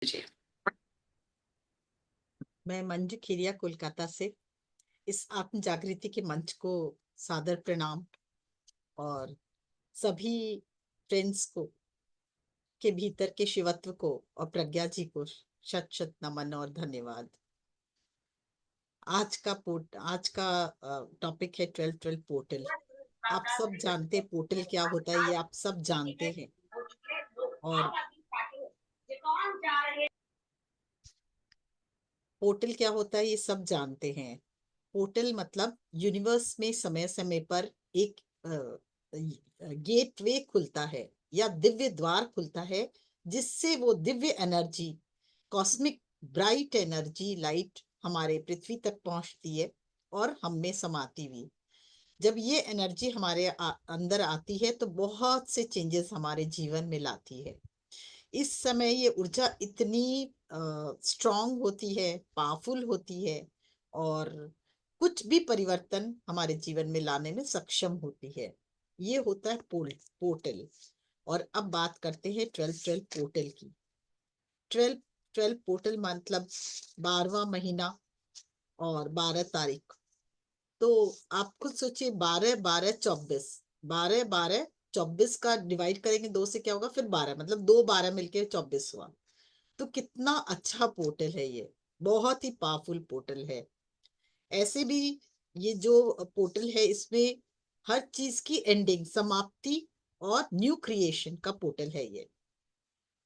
जी। मैं मंजू खिरिया कोलकाता से इस आत्म जागृति के मंच को सादर प्रणाम और सभी फ्रेंड्स को के भीतर के शिवत्व को और प्रज्ञा जी को शत शत नमन और धन्यवाद। आज का टॉपिक है 12-12 पोर्टल। आप सब जानते हैं पोर्टल क्या होता है, ये आप सब जानते हैं। और पोर्टल क्या होता है ये सब जानते हैं। पोर्टल मतलब यूनिवर्स में समय समय पर एक गेटवे खुलता है या दिव्य द्वार खुलता है, जिससे वो Divya energy, cosmic bright energy, light हमारे पृथ्वी तक पहुंचती है और हम में समाती भी। जब ये एनर्जी हमारे अंदर आती है तो बहुत से चेंजेस हमारे जीवन में लाती है। इस समय ये ऊर्जा इतनी स्ट्रांग होती है, पावरफुल होती है और कुछ भी परिवर्तन हमारे जीवन में लाने में सक्षम होती है। ये होता है पोर्टल। और अब बात करते हैं 12-12 पोर्टल की। 12-12 पोर्टल मतलब 12वां महीना और 12 तारीख। तो आप खुद सोचिए, 12-12-24, 12-12-24 का डिवाइड करेंगे दो से क्या होगा, फिर 12, मतलब दो 12 मिलके 24 हुआ। तो कितना अच्छा पोर्टल है ये, बहुत ही पावरफुल पोर्टल है। ऐसे भी ये जो पोर्टल है इसमें हर चीज की एंडिंग, समाप्ति और न्यू क्रिएशन का पोर्टल है ये।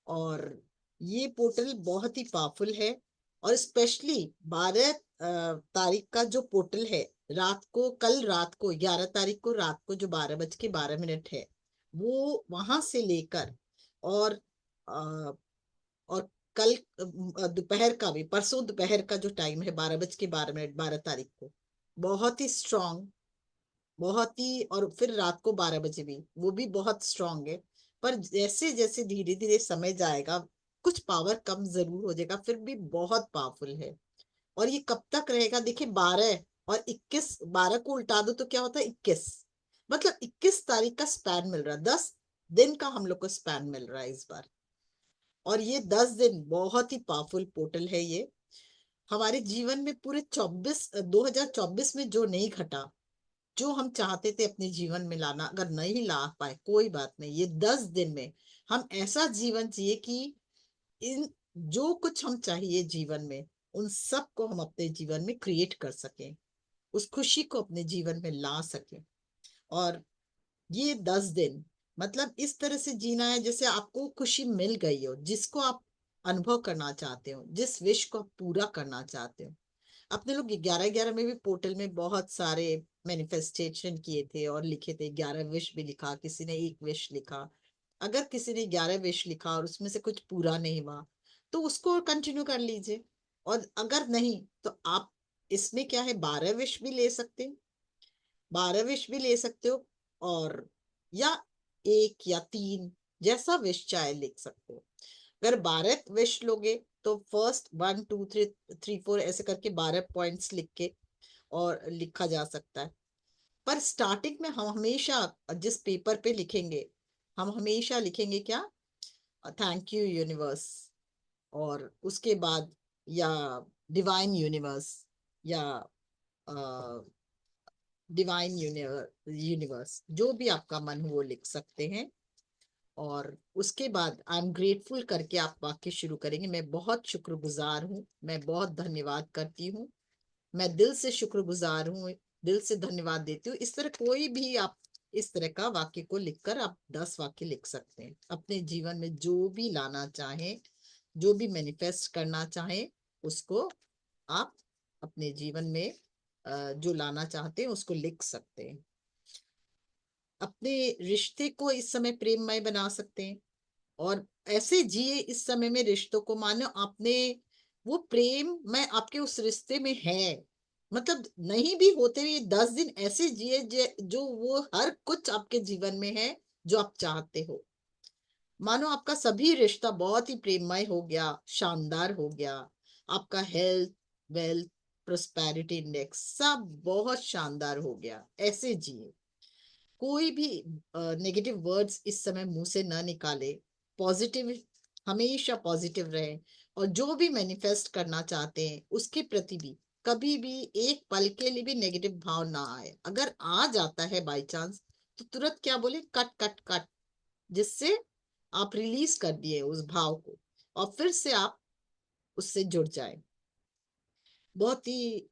और ये पोर्टल बहुत ही पावरफुल है। और स्पेशली 12 तारीख का जो पोर्टल है, रात को, कल रात को 11 तारीख को रात को जो 12:12 है, वो वहां से लेकर और और कल दोपहर का भी, परसों दोपहर का जो टाइम है 12:12 12 तारीख को, बहुत ही स्ट्रांग, बहुत ही, और फिर रात को 12 बजे भी वो भी बहुत स्ट्रांग है। पर जैसे जैसे धीरे धीरे समय जाएगा कुछ पावर कम जरूर हो जाएगा, फिर भी बहुत पावरफुल है। और ये कब तक रहेगा, देखिए 12 और 21, 12 को उल्टा दो तो क्या होता है 21, मतलब 21 तारीख का स्पैन मिल रहा है, 10 दिन का हम लोग को स्पैन मिल रहा है इस बार। और ये 10 दिन बहुत ही पावरफुल पोर्टल है ये। हमारे जीवन में पूरे 2024 में जो नहीं घटा, जो हम चाहते थे अपने जीवन में लाना, अगर नहीं ला पाए कोई बात नहीं, ये 10 दिन में हम ऐसा जीवन जिए कि इन, जो कुछ हम चाहिए जीवन में, उन सब को हम अपने जीवन में क्रिएट कर सकें, उस खुशी को अपने जीवन में ला सकें। और ये 10 दिन मतलब इस तरह से जीना है जैसे आपको खुशी मिल गई हो, जिसको आप अनुभव करना चाहते हो, जिस विश को आप पूरा करना चाहते हो। अपने लोग 11-11 में भी पोर्टल में बहुत सारे मैनिफेस्टेशन किए थे और लिखे थे, 11 विश भी लिखा, किसी ने एक विश लिखा। अगर किसी ने 11 विश लिखा और उसमें से कुछ पूरा नहीं हुआ तो उसको कंटिन्यू कर लीजिए। और अगर नहीं तो आप इसमें क्या है, 12 विश भी ले सकते हैं, 12 विश भी ले सकते हो। और या एक या तीन, जैसा विश चाहे लिख सकते हो। अगर 12 विश लोगे तो फर्स्ट 1 2 3 3 4 ऐसे करके 12 पॉइंट्स लिख के और लिखा जा सकता है। पर स्टार्टिंग में हम हमेशा जिस पेपर पे लिखेंगे, हम हमेशा लिखेंगे क्या, थैंक यू यूनिवर्स। और उसके बाद या डिवाइन यूनिवर्स, या डिवाइन यूनिवर्स, जो भी आपका मन हो वो लिख सकते हैं। और उसके बाद आई एम ग्रेटफुल करके आप वाक्य शुरू करेंगे, मैं बहुत शुक्रगुजार हूँ, मैं बहुत धन्यवाद करती हूँ, मैं दिल से शुक्रगुजार हूँ, दिल से धन्यवाद देती हूँ। इस तरह कोई भी आप इस तरह का वाक्य को लिखकर आप 10 वाक्य लिख सकते हैं। अपने जीवन में जो भी लाना चाहें, जो भी मैनिफेस्ट करना चाहें, उसको आप अपने जीवन में जो लाना चाहते हैं उसको लिख सकते हैं। अपने रिश्ते को इस समय प्रेममय बना सकते हैं और ऐसे जिए इस समय में रिश्तों को, मानो आपने वो प्रेम में आपके उस रिश्ते में है, मतलब नहीं भी होते हुए 10 दिन ऐसे जिए जो वो हर कुछ आपके जीवन में है जो आप चाहते हो। मानो आपका सभी रिश्ता बहुत ही प्रेममय हो गया, शानदार हो गया, आपका हेल्थ, वेल्थ, प्रोस्पेरिटी इंडेक्स सब बहुत शानदार हो गया, ऐसे जिए। कोई भी नेगेटिव वर्ड्स इस समय मुंह से ना निकाले, पॉजिटिव, हमेशा पॉजिटिव रहे। और जो भी मैनिफेस्ट करना चाहते हैं उसके प्रति भी कभी भी एक पल के लिए भी नेगेटिव भाव ना आए। अगर आ जाता है बाई चांस, तो तुरंत क्या बोले, कट कट कट, जिससे आप रिलीज कर दिए उस भाव को और फिर से आप उससे जुड़ जाए। बहुत ही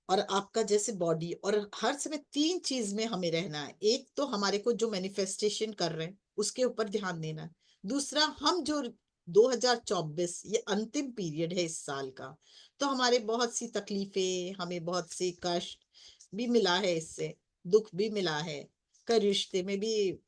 और आपका जैसे बॉडी, और हर समय तीन चीज में हमें रहना है। एक तो हमारे को जो मैनिफेस्टेशन कर रहे हैं उसके ऊपर ध्यान देना है। दूसरा, हम जो 2024 ये अंतिम पीरियड है इस साल का, तो हमारे बहुत सी तकलीफें, हमें बहुत सी कष्ट भी मिला है, इससे दुख भी मिला है, कई रिश्ते में भी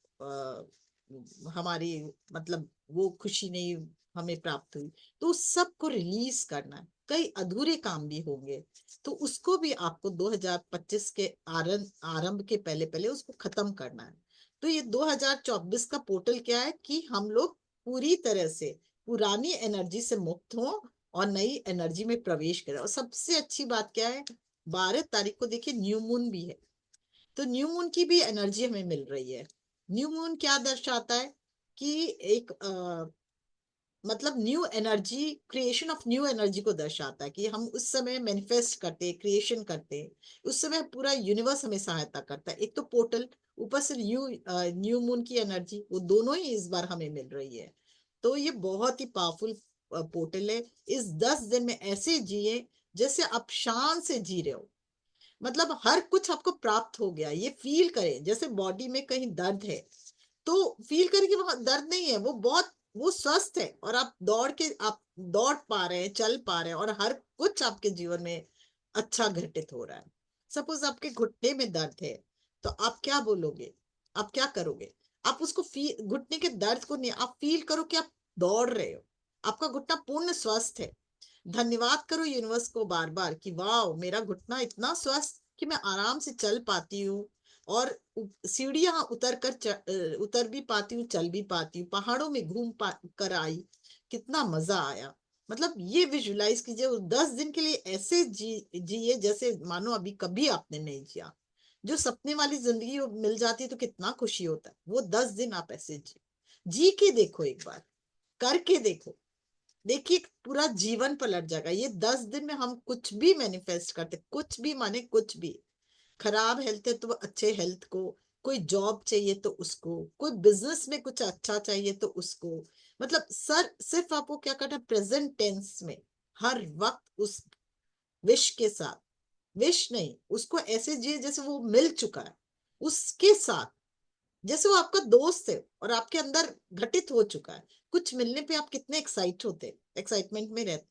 हमारी मतलब वो खुशी नहीं हमें प्राप्त हुई, तो उस सब को रिलीज करना है। कई अधूरे काम भी होंगे, तो उसको भी आपको 2025 के आरंभ आरंभ के पहले पहले उसको खत्म करना है। तो ये 2024 का पोर्टल क्या है कि हम लोग पूरी तरह से पुरानी एनर्जी से मुक्त हो और नई एनर्जी में प्रवेश करें। और सबसे अच्छी बात क्या है, 12 तारीख को देखिए न्यू मून भी है, तो न्यू मून की भी एनर्जी हमें मिल रही है। न्यू मून क्या दर्शाता है कि एक मतलब new energy, creation of new energy को दर्शाता है कि हम उस समय मैनिफेस्ट करते हैं, क्रिएशन करते हैं। उस समय पूरा यूनिवर्स हमें सहायता करता है। एक तो पोर्टल, ऊपर से न्यू मून की एनर्जी, वो दोनों ही इस बार हमें मिल रही है। तो ये बहुत ही पावरफुल पोर्टल है। इस 10 दिन में ऐसे जिए जैसे आप शान से जी रहे हो, मतलब हर कुछ आपको प्राप्त हो गया। ये फील करें जैसे बॉडी में कहीं दर्द है, तो फील करें कि वहां दर्द नहीं है, वो बहुत, वो स्वस्थ है, और आप दौड़ पा रहे हैं, चल पा रहे हैं, और हर कुछ आपके जीवन में अच्छा घटित हो रहा है। सपोज आपके घुटने में दर्द है, तो आप क्या बोलोगे, आप क्या करोगे? आप उसको फील, घुटने के दर्द को नहीं, आप फील करो कि आप दौड़ रहे हो, आपका घुटना पूर्ण स्वस्थ है। धन्यवाद करो यूनिवर्स को बार बार कि वाह, मेरा घुटना इतना स्वस्थ कि मैं आराम से चल पाती हूँ, और सीढ़ियां उतर भी पाती हूँ, चल भी पाती हूँ, पहाड़ों में कर आई, कितना मजा आया। मतलब ये विजुलाइज कीजिए, उस 10 दिन के लिए ऐसे जिए जैसे मानो अभी कभी आपने नहीं जिया। जो सपने वाली जिंदगी मिल जाती है तो कितना खुशी होता है। वो 10 दिन आप ऐसे जी के देखो, एक बार करके देखो, देखिए पूरा जीवन पलट जाएगा। ये 10 दिन में हम कुछ भी मैनिफेस्ट करते, कुछ भी माने कुछ भी, खराब हेल्थ है तो अच्छे हेल्थ को, कोई जॉब चाहिए तो उसको, कोई बिजनेस में कुछ अच्छा चाहिए तो उसको, मतलब सर सिर्फ आपको क्या करना है, प्रेजेंट टेंस में हर वक्त उस विश के साथ, विश नहीं, उसको ऐसे जिए जैसे वो मिल चुका है, उसके साथ, जैसे वो आपका दोस्त है और आपके अंदर घटित हो चुका है। कुछ मिलने पे आप कितने एक्साइटमेंट में रहते,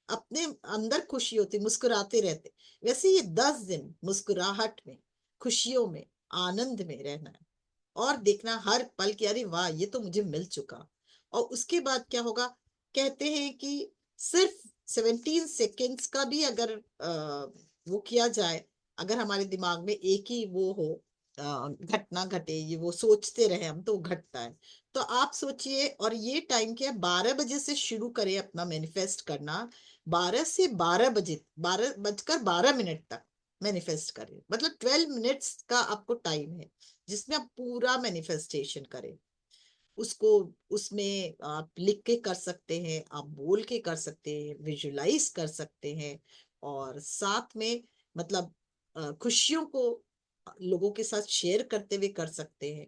अपने अंदर खुशी होती, मुस्कुराते रहते। वैसे ये 10 दिन मुस्कुराहट में, खुशियों में, आनंद में रहना है, और देखना हर पल की, अरे वाह ये तो मुझे मिल चुका। और उसके बाद क्या होगा, कहते हैं कि सिर्फ 17 सेकेंड्स का भी अगर वो किया जाए, अगर हमारे दिमाग में एक ही वो हो, घटना घटे, ये वो सोचते रहे हम, तो वो घटता है। तो आप सोचिए, और ये टाइम क्या है, 12 बजे से शुरू करें अपना मैनिफेस्ट करना। 12 से 12 बजे, 12 बजकर 12 मिनट तक मैनिफेस्ट करें, मतलब 12 मिनट्स का आपको टाइम है जिसमें आप पूरा मैनिफेस्टेशन करें। उसको, उसमें आप लिख के कर सकते हैं, आप बोल के कर सकते हैं, विजुलाइज कर सकते हैं, और साथ में मतलब खुशियों को लोगों के साथ शेयर करते हुए कर सकते हैं।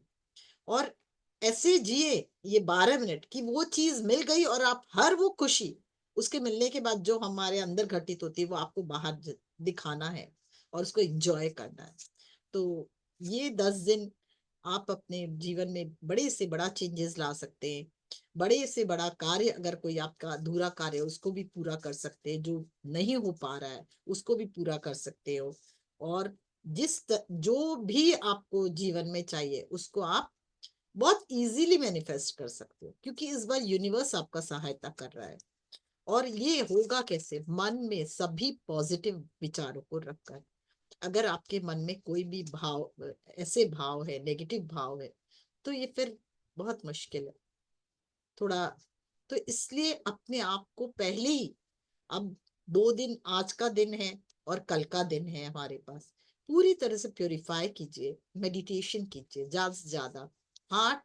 और ऐसे जिए ये 12 मिनट की वो चीज मिल गई, और आप हर वो खुशी उसके मिलने के बाद जो हमारे अंदर घटित होती है वो आपको बाहर दिखाना है और उसको एंजॉय करना है। तो ये 10 दिन आप अपने जीवन में बड़े से बड़ा चेंजेस ला सकते हैं। बड़े से बड़ा कार्य, अगर कोई आपका अधूरा कार्य है उसको भी पूरा कर सकते हैं, जो नहीं हो पा रहा है उसको भी पूरा कर सकते हो। और जो भी आपको जीवन में चाहिए उसको आप बहुत इजीली मैनिफेस्ट कर सकते हो, क्योंकि इस बार यूनिवर्स आपका सहायता कर रहा है। और ये होगा कैसे, मन में सभी पॉजिटिव विचारों को रखकर। अगर आपके मन में कोई भी भाव, ऐसे भाव है, नेगेटिव भाव है, तो ये फिर बहुत मुश्किल है थोड़ा। तो इसलिए अपने आप को पहले ही, अब 2 दिन, आज का दिन है और कल का दिन है हमारे पास, पूरी तरह से प्योरीफाई कीजिए, मेडिटेशन कीजिए ज्यादा से ज्यादा। हाँ,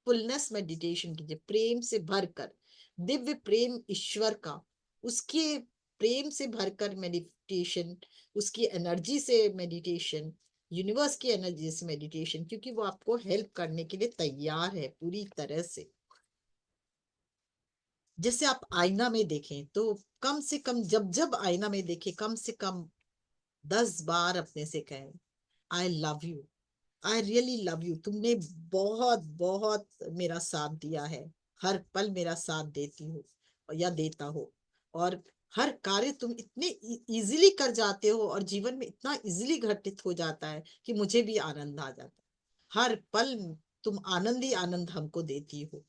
फुलनेस मेडिटेशन कीजिए, प्रेम से भरकर, दिव्य प्रेम ईश्वर का, उसके प्रेम से भरकर मेडिटेशन, उसकी एनर्जी से मेडिटेशन, यूनिवर्स की एनर्जी से मेडिटेशन, क्योंकि वो आपको हेल्प करने के लिए तैयार है पूरी तरह से। जैसे आप आईना में देखें तो कम से कम, जब जब आईना में देखें, कम से कम 10 बार अपने से कहें, I love you, I really love you, तुमने बहुत बहुत मेरा साथ दिया है, हर पल मेरा साथ देती हो या देता हो, और हर कार्य तुम इतने इजीली कर जाते हो, और जीवन में इतना इजीली घटित हो जाता है कि मुझे भी आनंद आ जाता है, हर पल तुम आनंद ही आनंद हमको देती हो।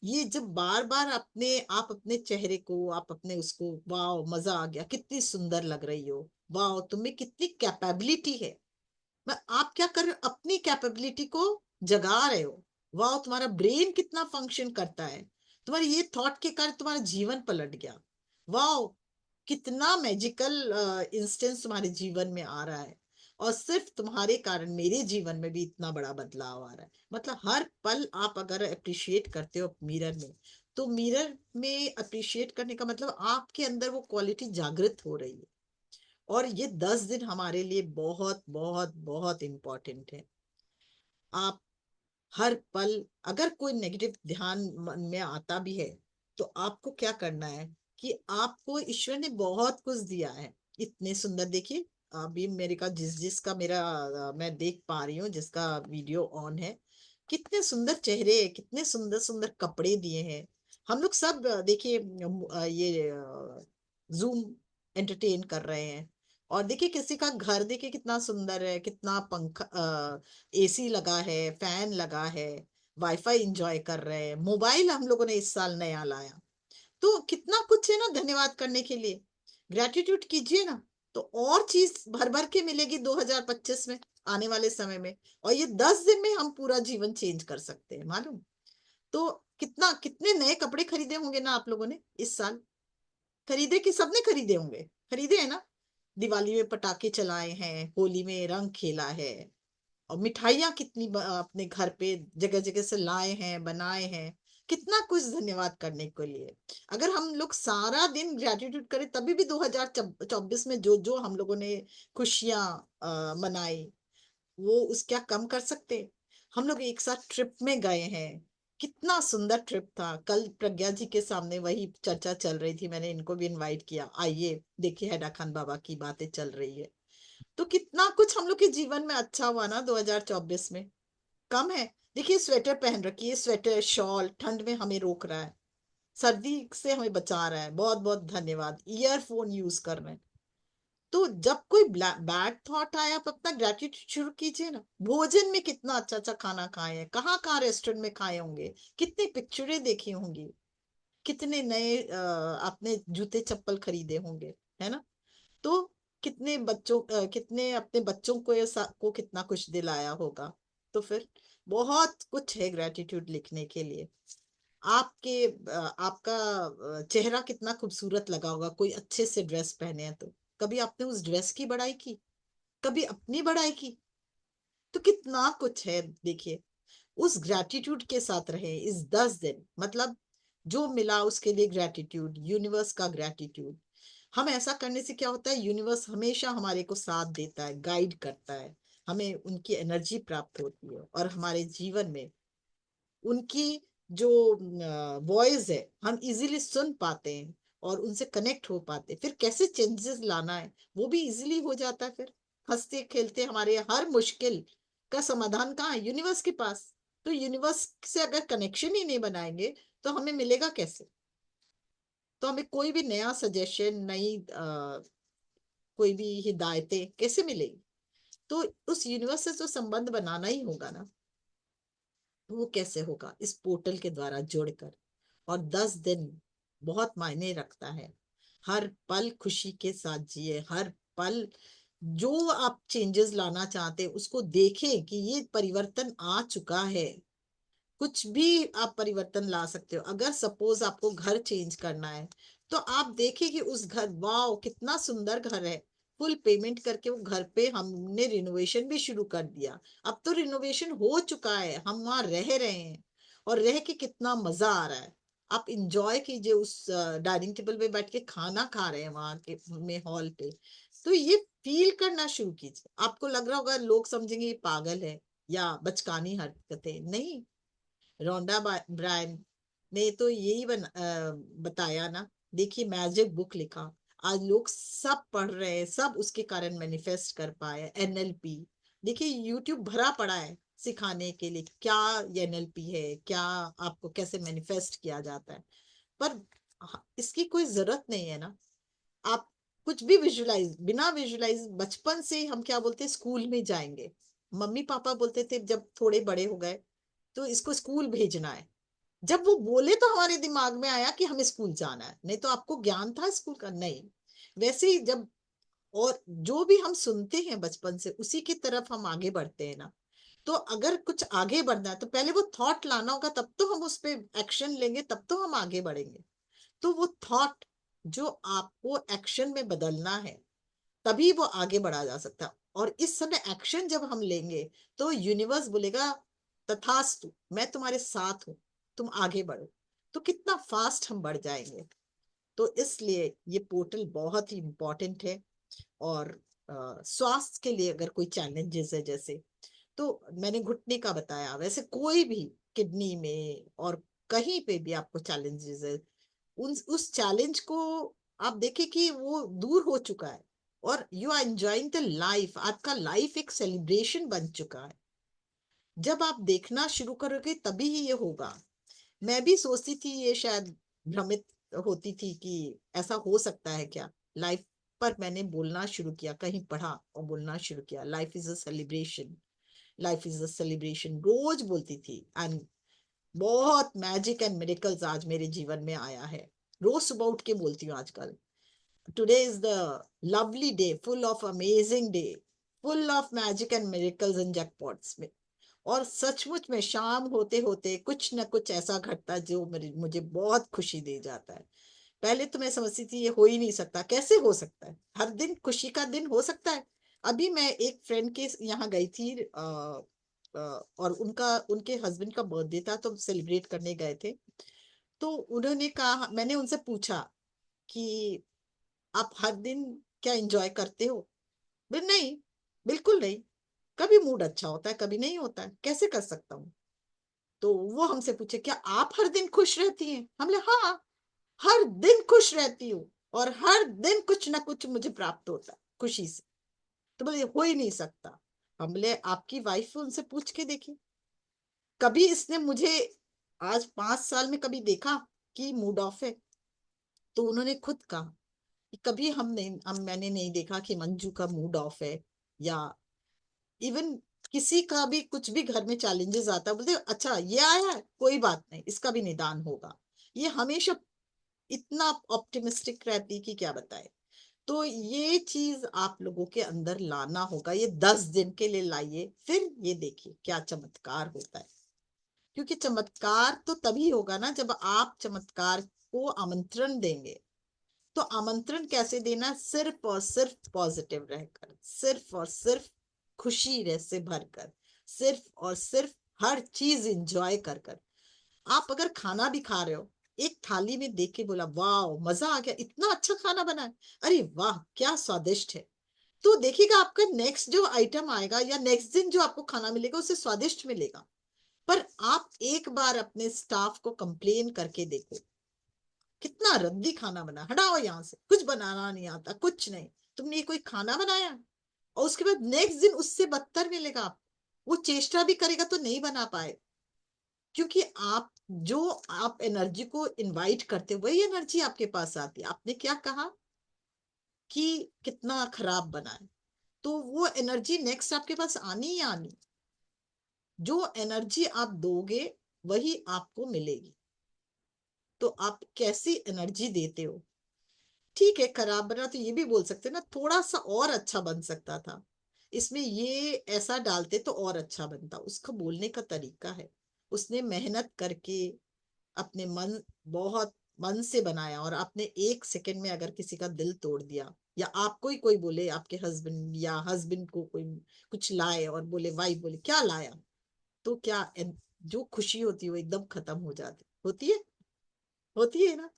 ये जब बार बार अपने चेहरे को, आप अपने उसको, वाह मजा आ गया, कितनी सुंदर लग रही हो, वाह तुम्हें कितनी कैपेबिलिटी है, मैं आप क्या कर रहे हो, अपनी कैपेबिलिटी को जगा रहे हो, वाह तुम्हारा ब्रेन कितना फंक्शन करता है, तुम्हारे ये थॉट के कारण तुम्हारा जीवन पलट गया, वाह कितना मैजिकल इंस्टेंस तुम्हारे जीवन में आ रहा है, और सिर्फ तुम्हारे कारण मेरे जीवन में भी इतना बड़ा बदलाव आ रहा है। मतलब हर पल आप अगर अप्रिशिएट करते हो मिरर में, तो मिरर में अप्रिशिएट करने का मतलब आपके अंदर वो क्वालिटी जागृत हो रही है। और ये 10 दिन हमारे लिए बहुत बहुत बहुत इम्पोर्टेंट है। आप हर पल, अगर कोई नेगेटिव ध्यान मन में आता भी है, तो आपको क्या करना है कि आपको ईश्वर ने बहुत कुछ दिया है, इतने सुंदर, देखिए अभी मेरे का जिसका मेरा मैं देख पा रही हूँ, जिसका वीडियो ऑन है, कितने सुंदर चेहरे, कितने सुंदर सुंदर कपड़े दिए हैं। हम लोग सब देखिए ये जूम एंटरटेन कर रहे हैं, और देखिए किसी का घर देखिए कितना सुंदर है, कितना पंखा, एसी लगा है, फैन लगा है, वाईफाई इंजॉय कर रहे हैं, मोबाइल हम लोगों ने इस साल नया लाया, तो कितना कुछ है ना धन्यवाद करने के लिए। ग्रेटिट्यूड कीजिए ना, तो और चीज भर भर के मिलेगी 2025 में, आने वाले समय में। और ये 10 दिन में हम पूरा जीवन चेंज कर सकते हैं, मालूम। तो कितना, कितने नए कपड़े खरीदे होंगे ना आप लोगों ने इस साल, खरीदे कि सबने खरीदे होंगे, खरीदे है ना। दिवाली में पटाखे चलाए हैं, होली में रंग खेला है, और मिठाइयाँ कितनी अपने घर पे जगह जगह से लाए हैं, बनाए हैं, कितना कुछ धन्यवाद करने के लिए। अगर हम लोग सारा दिन ग्रेटिट्यूड करें, तभी भी 2024 में जो जो हम लोगों ने खुशियां मनाई, वो उस क्या कम कर सकते। हम लोग एक साथ ट्रिप में गए हैं, कितना सुंदर ट्रिप था, कल प्रज्ञा जी के सामने वही चर्चा चल रही थी, मैंने इनको भी इनवाइट किया, आइए देखिए हैडा खान बाबा की बातें चल रही है। तो कितना कुछ हम लोग के जीवन में अच्छा हुआ ना 2024 में, कम है। देखिए स्वेटर पहन रखिए, स्वेटर शॉल ठंड में हमें रोक रहा है, सर्दी से हमें बचा रहा है, बहुत बहुत धन्यवाद। ईयरफोन यूज कर रहे हैं। तो जब कोई बैड थॉट आए, आप अपना ग्रेटिट्यूड शुरू कीजिए ना। भोजन में कितना अच्छा अच्छा खाना खाए हैं, कहाँ कहाँ रेस्टोरेंट में खाए होंगे, कितनी पिक्चरें देखी होंगी, कितने नए आपने जूते चप्पल खरीदे होंगे, है ना। तो कितने अपने बच्चों को को कितना कुछ दिलाया होगा। तो फिर बहुत कुछ है ग्रेटिट्यूड लिखने के लिए। आपका चेहरा कितना खूबसूरत लगा होगा, कोई अच्छे से ड्रेस पहने हैं तो कभी आपने उस ड्रेस की बड़ाई की, कभी अपनी बड़ाई की। तो कितना कुछ है, देखिए उस ग्रेटिट्यूड के साथ रहे इस 10 दिन, मतलब जो मिला उसके लिए ग्रेटिट्यूड, यूनिवर्स का ग्रेटिट्यूड। हम ऐसा करने से क्या होता है, यूनिवर्स हमेशा हमारे को साथ देता है, गाइड करता है, हमें उनकी एनर्जी प्राप्त होती है, और हमारे जीवन में उनकी जो वॉइस है हम इजीली सुन पाते हैं, और उनसे कनेक्ट हो पाते हैं। फिर कैसे चेंजेस लाना है वो भी इजीली हो जाता है। फिर हंसते खेलते हमारे हर मुश्किल का समाधान कहाँ है, यूनिवर्स के पास। तो यूनिवर्स से अगर कनेक्शन ही नहीं बनाएंगे, तो हमें मिलेगा कैसे। तो हमें कोई भी नया सजेशन, नई कोई भी हिदायतें कैसे मिलेगी। तो उस यूनिवर्स से तो संबंध बनाना ही होगा ना। तो वो कैसे होगा, इस पोर्टल के द्वारा जुड़कर। और 10 दिन बहुत मायने रखता है। हर पल खुशी के साथ जिए, हर पल जो आप चेंजेस लाना चाहते हैं उसको देखें कि ये परिवर्तन आ चुका है। कुछ भी आप परिवर्तन ला सकते हो। अगर सपोज आपको घर चेंज करना है, तो आप देखिए कि उस घर, वाओ कितना सुंदर घर है, फुल पेमेंट करके वो घर पे हमने रिनोवेशन भी शुरू कर दिया। अब तो रिनोवेशन हो चुका है, हम वहां रह रहे हैं, और रह के कितना मजा आ रहा है। आप इंजॉय कीजिए, उस डाइनिंग टेबल पे बैठ के खाना खा रहे हैं वहां के में हॉल पे, तो ये फील करना शुरू कीजिए। आपको लग रहा होगा लोग समझेंगे ये पागल है या बचकानी हरकतें, नहीं। रोंडा ब्रायन ने तो यही बताया ना। देखिए मैजिक बुक लिखा, आज लोग सब पढ़ रहे हैं, सब उसके कारण मैनिफेस्ट कर पाए। एनएलपी देखिए यूट्यूब भरा पड़ा है सिखाने के लिए, क्या ये एनएलपी है, क्या आपको कैसे मैनिफेस्ट किया जाता है। पर इसकी कोई जरूरत नहीं है ना। आप कुछ भी विजुलाइज, बिना विजुलाइज बचपन से हम क्या बोलते हैं, स्कूल में जाएंगे। मम्मी पापा बोलते थे जब थोड़े बड़े हो गए तो इसको स्कूल भेजना है। जब वो बोले तो हमारे दिमाग में आया कि हमें स्कूल जाना है, नहीं तो आपको ज्ञान था स्कूल का, नहीं। वैसे ही जब, और जो भी हम सुनते हैं बचपन से उसी की तरफ हम आगे बढ़ते हैं ना। तो अगर कुछ आगे बढ़ना है तो पहले वो थॉट लाना होगा, तब तो हम उस पे एक्शन लेंगे, तब तो हम आगे बढ़ेंगे। तो वो थॉट जो आपको एक्शन में बदलना है, तभी वो आगे बढ़ा जा सकता है। और इस समय एक्शन जब हम लेंगे तो यूनिवर्स बोलेगा तथास्तु, मैं तुम्हारे साथ हूं, तुम आगे बढ़ो। तो कितना फास्ट हम बढ़ जाएंगे। तो इसलिए ये पोर्टल बहुत ही इंपॉर्टेंट है। और स्वास्थ्य के लिए अगर कोई चैलेंजेस है, जैसे तो मैंने घुटने का बताया, वैसे कोई भी किडनी में और कहीं पे भी आपको चैलेंजेस है, उस चैलेंज को आप देखें कि वो दूर हो चुका है। और you are enjoying the life, आपका लाइफ एक सेलिब्रेशन बन चुका है। जब आप देखना शुरू करोगे तभी ही ये होगा। मैं भी सोचती थी, ये शायद भ्रमित होती थी कि ऐसा हो सकता है क्या लाइफ। पर मैंने बोलना शुरू किया, कहीं पढ़ा और बोलना शुरू किया, life is a celebration, life is a celebration रोज बोलती थी। एंड बहुत मैजिक एंड मिरेकल्स आज मेरे जीवन में आया है। रोज सुबह उठ के बोलती हूँ आजकल, today is the lovely day, full of amazing day, full of magic and miracles and jackpots में। और सचमुच में शाम होते होते कुछ न कुछ ऐसा घटता है जो मुझे बहुत खुशी दे जाता है। पहले तो मैं समझती थी ये हो ही नहीं सकता, कैसे हो सकता है, हर दिन खुशी का दिन हो सकता है। अभी मैं एक फ्रेंड के यहाँ गई थी, और उनके हस्बैंड का बर्थडे था तो सेलिब्रेट करने गए थे। तो उन्होंने कहा, मैंने उनसे पूछा कि आप हर दिन क्या एंजॉय करते हो? बोले नहीं, बिल्कुल नहीं। कभी मूड अच्छा होता है, कभी नहीं होता है, कैसे कर सकता हूँ? तो वो हमसे पूछे, क्या आप हर दिन खुश रहती हैं? हमने हाँ, हर दिन खुश रहती हूँ, और हर दिन कुछ ना कुछ मुझे प्राप्त होता है खुशी से। तो बोले हो ही नहीं सकता। हम बोले आपकी वाइफ है, उनसे पूछ के देखिए, कभी इसने मुझे आज 5 साल में कभी देखा कि मूड ऑफ है? तो उन्होंने खुद कहा कि कभी मैंने नहीं देखा कि मंजू का मूड ऑफ है, या इवन किसी का भी कुछ भी घर में चैलेंजेस आता है, बोलते अच्छा ये आया है, कोई बात नहीं, इसका भी निदान होगा। ये हमेशा इतना ऑप्टिमिस्टिक रहती कि क्या बताए। तो ये चीज आप लोगों के अंदर लाना होगा, ये 10 दिन के लिए लाइए, फिर ये देखिए क्या चमत्कार होता है। क्योंकि चमत्कार तो तभी होगा ना जब आप चमत्कार को आमंत्रण देंगे। तो आमंत्रण कैसे देना? सिर्फ और सिर्फ पॉजिटिव रहकर, सिर्फ और सिर्फ खुशी रह से भरकर, सिर्फ और सिर्फ हर चीज इंजॉय कर कर। आप अगर खाना भी खा रहे हो, एक थाली में देख के बोला वाह मजा आ गया, इतना अच्छा खाना बना है, अरे वाह क्या स्वादिष्ट है। तो देखिएगा आपका नेक्स्ट जो आइटम आएगा या नेक्स्ट दिन जो आपको खाना मिलेगा उसे स्वादिष्ट मिलेगा। पर आप एक बार अपने स्टाफ को कंप्लेन करके देखो, कितना रद्दी खाना बना, हटाओ यहाँ से, कुछ बनाना नहीं आता, कुछ नहीं, तुमने ये कोई खाना बनाया? और उसके बाद नेक्स्ट दिन उससे बदतर मिलेगा आप। वो चेष्टा भी करेगा तो नहीं बना पाए। क्योंकि आप जो आप एनर्जी को इनवाइट करते हो वही एनर्जी आपके पास आती है। आपने क्या कहा कि कितना खराब बना है, तो वो एनर्जी नेक्स्ट आपके पास आनी ही आनी। जो एनर्जी आप दोगे वही आपको मिलेगी। तो आप कैसी एनर्जी देते हो? ठीक है खराब बना तो ये भी बोल सकते ना, थोड़ा सा और अच्छा बन सकता था, इसमें ये ऐसा डालते तो और अच्छा बनता। उसका बोलने का तरीका है। उसने मेहनत करके अपने मन, बहुत मन से बनाया, और आपने 1 सेकंड में अगर किसी का दिल तोड़ दिया, या आपको ही कोई बोले, आपके हस्बैंड या हस्बैंड को कोई कुछ लाए और बोले, वाइफ बोले क्या लाया, तो क्या जो खुशी होती है वो एकदम खत्म हो जाती होती है ना।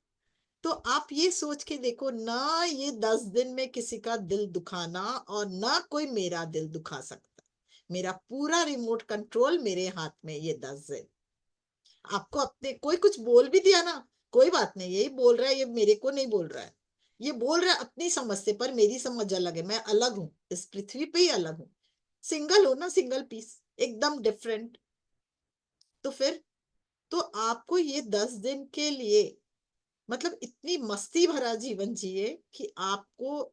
तो आप ये सोच के देखो ना, ये 10 दिन में किसी का दिल दुखाना और ना कोई मेरा दिल दुखा सकता। मेरा पूरा रिमोट कंट्रोल मेरे हाथ में, ये 10 दिन। आपको अपने कोई कुछ बोल भी दिया ना, कोई बात नहीं, यही बोल रहा है, ये मेरे को नहीं बोल रहा है, ये बोल रहा है अपनी समझ से, पर मेरी समझ अलग है, मैं अलग हूँ, इस पृथ्वी पे ही अलग हूँ। सिंगल हो ना, सिंगल पीस, एकदम डिफरेंट। तो फिर तो आपको ये 10 दिन के लिए मतलब इतनी मस्ती भरा जीवन जिए कि आपको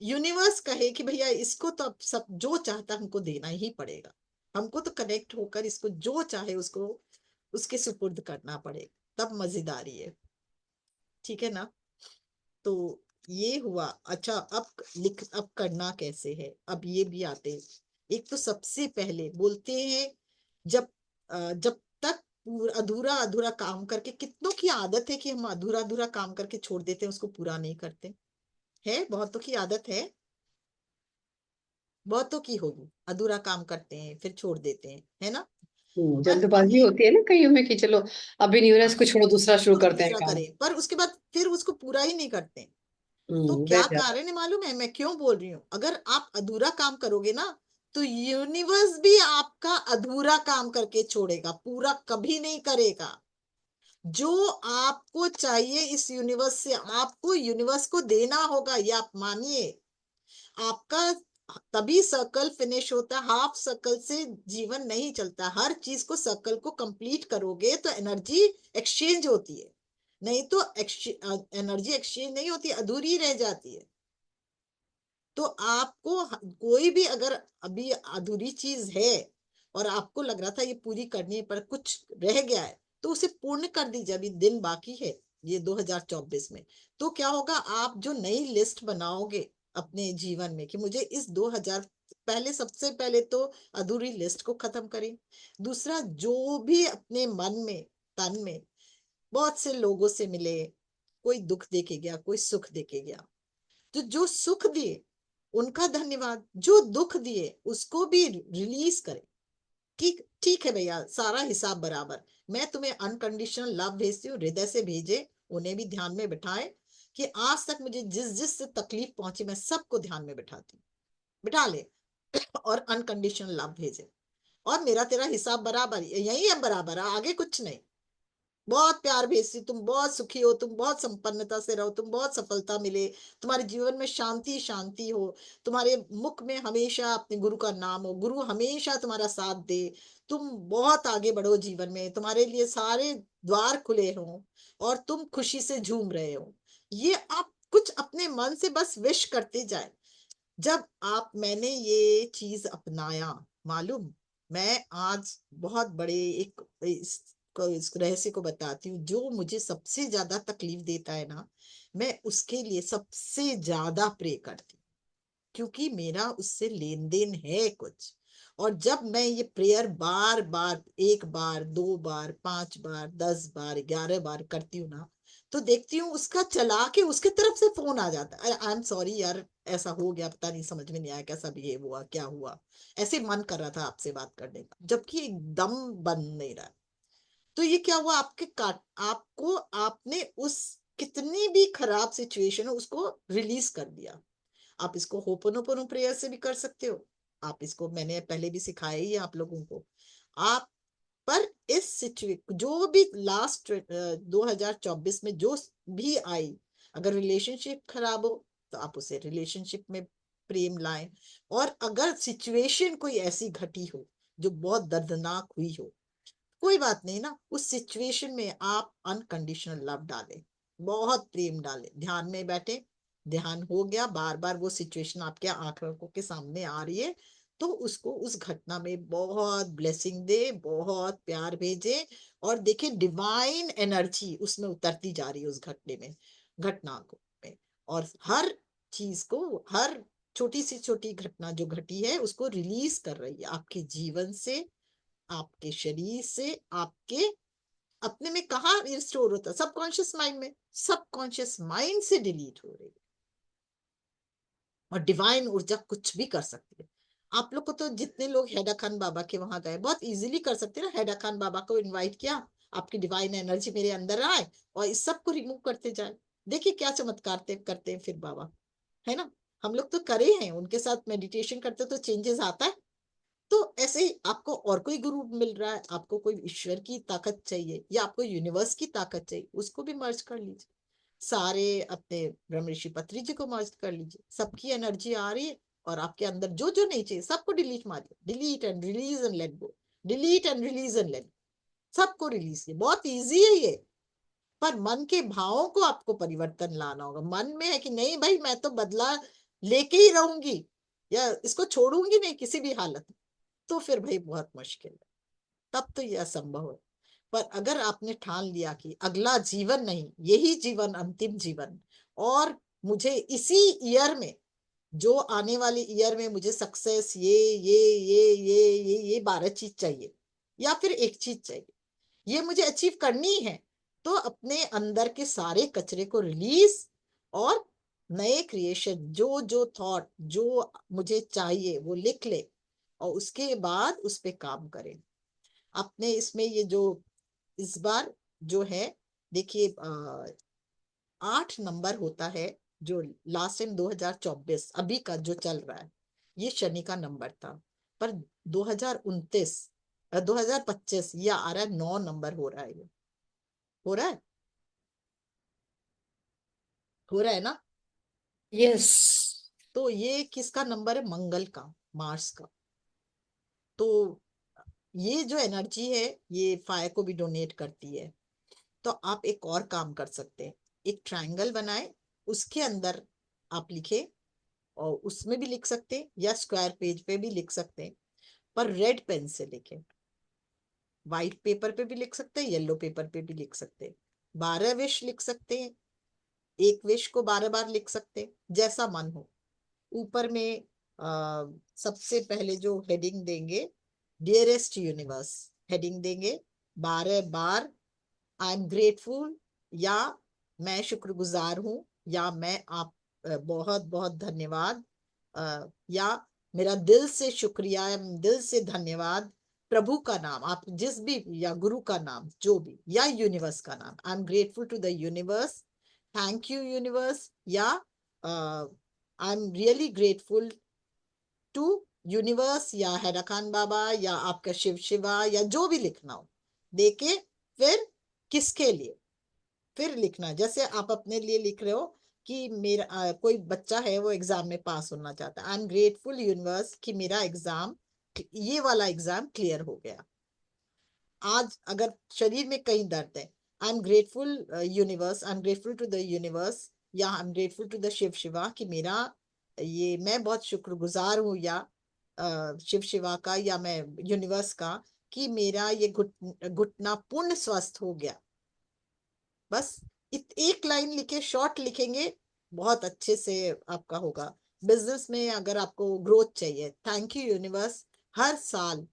यूनिवर्स कहे कि भैया इसको तो अब सब जो चाहता हमको देना ही पड़ेगा। हमको तो कनेक्ट होकर इसको जो चाहे उसको उसके सुपुर्द करना पड़ेगा, तब मजेदारी है। ठीक है ना। तो ये हुआ। अच्छा, अब करना कैसे है, अब ये भी आते हैं। एक तो सबसे पहले बोलते हैं, जब जब तक अधूरा अधूरा काम करके, कितनों की आदत है कि हम अधूरा अधूरा काम करके छोड़ देते हैं, उसको पूरा नहीं करते है। बहुतों की आदत बहुतों की होगी, अधूरा काम करते हैं फिर छोड़ देते हैं, है ना। पर जल्दबाजी ये, होती है ना कईयों में कि चलो अभी नहीं हो रहा है, हाँ, इसको छोड़ो, दूसरा शुरू तो करते हैं दूसरा काम। करें, पर उसके बाद फिर उसको पूरा ही नहीं करते। तो रह क्या जाता कारण है मालूम है, मैं क्यों बोल रही हूँ? अगर आप अधूरा काम करोगे ना, तो यूनिवर्स भी आपका अधूरा काम करके छोड़ेगा, पूरा कभी नहीं करेगा। जो आपको चाहिए इस यूनिवर्स से, आपको यूनिवर्स को देना होगा, ये आप मानिए। आपका तभी सर्कल फिनिश होता है, हाफ सर्कल से जीवन नहीं चलता। हर चीज को, सर्कल को कंप्लीट करोगे तो एनर्जी एक्सचेंज होती है, नहीं तो एनर्जी एक्सचेंज नहीं होती, अधूरी रह जाती है। तो आपको कोई भी अगर अभी अधूरी चीज है और आपको लग रहा था ये पूरी करनी है पर कुछ रह गया है, तो उसे पूर्ण कर दीजिए, अभी दिन बाकी है ये 2024 में। तो क्या होगा, आप जो नई लिस्ट बनाओगे अपने जीवन में कि मुझे इस 2000, पहले सबसे पहले तो अधूरी लिस्ट को खत्म करें। दूसरा, जो भी अपने मन में, तन में, बहुत से लोगों से मिले, कोई दुख देके गया, कोई सुख देके गया, तो जो सुख दिए उनका धन्यवाद, जो दुख दिए उसको भी रिलीज करें। ठीक ठीक है भैया, सारा हिसाब बराबर। मैं तुम्हें अनकंडीशनल लव भेजती हूँ, हृदय से भेजे। उन्हें भी ध्यान में बिठाए कि आज तक मुझे जिस जिस से तकलीफ पहुंची, मैं सबको ध्यान में बिठाती हूँ, बिठा ले। और अनकंडीशनल लव भेजे, और मेरा तेरा हिसाब बराबर, यही है, बराबर है, आगे कुछ नहीं। बहुत प्यार भेजती, तुम बहुत सुखी हो, तुम बहुत संपन्नता से रहो, तुम बहुत सफलता मिले, तुम्हारे जीवन में शांति शांति हो, तुम्हारे मुख में हमेशा अपने गुरु का नाम हो, गुरु हमेशा तुम्हारा साथ दे, तुम बहुत आगे बढ़ो जीवन में, तुम्हारे लिए सारे द्वार खुले हों और तुम खुशी से झूम रहे हो। ये आप कुछ अपने मन से बस विश करते जाए। जब आप, मैंने ये चीज अपनाया, मालूम, मैं आज बहुत बड़े एक इस रहस्य को बताती हूँ, जो मुझे सबसे ज्यादा तकलीफ देता है ना, मैं उसके लिए सबसे ज्यादा प्रे करती हूँ, क्योंकि मेरा उससे लेन देन है कुछ। और जब मैं ये प्रेयर बार बार, 1 बार, 2 बार, 5 बार, 10 बार, 11 बार करती हूँ ना, तो देखती हूँ उसका चला के उसके तरफ से फोन आ जाता है, आई एम सॉरी यार, ऐसा हो गया, पता नहीं, समझ में नहीं आया कैसा बिहेव हुआ, क्या हुआ, ऐसे मन कर रहा था आपसे बात करने का, जबकि एकदम बन नहीं रहा। तो ये क्या हुआ, आपके काट, आपको, आपने उस कितनी भी खराब सिचुएशन हो उसको रिलीज कर दिया। आप इसको होपोनोपोनो प्रेयर से भी कर सकते हो। आप इसको, मैंने पहले भी सिखाया ही है आप लोगों को। आप, पर इस सिचुएशन जो भी लास्ट 2024 में जो भी आई, अगर रिलेशनशिप खराब हो तो आप उसे रिलेशनशिप में प्रेम लाएं। और अगर सिचुएशन कोई ऐसी घटी हो जो बहुत दर्दनाक हुई हो, कोई बात नहीं ना, उस सिचुएशन में आप अनकंडीशनल लव डालें, बहुत प्रेम डालें, ध्यान में बैठे, ध्यान हो गया, बार बार वो सिचुएशन आपके आंखों के सामने आ रही है, तो उसको, उस घटना में बहुत ब्लेसिंग दे, बहुत प्यार भेजे, और देखिए डिवाइन एनर्जी उसमें उतरती जा रही है उस घटने में, घटना को में। और हर चीज को, हर छोटी सी छोटी घटना जो घटी है उसको रिलीज कर रही है आपके जीवन से, आपके शरीर से, आपके अपने में। कहाँ ये स्टोर होता है? सबकॉन्शियस माइंड में, सबकॉन्शियस माइंड से डिलीट हो रही है। और डिवाइन ऊर्जा कुछ भी कर सकती है। आप लोग को तो जितने लोग हैदर खान बाबा के वहां गए बहुत इजीली कर सकते हैं ना, हैदर खान बाबा को इनवाइट किया, आपकी डिवाइन एनर्जी मेरे अंदर आए और इस सब को रिमूव करते जाए। देखिए क्या चमत्कार करते हैं फिर बाबा, है ना। हम लोग तो करे हैं उनके साथ मेडिटेशन करते तो चेंजेस आता है। तो ऐसे ही आपको और कोई गुरु मिल रहा है, आपको कोई ईश्वर की ताकत चाहिए या आपको यूनिवर्स की ताकत चाहिए, उसको भी मर्ज कर लीजिए। सारे अपने ब्रह्म ऋषि पत्री जी को मर्ज कर लीजिए, सबकी एनर्जी आ रही है और आपके अंदर जो जो नहीं चाहिए सबको डिलीट मारिए, delete and release and let go, delete and release and let, सबको रिलीज किए। बहुत इजी है ये, पर मन के भावों को आपको परिवर्तन लाना होगा। मन में है कि नहीं भाई मैं तो बदला लेके ही रहूंगी या इसको छोड़ूंगी नहीं किसी भी हालत में, तो फिर भाई बहुत मुश्किल है, तब तो ये असंभव है। पर अगर आपने ठान लिया कि अगला जीवन नहीं, यही जीवन अंतिम जीवन, और मुझे इसी ईयर में, जो आने वाले ईयर में मुझे सक्सेस ये 12 चीज चाहिए या फिर एक चीज चाहिए, ये मुझे अचीव करनी है, तो अपने अंदर के सारे कचरे को रिलीज और नए क्रिएशन, जो जो थॉट जो मुझे चाहिए वो लिख ले और उसके बाद उस पे काम करें। अपने इसमें ये जो इस बार जो है, देखिए 8 नंबर होता है, जो लास्ट टाइम 2024 अभी का जो चल रहा है ये शनि का नंबर था, पर 2029 2025 ये आ रहा है, 9 नंबर हो रहा है, ये हो रहा है, हो रहा है ना। यस। तो ये किसका नंबर है? मंगल का, मार्स का। तो ये जो एनर्जी है ये फायर को भी डोनेट करती है। तो आप एक और काम कर सकते हैं, एक ट्रायंगल बनाए, उसके अंदर आप लिखे, और उसमें भी लिख सकते हैं या स्क्वायर पेज पे भी लिख सकते हैं, पर रेड पेन से लिखें। व्हाइट पेपर पे भी लिख सकते हैं, येलो पेपर पे भी लिख सकते हैं। 12 विश लिख सकते हैं, एक विश को 12 बार लिख सकते हैं, जैसा मन हो। ऊपर में सबसे पहले जो हेडिंग देंगे, डियरेस्ट यूनिवर्स हेडिंग देंगे 12 बार। आई एम ग्रेटफुल, या मैं शुक्रगुजार हूँ, या मैं आप बहुत बहुत धन्यवाद, या मेरा दिल से शुक्रिया, या दिल से धन्यवाद। प्रभु का नाम आप जिस भी, या गुरु का नाम जो भी, या यूनिवर्स का नाम, I am grateful to the universe, thank you universe, या I am really grateful to universe, या हैदर खान बाबा, या आपका शिव शिवा, या जो भी लिखना हो देके, फिर किसके लिए, फिर लिखना। जैसे आप अपने लिए लिख रहे हो कि मेरा कोई बच्चा है वो एग्जाम में पास होना चाहता है, आई एम ग्रेटफुल यूनिवर्स कि मेरा एग्जाम, ये वाला एग्जाम क्लियर हो गया। आज अगर शरीर में कहीं दर्द है, I am grateful universe, I am grateful to the universe, या I am grateful to the Shiv Shiva कि मेरा ये, मैं बहुत शुक्रगुजार हूँ, या शिव शिवा का या मैं यूनिवर्स का कि मेरा ये घुटना पूर्ण स्वस्थ हो गया। बस एक लाइन लिखे, शॉर्ट लिखेंगे, बहुत अच्छे से आपका होगा। बिजनेस में अगर आपको ग्रोथ चाहिए, थैंक यू यूनिवर्स, हर साल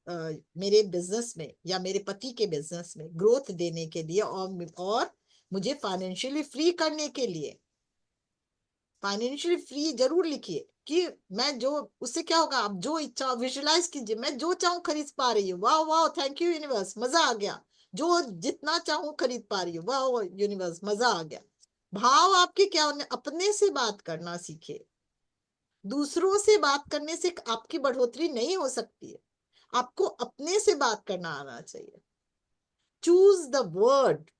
अ, मेरे बिजनेस में या मेरे पति के बिजनेस में ग्रोथ देने के लिए, और मुझे फाइनेंशियली फ्री करने के लिए। फाइनेंशियली फ्री जरूर लिखिए कि मैं जो, उससे क्या होगा, आप जो इच्छा विजुलाइज कीजिए, मैं जो चाहूँ खरीद पा रही हूँ, वाह वाह थैंक यू यूनिवर्स, मजा आ गया। जो जितना चाहूँ खरीद पा रही हूँ, वाह यूनिवर्स मजा आ गया। भाव आपके क्या होने, अपने से बात करना सीखे। दूसरों से बात करने से आपकी बढ़ोतरी नहीं हो सकती है, आपको अपने से बात करना आना चाहिए। चूज द वर्ड,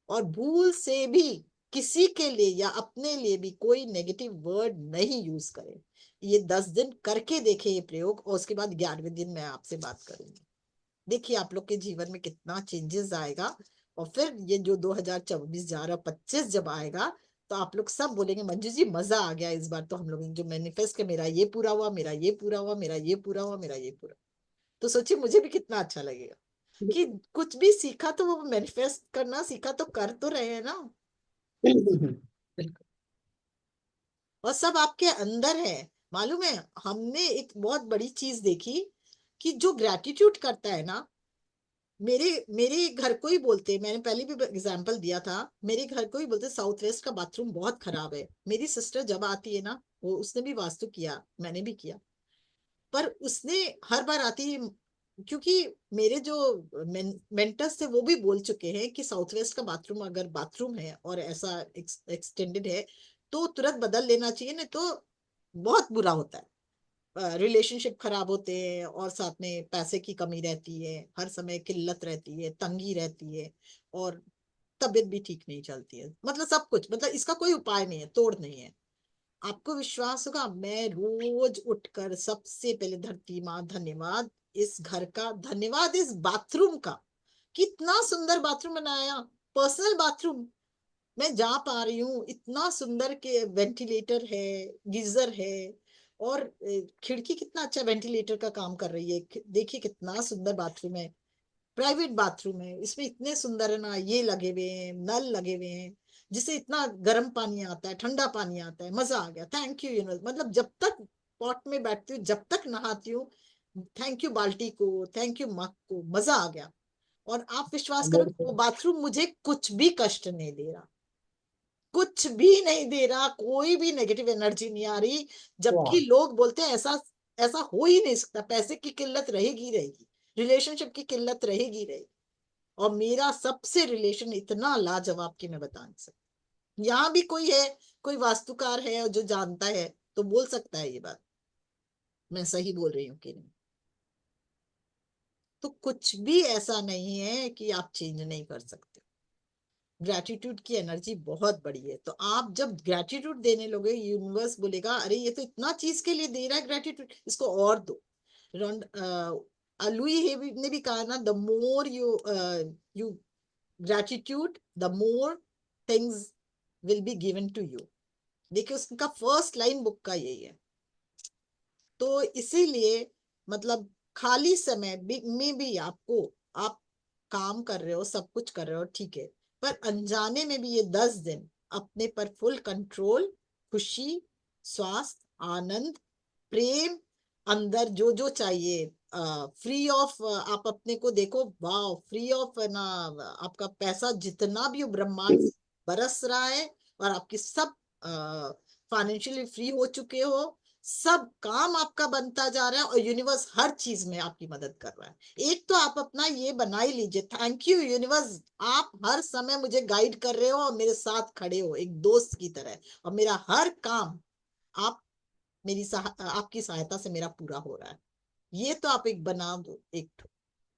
और भूल से भी किसी के लिए या अपने लिए भी कोई नेगेटिव वर्ड नहीं यूज करें। ये 10 दिन करके देखें ये प्रयोग, और उसके बाद 11वें दिन मैं आपसे बात करूंगी। देखिए आप लोग के जीवन में कितना चेंजेस आएगा। और फिर ये जो 2024 जा रहा 25 जब आएगा, तो आप लोग सब बोलेंगे मंजू जी मजा आ गया, इस बार तो हम लोग ने जो मैनिफेस्ट किया, मेरा ये पूरा हुआ, मेरा ये पूरा हुआ, मेरा ये पूरा हुआ, मेरा ये पूरा। तो सोचिए मुझे भी कितना अच्छा लगेगा कि कुछ भी सीखा तो वो मैनिफेस्ट करना सीखा, तो कर तो रहे हैं ना, बिल्कुल। और सब आपके अंदर है। मालूम है, हमने एक बहुत बड़ी चीज देखी कि जो ग्रेटिट्यूड करता है ना, मेरे मेरे घर को ही बोलते, मैंने पहले भी एग्जांपल दिया था, मेरे घर को ही बोलते साउथ वेस्ट का बाथरूम बहुत खराब है। मेरी सिस्टर जब आती है ना, वो उसने भी वास्तु किया, मैंने भी किया, पर उसने हर बार आती है, क्योंकि मेरे जो मेंटर्स थे वो भी बोल चुके हैं कि साउथ वेस्ट का बाथरूम अगर बाथरूम है और ऐसा एक्सटेंडेड है तो तुरंत बदल लेना चाहिए, नहीं तो बहुत बुरा होता है, रिलेशनशिप खराब होते हैं और साथ में पैसे की कमी रहती है, हर समय किल्लत रहती है, तंगी रहती है, और तबीयत भी ठीक नहीं चलती है, मतलब सब कुछ, मतलब इसका कोई उपाय नहीं है, तोड़ नहीं है। आपको विश्वास होगा, मैं रोज उठकर सबसे पहले धरती माँ धन्यवाद इस घर का, धन्यवाद इस बाथरूम का, कितना सुंदर बाथरूम बनाया, पर्सनल बाथरूम। मैं जा पा रही हूँ, इतना सुंदर के वेंटिलेटर है, गीजर है, और खिड़की कितना अच्छा वेंटिलेटर का काम कर रही है, देखिए कितना सुंदर बाथरूम है, प्राइवेट बाथरूम है, इसमें इतने सुंदर है ना, ये लगे हुए हैं, नल लगे हुए हैं, जिससे इतना गर्म पानी आता है, ठंडा पानी आता है, मजा आ गया, थैंक यू यूनिवर्स, मतलब जब तक पॉट में बैठती हूँ, जब तक नहाती हूँ, थैंक यू बाल्टी को, थैंक यू मग को, मजा आ गया। और आप विश्वास करो, वो बिल्कुल। बाथरूम मुझे कुछ भी कष्ट नहीं दे रहा, कुछ भी नहीं दे रहा, कोई भी नेगेटिव एनर्जी नहीं आ रही, जबकि वाह। लोग बोलते हैं ऐसा ऐसा हो ही नहीं सकता, पैसे की किल्लत रहेगी रहेगी, रिलेशनशिप की किल्लत रहेगी रहेगी, और मेरा सबसे रिलेशन इतना लाजवाब कि मैं बता नहीं सकती। यहाँ भी कोई है, कोई वास्तुकार है और जो जानता है तो बोल सकता है ये बात, मैं सही बोल रही हूँ कि नहीं। तो कुछ भी ऐसा नहीं है कि आप चेंज नहीं कर सकते। ग्रेटिट्यूड की एनर्जी बहुत बड़ी है, तो आप जब ग्रेटिट्यूड देने लोगे, यूनिवर्स बोलेगा अरे ये तो इतना चीज के लिए दे रहा है ग्रेटिट्यूड, इसको और दो। लुई हेवी ने भी कहा ना, the more you gratitude the more things will be given to you. देखिए उसका फर्स्ट लाइन बुक का यही है। तो इसीलिए मतलब खाली समय में भी आपको, आप काम कर रहे हो, सब कुछ कर रहे हो, ठीक है, पर अनजाने में भी ये 10 दिन अपने पर फुल कंट्रोल, खुशी, स्वास्थ्य, आनंद, प्रेम, अंदर जो जो चाहिए, फ्री ऑफ, आप अपने को देखो, वाह फ्री ऑफ है ना, आपका पैसा जितना भी ब्रह्मांड से बरस रहा है, और आपकी सब फाइनेंशियली फ्री हो चुके हो, सब काम आपका बनता जा रहा है, और यूनिवर्स हर चीज में आपकी मदद कर रहा है। एक तो आप अपना ये बना ही लीजिए, थैंक यू यूनिवर्स, आप हर समय मुझे गाइड कर रहे हो और मेरे साथ खड़े हो एक दोस्त की तरह, और मेरा हर काम आप आपकी सहायता से मेरा पूरा हो रहा है। ये तो आप एक बना दो एक ठो,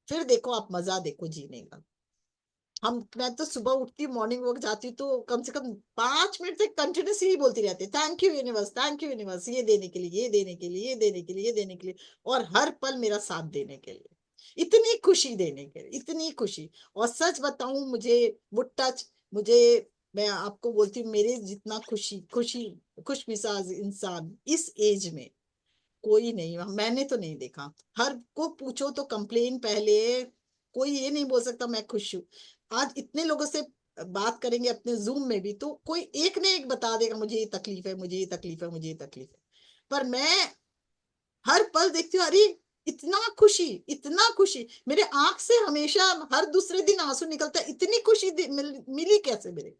फिर देखो आप मजा देखो जीने का। मैं तो सुबह उठती हूँ, मॉर्निंग वॉक जाती हूँ, तो कम से कम 5 मिनट तक कंटिन्यूस ही बोलती रहती है, thank you universe, thank you universe, ये देने के लिए, ये देने के लिए, ये देने के लिए, ये देने के लिए, और हर पल मेरा साथ देने के लिए, इतनी खुशी देने के लिए, इतनी खुशी। और सच बताऊं, मुझे वो टच, मुझे, मैं आपको बोलती हूँ, मेरे जितना खुशी खुशी खुश मिजाज इंसान इस एज में कोई नहीं, मैंने तो नहीं देखा। हर को पूछो तो कंप्लेन पहले, कोई ये नहीं बोल सकता मैं खुश हूँ। आज इतने लोगों से बात करेंगे अपने जूम में भी, तो कोई एक ने एक बता देगा मुझे ये तकलीफ है, मुझे ये तकलीफ है, मुझे ये तकलीफ है, पर मैं हर पल देखती हूँ, अरे इतना खुशी, इतना खुशी, मेरे आंख से हमेशा हर दूसरे दिन आंसू निकलता है, इतनी खुशी मिली कैसे मेरे।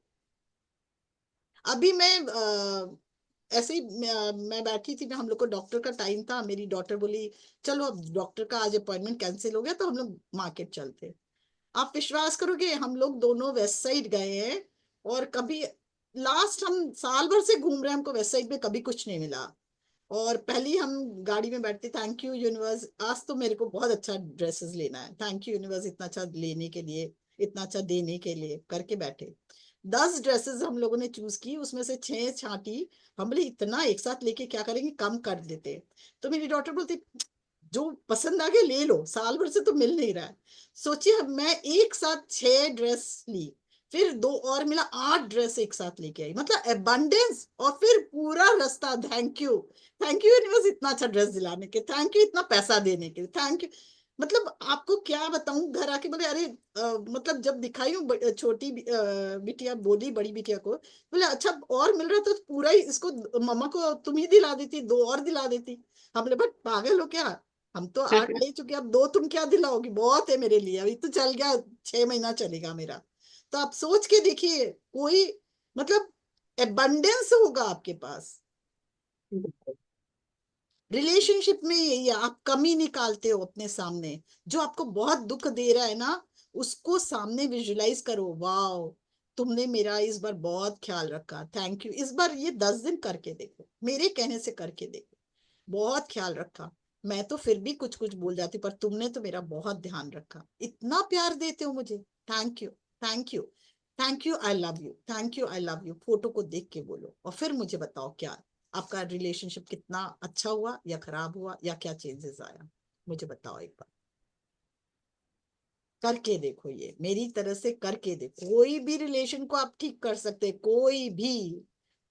अभी मैं ऐसे ही मैं बैठी थी, हम लोग को डॉक्टर का टाइम था, मेरी डॉटर बोली चलो अब डॉक्टर का आज अपॉइंटमेंट कैंसिल हो गया तो हम लोग मार्केट चलते। आप विश्वास करोगे, हम लोग दोनों वेस्ट साइड गए हैं, और कभी लास्ट हम साल भर से घूम रहे हैं, हमको वेस्ट साइड में कभी कुछ नहीं मिला। और पहले हम गाड़ी में बैठते, थैंक यू यूनिवर्स, आज तो मेरे को बहुत अच्छा ड्रेसेस लेना है, थैंक यू यूनिवर्स इतना अच्छा लेने के लिए, इतना अच्छा देने के लिए, करके बैठे। 10 ड्रेसेस हम लोगों ने चूज की, उसमें से 6 छांटी। हम बोले इतना एक साथ लेके क्या करेंगे, कम कर देते। तो मेरी डॉटर बोलती जो पसंद आ गया ले लो, साल भर से तो मिल नहीं रहा है। सोचिए मैं एक साथ 6 ड्रेस ली, फिर 2 और मिला, 8 ड्रेस एक साथ लेके आई, मतलब एबंडेंस, और फिर पूरा रास्ता thank you, thank you universe इतना अच्छा ड्रेस दिलाने के, थैंक यू इतना पैसा देने के, थैंक यू। मतलब आपको क्या बताऊं, घर आके बोले अरे मतलब जब दिखाई हूँ छोटी बिटिया बोली बड़ी बिटिया को, बोले अच्छा और मिल रहा तो पूरा ही इसको मम्मा को तुम ही दिला देती, 2 और दिला देती। हम बोले बट पागल हो क्या, हम तो 8 ले चुके, अब 2 तुम क्या दिलाओगी, बहुत है मेरे लिए, अभी तो चल गया, 6 महीना चलेगा मेरा। तो आप सोच के देखिए, कोई मतलब एबंडेंस होगा आपके पास। रिलेशनशिप में यही है, आप कमी निकालते हो अपने सामने, जो आपको बहुत दुख दे रहा है ना, उसको सामने विजुलाइज करो, वाह तुमने मेरा इस बार बहुत ख्याल रखा, थैंक यू। इस बार ये 10 दिन करके देखो, मेरे कहने से करके देखो, बहुत ख्याल रखा। मैं तो फिर भी कुछ कुछ भूल जाती, पर तुमने तो मेरा बहुत ध्यान रखा, इतना प्यार देते हो मुझे, thank you, thank you, thank you, I love you, thank you, I love you. Photo को देख के बोलो, और फिर मुझे बताओ क्या आपका रिलेशनशिप कितना अच्छा हुआ या खराब हुआ, या क्या चेंजेस आया, मुझे बताओ एक बार। करके देखो, ये मेरी तरह से करके देखो, कोई भी रिलेशन को आप ठीक कर सकते हैं, कोई भी,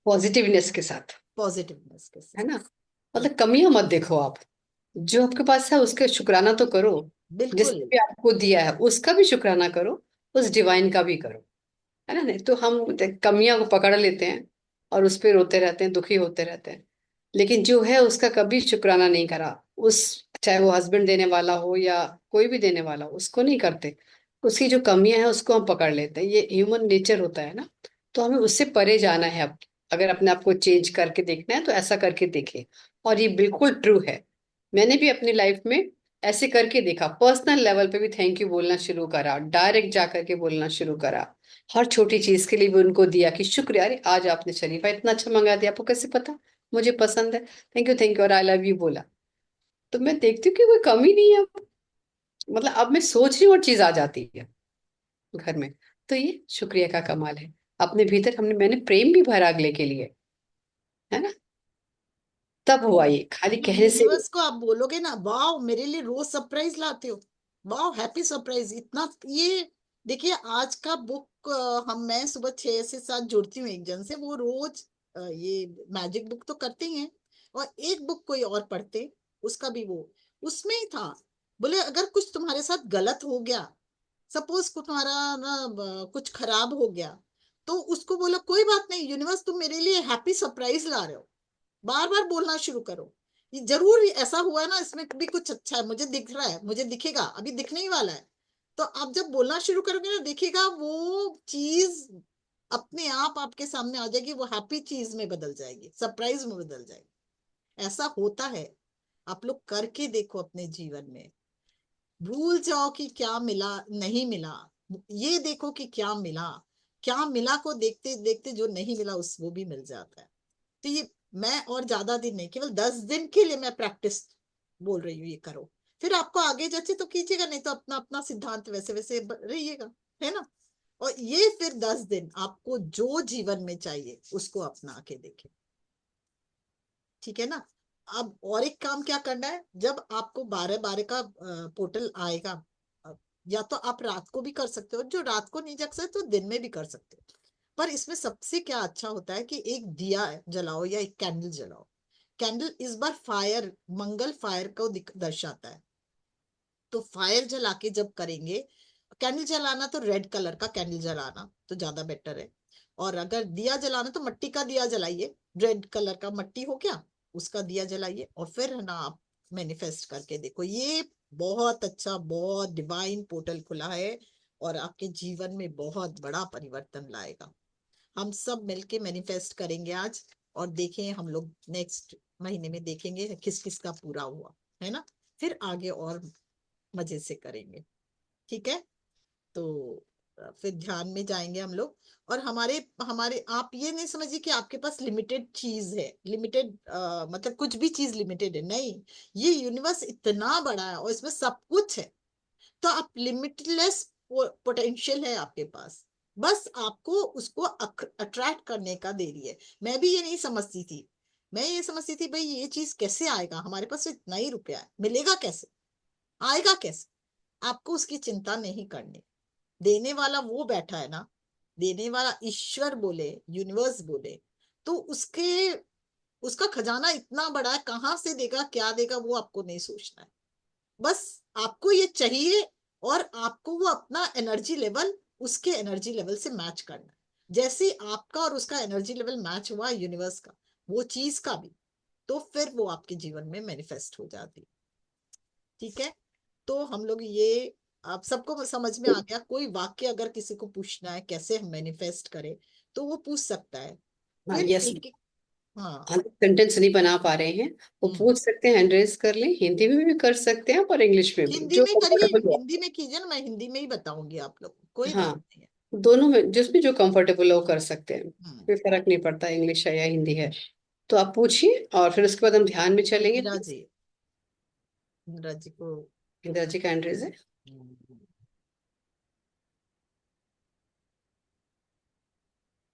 पॉजिटिवनेस के साथ, पॉजिटिवनेस के है साथ। ना। ये मतलब कमियां मत देखो आप, जो आपके पास है उसके शुक्राना तो करो। बिल्कुल। जिसने भी आपको दिया है उसका भी शुक्राना करो, उस डिवाइन का भी करो, है ना। नहीं तो हम कमियां को पकड़ लेते हैं और उस पे रोते रहते हैं, दुखी होते रहते हैं। लेकिन जो है उसका कभी शुक्राना नहीं करा, उस, चाहे वो हस्बैंड देने वाला हो या कोई भी देने वाला हो, उसको नहीं करते। उसकी जो कमियां हैं उसको हम पकड़ लेते हैं, ये ह्यूमन नेचर होता है ना। तो हमें उससे परे जाना है अब। अगर अपने आप को चेंज करके देखना है तो ऐसा करके देखे। और ये बिल्कुल ट्रू है। मैंने भी अपनी लाइफ में ऐसे करके देखा, पर्सनल लेवल पे भी थैंक यू बोलना शुरू करा, डायरेक्ट जा करके बोलना शुरू करा। हर छोटी चीज के लिए भी उनको दिया कि शुक्रिया, अरे आज आपने शरीफा इतना अच्छा मंगा दिया, आपको कैसे पता, मुझे पसंद है, थैंक यू और आई लव यू बोला। तो मैं देखती हूँ कि कोई कमी नहीं है अब। मतलब अब मैं सोच रही हूँ और चीज आ जाती है घर में। तो ये शुक्रिया का कमाल है। अपने भीतर मैंने प्रेम भी भरा अगले के लिए, है ना। तब हुआ ये, खाली कहने से नहीं। यूनिवर्स को आप बोलोगे ना, वाह मेरे लिए रोज सरप्राइज लाते हो, वाह हैप्पी सरप्राइज, इतना ये देखिए आज का बुक, हम मैं सुबह 6 से 7 जुड़ती हूँ एक जन से, वो रोज ये मैजिक बुक तो करते ही हैं, और एक बुक कोई और पढ़ते, उसका भी वो उसमें ही था, बोले अगर कुछ तुम्हारे साथ गलत हो गया, सपोज को तुम्हारा ना कुछ खराब हो गया, तो उसको बोलो कोई बात नहीं यूनिवर्स, तुम मेरे लिए हैप्पी सरप्राइज ला रहे हो, बार बार बोलना शुरू करो, ये जरूर ऐसा हुआ है ना, इसमें भी कुछ अच्छा है, मुझे दिख रहा है, मुझे दिखेगा, अभी दिखने ही वाला है। तो आप जब बोलना शुरू करोगे ना, देखिएगा वो चीज अपने आप आपके सामने आ जाएगी, वो हैप्पी चीज में बदल जाएगी, सरप्राइज में बदल जाएगी। ऐसा होता है, आप लोग करके देखो अपने जीवन में, भूल जाओ कि क्या मिला नहीं मिला, ये देखो कि क्या मिला, क्या मिला को देखते देखते जो नहीं मिला उस वो भी मिल जाता है। तो ये मैं और ज्यादा दिन नहीं, केवल 10 दिन के लिए मैं प्रैक्टिस बोल रही हूँ, ये करो, फिर आपको आगे जैसे तो कीजिएगा, नहीं तो अपना अपना सिद्धांत वैसे वैसे रहिएगा, है ना। और ये फिर 10 दिन आपको जो जीवन में चाहिए उसको अपना के देखें, ठीक है ना। अब और एक काम क्या करना है, जब आपको 12-12 का पोर्टल आएगा, या तो आप रात को भी कर सकते हो, जो रात को नहीं जग सकते तो दिन में भी कर सकते हो। पर इसमें सबसे क्या अच्छा होता है कि एक दिया जलाओ या एक कैंडल जलाओ। कैंडल इस बार फायर, मंगल फायर को दर्शाता है, तो फायर जला के जब करेंगे, कैंडल जलाना तो रेड कलर का कैंडल जलाना तो ज्यादा बेटर है। और अगर दिया जलाना तो मट्टी का दिया जलाइए, रेड कलर का मट्टी हो क्या, उसका दिया जलाइए, और फिर है ना आप मैनिफेस्ट करके देखो, ये बहुत अच्छा, बहुत डिवाइन पोर्टल खुला है, और आपके जीवन में बहुत बड़ा परिवर्तन लाएगा। हम सब मिलके मैनिफेस्ट करेंगे आज, और देखें हम लोग नेक्स्ट महीने में देखेंगे किस किस का पूरा हुआ, है ना। फिर आगे और मजे से करेंगे, ठीक है। तो फिर ध्यान में जाएंगे हम लोग, और हमारे हमारे आप ये नहीं समझिए कि आपके पास लिमिटेड चीज है, लिमिटेड मतलब कुछ भी चीज लिमिटेड है, नहीं। ये यूनिवर्स इतना बड़ा है और इसमें सब कुछ है, तो आप लिमिटलेस पोटेंशियल है आपके पास, बस आपको उसको अट्रैक्ट करने का देरी है। मैं भी ये नहीं समझती थी, मैं ये समझती थी भाई ये चीज कैसे आएगा, हमारे पास तो इतना ही रुपया है, मिलेगा कैसे, आएगा कैसे। आपको उसकी चिंता नहीं करनी, देने वाला वो बैठा है ना, देने वाला ईश्वर बोले, यूनिवर्स बोले, तो उसके उसका खजाना इतना बड़ा है, कहाँ से देगा क्या देगा वो आपको नहीं सोचना है, बस आपको ये चाहिए, और आपको वो अपना एनर्जी लेवल उसके एनर्जी लेवल से मैच करना है। जैसे आपका और उसका एनर्जी लेवल मैच हुआ यूनिवर्स का, वो चीज का भी, तो फिर वो आपके जीवन में मैनिफेस्ट हो जाती है, ठीक है। तो हम लोग ये, आप सबको समझ में आ गया, कोई वाक्य अगर किसी को पूछना है कैसे हम मैनिफेस्ट करें, तो वो पूछ सकता है। हाँ, फिर यस। एक एक हाँ। हम सेंटेंस नहीं बना पा रहे हैं, वो हम्म। पूछ सकते हैं, हैंड रेज कर लें, हिंदी में भी कर सकते हैं और इंग्लिश में भी, हिंदी जो में करिए, कंफर्टेबल हो। हिंदी में कीजिए ना, मैं हिंदी में ही बताऊंगी आप लोग को, कोई बात हाँ, नहीं है। दोनों में जिसमें जो कंफर्टेबल हो कर सकते हैं, हम्म। कोई फर्क नहीं पड़ता इंग्लिश है या हिंदी है। तो आप पूछिए और फिर उसके बाद हम ध्यान में चलेंगे इंदिरा प्लीज। जी, इंदिरा जी को। इंदिरा जी का हैंड रेज है। हम्म।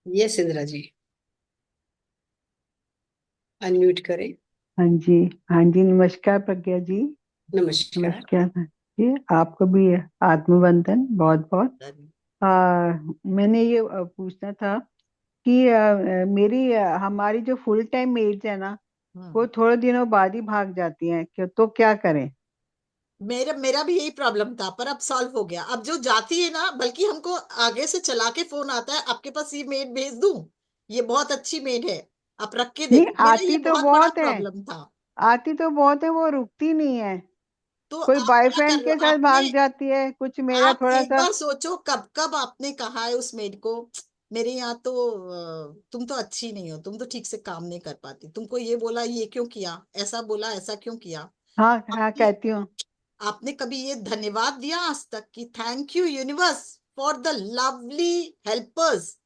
यस इंदिरा जी, अनम्यूट करें। हाँ जी। हाँ जी, नमस्कार प्रज्ञा जी। नमस्कार। नमस्कार जी, आपको भी आत्मवंदन बहुत बहुत। मैंने ये पूछना था कि मेरी हमारी जो फुल टाइम मेड्स है ना, वो हम्म। थोड़े दिनों बाद ही भाग जाती हैं, क्यों, तो क्या करें? मेरा मेरा भी यही प्रॉब्लम था, पर अब सॉल्व हो गया। अब जो जाती है ना, बल्कि हमको आगे से चला के फोन आता है, आपके पास ये मेड भेज दूं, ये बहुत अच्छी मेड है, आप रख के नहीं, देखो। मेरा ये आती तो बहुत बड़ा बहुत है, प्रॉब्लम था। आती तो बहुत है, वो रुकती नहीं है। तो कोई आप क्या कर बॉयफ्रेंड रहे हो के साथ आपने? भाग जाती है, कुछ मेरा आप थोड़ा एक सा। बार सोचो, कब कब आपने कहा है उस मेड को, मेरे यहाँ तो तुम तो अच्छी नहीं हो, तुम तो ठीक से काम नहीं कर पाती, तुमको ये बोला, ये क्यों किया, ऐसा बोला, ऐसा क्यों किया? हाँ हाँ, आपने कहती हूँ। आपने कभी ये धन्यवाद दिया आज तक कि thank you universe for the lovely helpers,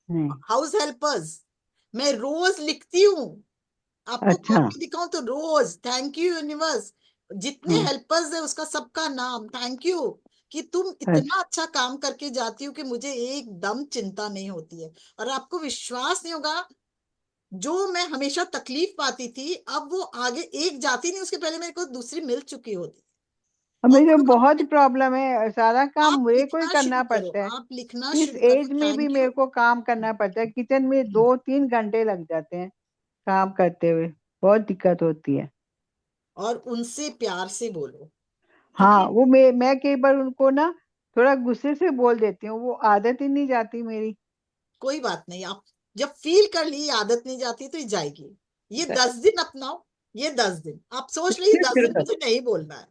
नहीं। House helpers? मैं रोज लिखती हूँ, आपको अच्छा। कॉपी दिखाऊं तो रोज थैंक यू यूनिवर्स, जितने हाँ। हेल्पर्स है उसका सबका नाम थैंक यू, कि तुम इतना अच्छा। अच्छा काम करके जाती हो कि मुझे एकदम चिंता नहीं होती है। और आपको विश्वास नहीं होगा, जो मैं हमेशा तकलीफ पाती थी, अब वो आगे एक जाती नहीं उसके पहले मेरे को दूसरी मिल चुकी होती। अब और मुझे वो बहुत प्रॉब्लम है, सारा काम आप मुझे को ही लिखना करना शुरू करो, पड़ता है। आप लिखना इस शुरू करो, एज में भी थैंक मेरे यू। को काम करना पड़ता है, किचन में 2-3 घंटे लग जाते हैं काम करते हुए। बहुत दिक्कत होती है। और उनसे प्यार से बोलो, हाँ, क्योंकि वो मैं कई बार उनको ना थोड़ा गुस्से से बोल देती हूँ, वो आदत ही नहीं जाती मेरी। कोई बात नहीं, आप जब फील कर ली आदत नहीं जाती तो ये जाएगी। ये 10 दिन अपनाओ, ये 10 दिन आप सोच रही, लिखना दस शुरू दिन करो, मुझे नहीं बोलना है,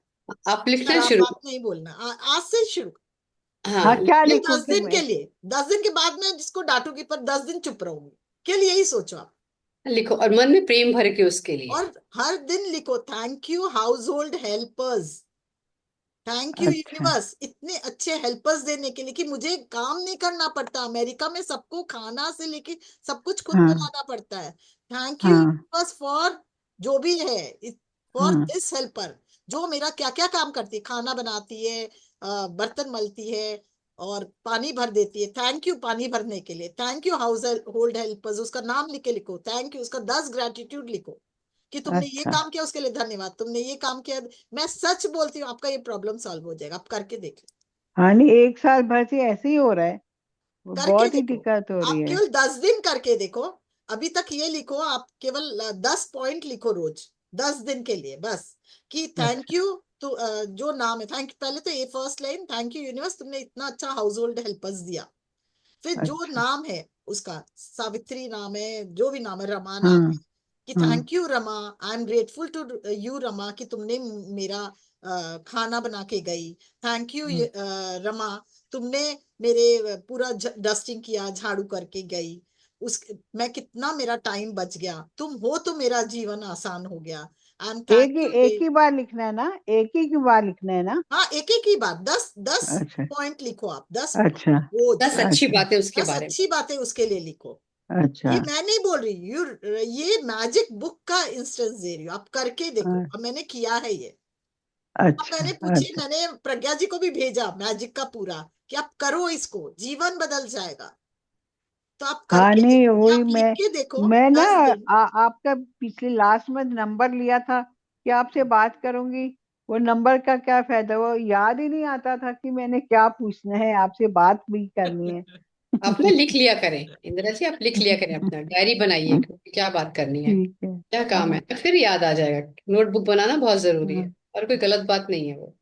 आप लिखना खराब शुरू बात करो। नहीं बोलना, आज से शुरू। हाँ, हाँ क्या ये लिखूं दस फिर दिन के मैं? लिए, 10 दिन के बाद मैं जिसको डांटूंगी, पर 10 दिन चुप रहूंगी, के लिए यही सोचो आप। लिखो और मन में प्रेम भर के उसके लिए। और हर दिन लिखो, thank you house hold helpers, thank you अच्छा। यूनिवर्स इतने अच्छे हेल्पर्स देने के लिए, कि मुझे काम नहीं करना पड़ता। अमेरिका में सबको खाना से लेके सब कुछ खुद हाँ बनाना पड़ता है। थैंक यू हाँ यूनिवर्स फॉर जो भी है, फॉर हाँ। दिस हेल्पर, जो मेरा क्या क्या काम करती है, खाना बनाती है, बर्तन मलती है, और पानी भर देती है। थैंक यू पानी भरने के लिए, thank you house hold helpers, उसका नाम लिख के लिखो, थैंक यू, उसका 10 ग्रेटिट्यूड लिखो, कि तुमने ये अच्छा। काम किया उसके लिए धन्यवाद, तुमने ये काम किया। मैं सच बोलती हूँ, आपका ये प्रॉब्लम सॉल्व हो जाएगा, आप करके देख लो। हाँ, नहीं, 1 साल भर से ऐसे ही हो रहा है, वो करके बहुत ही देखो, दिक्कत हो रही आप है। केवल 10 दिन करके देखो। अभी तक ये लिखो, आप केवल 10 पॉइंट लिखो रोज, 10 दिन के लिए बस, कि थैंक अच्छा। यू। तो जो नाम है, थैंक पहले तो ये first line, thank you universe तुमने इतना अच्छा हाउस होल्ड हेल्पर्स दिया। फिर जो अच्छा। नाम है उसका, सावित्री नाम है, जो भी नाम है, रमा नाम है, हाँ कि हाँ thank you Rama, I am grateful to you Rama, कि तुमने मेरा खाना बना के गई। थैंक यू हाँ। रमा, तुमने मेरे पूरा डस्टिंग किया, झाड़ू करके गई। उस मैं कितना मेरा टाइम बच गया, तुम हो तो मेरा जीवन आसान हो गया। आई एम थैंक यू एक ही बार लिखना है ना, एक ही बार लिखना है ना? हाँ, एक एक ही बात, 10 10 अच्छा। पॉइंट लिखो आप, 10 पॉइंट अच्छा। रोज। 10 अच्छी अच्छा। बातें उसके 10 बारे में। अच्छी बातें उसके लिए लिखो। अच्छा। ये मैं नहीं बोल रही, ये मैजिक बुक का इंस्टेंस दे रही हूँ, आप करके देखो, अब मैंने किया है ये। अब अच्छा। मैंने पूछी, अच्छा। मैंने प्रज्ञा जी को भी भेजा मैजिक का पूरा, कि आप करो इसको, जीवन बदल जाएगा। तो आप हाँ, करके नहीं, देखो, वही आप लिख के देखो, मैं ना 10 दिन। आपका पिछले लास्ट मंथ नंबर लिया था कि आपसे बात करूंगी। वो नंबर का क्या फायदा, वो याद ही नहीं आता था कि मैंने क्या पूछना है, आपसे बात भी करनी है। आप ना लिख लिया करें इंदिरा जी, आप लिख लिया करें, अपना डायरी बनाइए कि क्या बात करनी है, ठीक है। क्या काम है, हाँ तो फिर याद आ जाएगा। नोटबुक बनाना बहुत जरूरी है, हाँ। और कोई गलत बात नहीं है वो।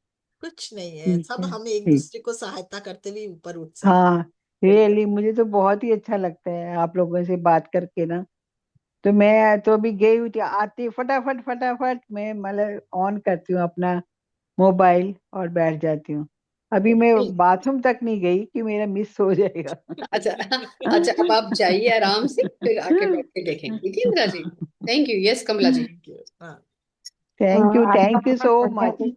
कुछ नहीं है, ठीक सब है। हम एक ठीक। दूसरे को सहायता करते हुए ऊपर उठ सकते। हाँ, रियली मुझे तो बहुत ही अच्छा लगता है आप लोगों से बात करके ना। तो मैं तो अभी गई हुई थी, आती फटाफट फटाफट मैं मतलब ऑन करती हूँ अपना मोबाइल और बैठ जाती हूँ। अभी मैं नहीं, बाथरूम तक नहीं गई कि मेरा मिस हो जाएगा। अच्छा। अच्छा, अब आप जाइए आराम से, फिर आके बैठ के देखेंगे, ठीक है Indira ji. Thank you. Yes Kamla ji. Thank you. हाँ थैंक यू आत्मवंदन सो प्रज्ञा मच। जी।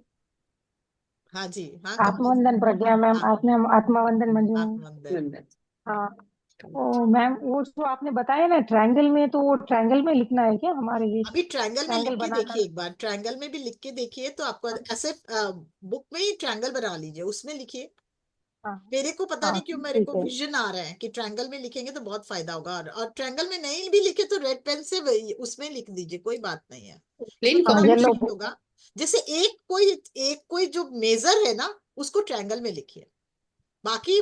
हाँ जी, हाँ कमल जी। आत्मवंदन प्रज्ञा मैम, आत्म आपने आत्मवंदन मंजू मैम। आत्मवंदन। नंदन। हाँ। ओ मैम, वो जो आपने बताया ना ट्रायंगल में, तो वो ट्रायंगल में लिखना है क्या हमारे विश? अभी ट्रायंगल में लिख ट्रायंगल के देखिए, बनाकर। एक बार ट्रायंगल में भी लिख के देखिए, तो आपको ऐसे बुक में ही ट्रायंगल बना लीजिए, उसमें लिखिए। हाँ मेरे को पता हाँ नहीं क्यों मेरे ठीक को है। विजन आ रहा है कि ट्रायंगल में लिखेंगे तो बहुत फायदा होगा, और ट्रायंगल में नहीं भी लिखे तो रेड पेन से उसमें लिख दीजिए, कोई बात नहीं है। उसमें प्लेन थोड़ा कॉपी में येलो। मुश्किल होगा। जैसे एक कोई जो मेजर है ना, उसको ट्रायंगल में लिखिए, बाकी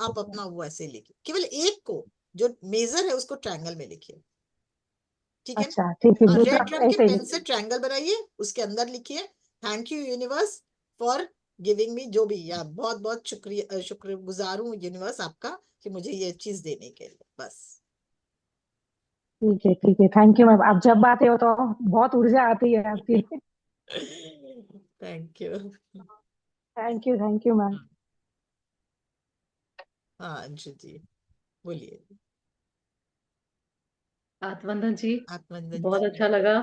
आप अपना वो ऐसे लिखिए, केवल एक को जो मेजर है उसको ट्रायंगल में लिखिए, ठीक है ना। अच्छा ठीक है, हाँ, दूसरा रेड रंग के ऐसे ही। पेन से ट्रायंगल बनाइए, उसके अंदर लिखिए thank you universe for giving me, जो भी, या बहुत बहुत शुक्रिया, शुक्रगुजार हूँ यूनिवर्स आपका कि मुझे ये चीज देने के लिए, बस। ठीक है, थैंक यू मैम। आप जब आते हो तो बहुत ऊर्जा आती है आपकी। Thank you. Thank you ma'am. हाँ अंशु जी, बोलिए। आत्मवंदन जी, आत्मनंदन बहुत जी। अच्छा लगा।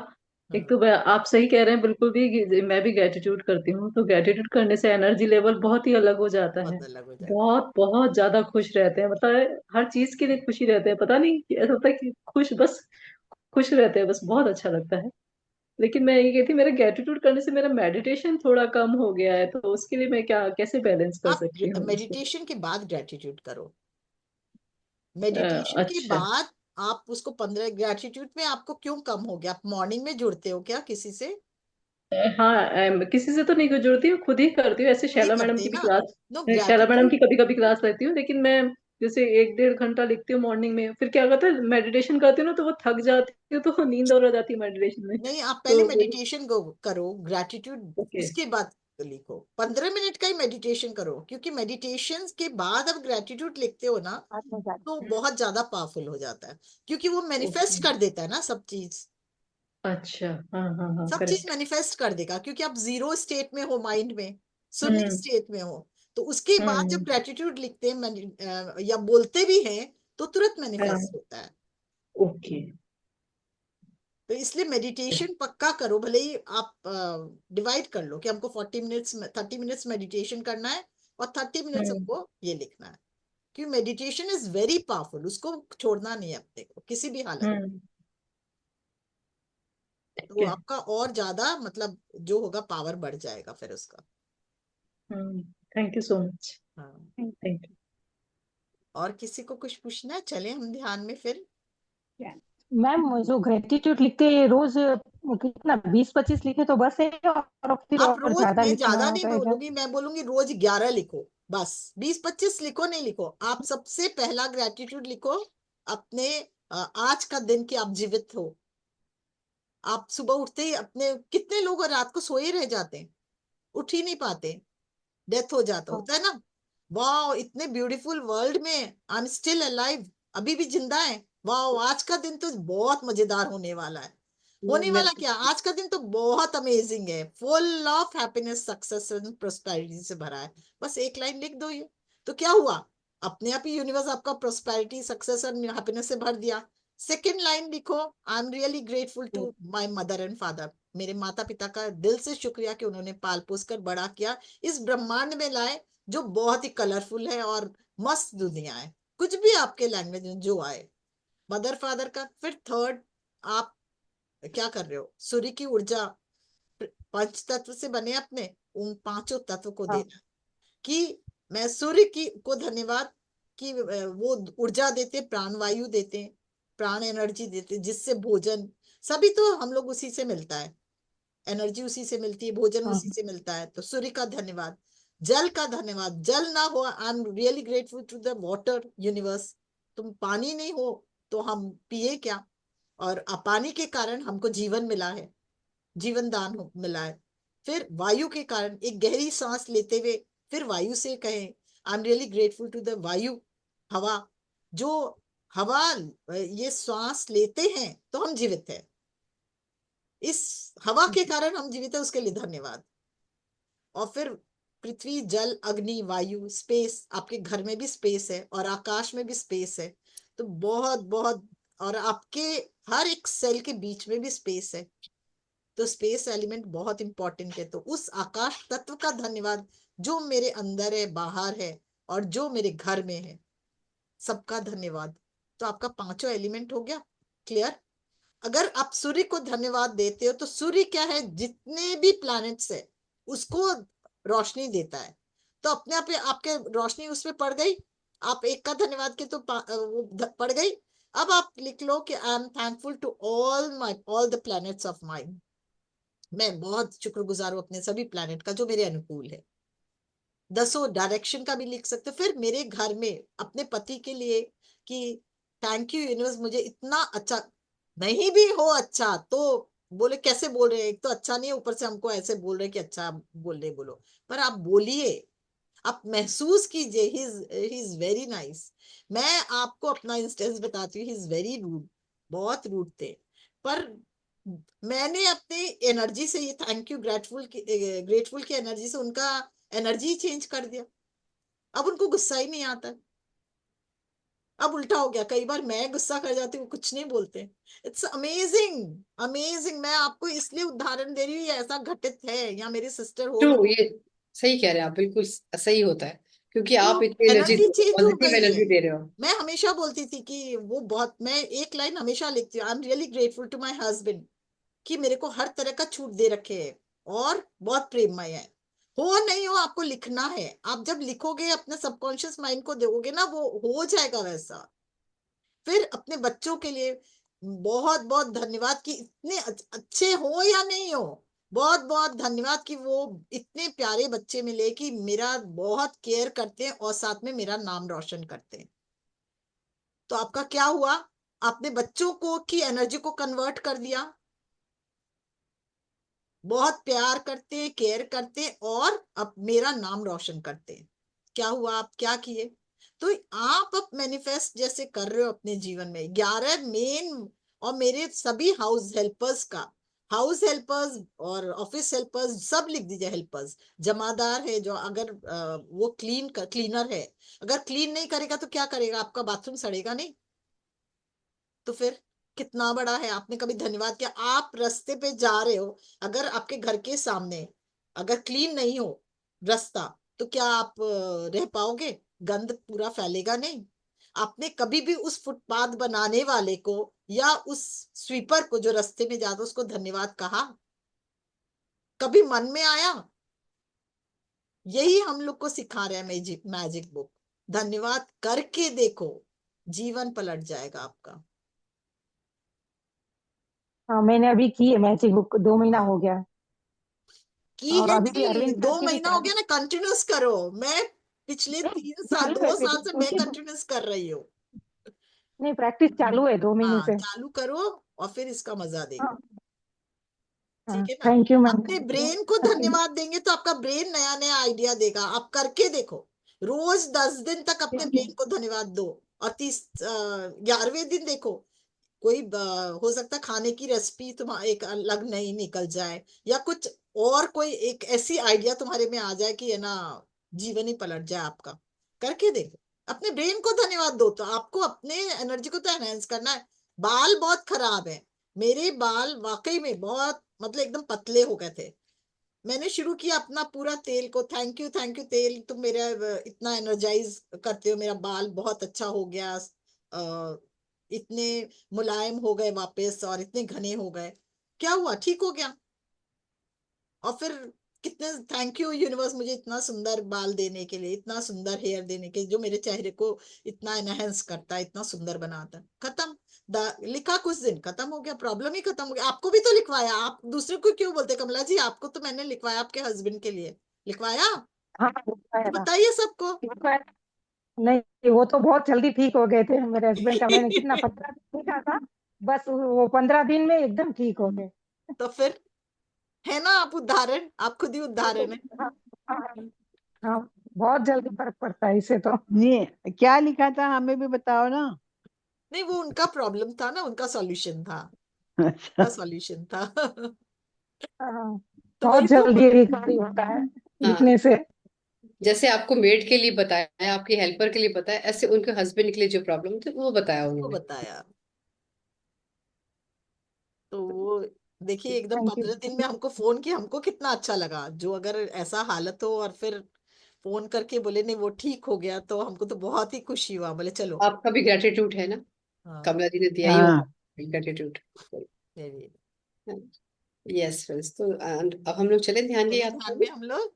एक हाँ तो आप सही कह रहे हैं बिल्कुल भी मैं भी ग्रेटिट्यूड करती हूँ, तो ग्रेटिट्यूड करने से एनर्जी लेवल बहुत ही अलग हो जाता है। बहुत अलग हो जाता बहुत बहुत ज्यादा खुश रहते हैं, मतलब हर चीज के लिए खुशी रहते हैं, पता नहीं ऐसा होता है कि खुश बस खुश रहते हैं, बस बहुत अच्छा लगता है। लेकिन मैं ये कहती, मेरा ग्रेटिट्यूड करने से मेरा मेडिटेशन थोड़ा कम हो गया है, तो उसके लिए मैं क्या कैसे बैलेंस है। कर आप सकती हूँ उसको? मेडिटेशन के बाद ग्रेटिट्यूड करो, मेडिटेशन के अच्छा। बाद आप उसको 15, ग्रेटिट्यूड में आपको क्यों कम हो गया? आप मॉर्निंग में जुड़ते हो क्या किसी से? हाँ, किसी से तो नहीं जुड़ती हूँ, खुद ही करती हूँ, ऐसे खुद ही शैला मैडम करते की हैं भी ना। Class. No, Shaila madam gratitude. की कभी कभी क्लास लेती हूँ, लेकिन मैं जैसे 1-1.5 घंटा लिखती हूँ मॉर्निंग में, फिर क्या करता है मेडिटेशन करती हूँ ना, तो वो थक जाती हूँ, तो नींद और आ जाती है मेडिटेशन में। नहीं, आप पहले तो मेडिटेशन को करो, ग्रेटिट्यूड ओके। उसके बाद लिखो। 15 मिनट का ही मेडिटेशन करो, क्योंकि मेडिटेशन के बाद आप ग्रेटिट्यूड लिखते हो ना, आत्मा जागृत। तो बहुत ज्यादा पावरफुल हो जाता है, क्योंकि वो ओके। मैनिफेस्ट कर देता है ना सब चीज। अच्छा, हाँ हाँ हाँ, सब चीज करेक्ट। मैनिफेस्ट कर देगा, क्योंकि आप जीरो स्टेट में हो, माइंड में शून्य हम्म स्टेट में हो। तो उसके बाद जब हम्म। ग्रेटिट्यूड लिखते हैं या बोलते भी हैं, तो तुरंत हाँ। मैनिफेस्ट होता है। ओके। तो इसलिए मेडिटेशन पक्का करो, भले ही आप डिवाइड कर लो कि हमको 40 मिनट्स, 30 मिनट्स मेडिटेशन करना है, और 30 मिनट्स हम्म हमको ये लिखना है। क्योंकि मेडिटेशन इज वेरी पावरफुल, उसको छोड़ना नहीं है अपने को किसी भी हालत में। हम्म। ठीक तो है। आपका और ज्यादा मतलब जो होगा, पावर बढ़ जाएगा फिर उसका। Thank you so much. हाँ। Thank you. और किसी को कुछ पूछना है? चले हम ध्यान में फिर। मैम, जो ग्रेटिट्यूड लिखते हैं रोज, वो कितना 20-25 लिखे तो बस है, और फिर आप और रोज, ज्यादा मैं लिखना ज्यादा नहीं होता है क्या? बोलूंगी, मैं बोलूंगी रोज 11 लिखो, बस। 20-25 लिखो नहीं लिखो, आप सबसे पहला ग्रेटिट्यूड लिखो अपने आज का दिन कि आप जीवित हो। आप सुबह उठते ही अपने, कितने लोग रात को सोए रह जाते हैं, उठ ही नहीं पाते, डेथ हो जाता हाँ होता है ना। वाह, इतने ब्यूटीफुल वर्ल्ड में आई एम स्टिल अलाइव, अभी भी जिंदा है। वाह, आज का दिन तो बहुत मजेदार होने वाला है। होने मैं वाला क्या, आज का दिन तो बहुत अमेजिंग है, full of happiness, success and prosperity से भरा है। बस एक लाइन लिख दो ये, तो क्या हुआ, अपने आप ही यूनिवर्स आपका प्रोस्पेरिटी, सक्सेस और हैप्पीनेस से भर दिया। सेकेंड लाइन लिखो, I am really grateful to my mother and father, मेरे माता पिता का दिल से शुक्रिया कि उन्होंने पाल पोस कर बड़ा किया, इस ब्रह्मांड में लाए, जो बहुत ही कलरफुल है और मस्त दुनिया है। कुछ भी आपके लैंग्वेज में जो आए, मदर फादर का। फिर थर्ड, आप क्या कर रहे हो, सूर्य की ऊर्जा, पंच तत्व से बने अपने, उन पांचों तत्व को हाँ देना कि मैं सूर्य की को धन्यवाद कि वो ऊर्जा देते, प्राण वायु देते, प्राण एनर्जी देते, जिससे भोजन, सभी तो हम लोग उसी से मिलता है, एनर्जी उसी से मिलती है, भोजन हाँ उसी से मिलता है। तो सूर्य का धन्यवाद, जल का धन्यवाद, जल ना हो, I am really grateful to the water universe, तुम पानी नहीं हो तो हम पिए क्या, और पानी के कारण हमको जीवन मिला है, जीवन दान मिला है। फिर वायु के कारण एक गहरी सांस लेते हुए, फिर वायु से कहें I am really grateful to the वायु, हवा, जो हवा, ये श्वास लेते हैं तो हम जीवित हैं, इस हवा के कारण हम जीवित है, उसके लिए धन्यवाद। और फिर पृथ्वी, जल, अग्नि, वायु, स्पेस, आपके घर में भी स्पेस है और आकाश में भी स्पेस है। तो बहुत बहुत, और आपके हर एक सेल के बीच में भी स्पेस है। तो स्पेस एलिमेंट बहुत इंपॉर्टेंट है। तो उस आकाश तत्व का धन्यवाद जो मेरे अंदर है, बाहर है, और जो मेरे घर में है, सबका धन्यवाद। तो आपका पांचों एलिमेंट हो गया क्लियर। अगर आप सूर्य को धन्यवाद देते हो तो सूर्य क्या है, जितने भी प्लैनेट्स है उसको रोशनी देता है। तो अपने आप आपके रोशनी उसमें पड़ गई। आप एक का धन्यवाद के तो वो पड़ गई। अब आप लिख लो कि I am thankful to all the planets of mind. मैं बहुत शुक्रगुजार हूँ अपने सभी प्लैनेट का जो मेरे अनुकूल है। दसों डायरेक्शन का भी लिख सकते हो। फिर मेरे घर में अपने पति के लिए कि थैंक यू यूनिवर्स, मुझे इतना अच्छा, नहीं भी हो अच्छा तो बोले कैसे बोल रहे हैं, एक तो अच्छा नहीं है, ऊपर से हमको ऐसे बोल रहे हैं कि अच्छा बोल रहे, बोलो, पर आप बोलिए, आप महसूस कीजिए। He is very nice. मैं आपको अपना इंस्टेंस बताती हूँ, ही इज वेरी रूड, बहुत रूड थे, पर मैंने अपनी एनर्जी से, ये थैंक यू ग्रेटफुल की एनर्जी से उनका एनर्जी चेंज कर दिया। अब उनको गुस्सा ही नहीं आता। अब उल्टा हो गया, कई बार मैं गुस्सा कर जाती हूँ, कुछ नहीं बोलते। It's amazing, amazing. मैं आपको इसलिए उदाहरण दे रही हूँ, ये ऐसा घटित है, या मेरी सिस्टर हो ट्रू, भी। ये सही कह रहे हैं आप, बिल्कुल सही होता है, क्योंकि तो आप इतनी एनर्जी, एनर्जी चेंज हो पॉजिटिव गई है। एनर्जी दे रहे हो। मैं हमेशा बोलती थी कि वो बहुत, मैं एक लाइन हमेशा लिखती हूँ, I am really grateful to my husband, कि मेरे को हर तरह का छूट दे रखे है और बहुत प्रेममय है। हो नहीं हो आपको लिखना है। आप जब लिखोगे अपने सबकॉन्शियस माइंड को दोगे ना, वो हो जाएगा वैसा। फिर अपने बच्चों के लिए बहुत बहुत धन्यवाद कि इतने अच्छे हो या नहीं हो, बहुत बहुत धन्यवाद कि वो इतने प्यारे बच्चे मिले कि मेरा बहुत केयर करते हैं और साथ में मेरा नाम रोशन करते हैं। तो आपका क्या हुआ, आपने बच्चों को की एनर्जी को कन्वर्ट कर दिया, बहुत प्यार करते हैं, केयर करते हैं, और अब मेरा नाम रोशन करते हैं। क्या हुआ, आप क्या किए। तो आप अब मैनिफेस्ट जैसे कर रहे हो अपने जीवन में 11 मेन, और मेरे सभी हाउस हेल्पर्स का, हाउस हेल्पर्स और ऑफिस हेल्पर्स सब लिख दीजिए। हेल्पर्स, जमादार है जो, अगर वो क्लीनर है, अगर क्लीन नहीं करेगा तो क्या करेगा, आपका बाथरूम सड़ेगा नहीं, तो फिर कितना बड़ा है। आपने कभी धन्यवाद किया, आप रास्ते पे जा रहे हो, अगर आपके घर के सामने अगर क्लीन नहीं हो रास्ता, तो क्या आप रह पाओगे, गंद पूरा फैलेगा नहीं। आपने कभी भी उस फुटपाथ बनाने वाले को या उस स्वीपर को जो रास्ते में जाता उसको धन्यवाद कहा, कभी मन में आया। यही हम लोग को सिखा रहे हैं मैजिक मैजिक बुक। धन्यवाद करके देखो, जीवन पलट जाएगा आपका। हाँ, मैंने अभी की है मैजिक बुक, 2 महीना हो गया। की और है अभी नहीं, अरविंद सर दो की भी महीना हो कर गया ना, कंटिन्यूस करो। मैं पिछले नहीं, 3 साल, चालू है, 2 साल से मैं उनकी कंटिन्यूस कर रही हूँ। नहीं, प्रैक्टिस चालू है 2 महीने हाँ, से। चालू करो और फिर इसका मजा देखो। हाँ। हाँ, ठीक है ना। Thank you ma'am. अपने ब्रेन को धन्यवाद देंगे तो आपका ब्रेन नया नया आइडिया देगा। आप करके देखो, रोज 10 दिन तक अपने ब्रेन को धन्यवाद दो, और 11वें दिन देखो, कोई हो सकता है खाने की रेसिपी तुम्हारा एक अलग नहीं निकल जाए, या कुछ और कोई एक ऐसी आइडिया तुम्हारे में आ जाए कि है ना, जीवन ही पलट जाए आपका। करके देखो, अपने ब्रेन को धन्यवाद दो। तो आपको अपने एनर्जी को तो एनहेंस करना है। बाल बहुत खराब है, मेरे बाल वाकई में बहुत, मतलब एकदम पतले हो गए थे। मैंने शुरू किया अपना पूरा तेल को, थैंक यू तेल, तुम मेरा इतना एनर्जाइज करते हो, मेरा बाल बहुत अच्छा हो गया, इतने मुलायम हो गए वापस, और इतने घने हो गए। क्या हुआ, ठीक हो गया। और फिर कितने थैंक यू यूनिवर्स, मुझे इतना सुंदर बाल देने के लिए, इतना सुंदर हेयर देने के लिए, जो मेरे चेहरे को इतना एनहेंस करता है, इतना सुंदर बनाता है। खत्म। लिखा, कुछ दिन खत्म हो गया, प्रॉब्लम ही खत्म हो गया। आपको भी तो लिखवाया, आप दूसरे को क्यों बोलते कमला जी, आपको तो मैंने लिखवाया, आपके हस्बैंड के लिए लिखवाया। हाँ, लिखवाया तो था, बताइए सबको। लिखवाया। नहीं, वो तो बहुत जल्दी ठीक हो गए थे मेरे हस्बैंड का। मैंने कितना 15 दिन लिखा था, बस वो 15 दिन में एकदम ठीक हो गए। तो फिर, है ना, आप उदाहरण, आप खुद ही वो तो उदाहरण है। हाँ, हाँ, हाँ, बहुत जल्दी फर्क पड़ता है इससे तो। ये क्या लिखा था, हमें भी बताओ ना। नहीं, वो उनका प्रॉब्लम था ना, उनका सॉल्यूशन था, अच्छा। उनका सॉल्यूशन था। हाँ, तो बहुत वही तो जल्दी रिकवरी होता है हाँ, लिखने से। जैसे आपको मेड के लिए बताया, आपकी हेल्पर के लिए बताया, ऐसे उनके हस्बैंड के लिए जो प्रॉब्लम थी वो बताया को उन्होंने। बताया। तो वो देखिए एकदम थैंक यू। 15 दिन में हमको फोन किया, हमको कितना अच्छा लगा। जो अगर ऐसा हालत हो और फिर फोन करके बोले नहीं वो ठीक हो गया, तो हमको तो बहुत ही खुशी हुआ। बोले चलो। आपका भी ग्रेटिट्यूड है ना, हाँ। कमला जी ने दिया ही हाँ। होगा ग्रेटिट्यूड। चलिए, यस फ्रेंड्स, तो अब हम लोग चले ध्यान की चले यात्रा ध्यान में। में हम लोग।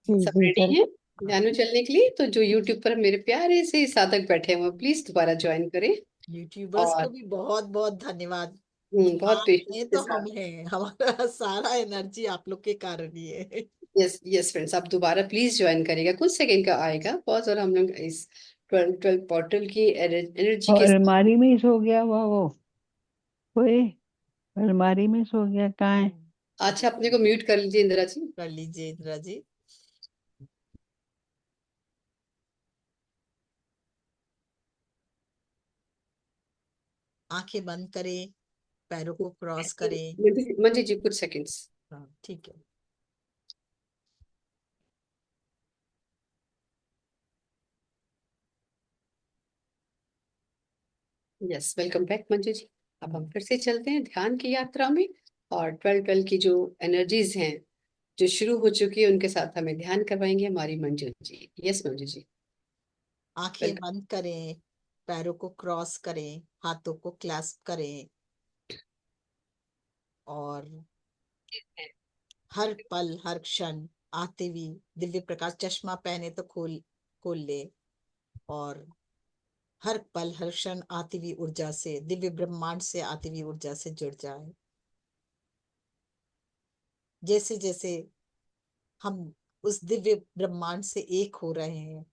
जी सब जी रेडी चल। हैं हाँ, ध्यान में चलने के लिए? तो जो यूट्यूब पर मेरे प्यारे से साधक बैठे हुए प्लीज दोबारा ज्वाइन करें। यूट्यूबर्स को और भी बहुत बहुत धन्यवाद। बहुत आप पेशेंस हैं के तो हम साथ। हैं, हमारा सारा एनर्जी आप लोग के कारण ही है। यस यस फ्रेंड्स, आप दोबारा प्लीज ज्वाइन करिएगा, कुछ सेकंड का आएगा पॉज, और हम लोग इस 12 पोर्टल की एनर्जी और के साथ। अलमारी में ही सो गया हुआ वो, कोई अलमारी में सो गया, कहाँ है? अच्छा, अपने को म्यूट कर लीजिए इंदिरा जी। कर लीजिए इंदिरा जी। आंखें बंद करें, पैरों को क्रॉस करें। मंजी जी कुछ सेकंड्स। हाँ ठीक है। Yes, welcome back Manju ji. अब हम हम्म, फिर से चलते हैं ध्यान की यात्रा में, और 12 की जो एनर्जीज हैं जो शुरू हो चुकी है उनके साथ हमें ध्यान करवाएंगे हमारी मंजू जी। यस मंजू जी, आंखें वेलकम। बंद करें, पैरों को क्रॉस करें, हाथों को क्लैस्प करें, और हर पल हर क्षण आते हुए दिव्य प्रकाश, चश्मा पहने तो खोल खोल ले, और हर पल हर क्षण आती हुई ऊर्जा से, दिव्य ब्रह्मांड से आती हुई ऊर्जा से जुड़ जाए। जैसे जैसे हम उस दिव्य ब्रह्मांड से एक हो रहे हैं,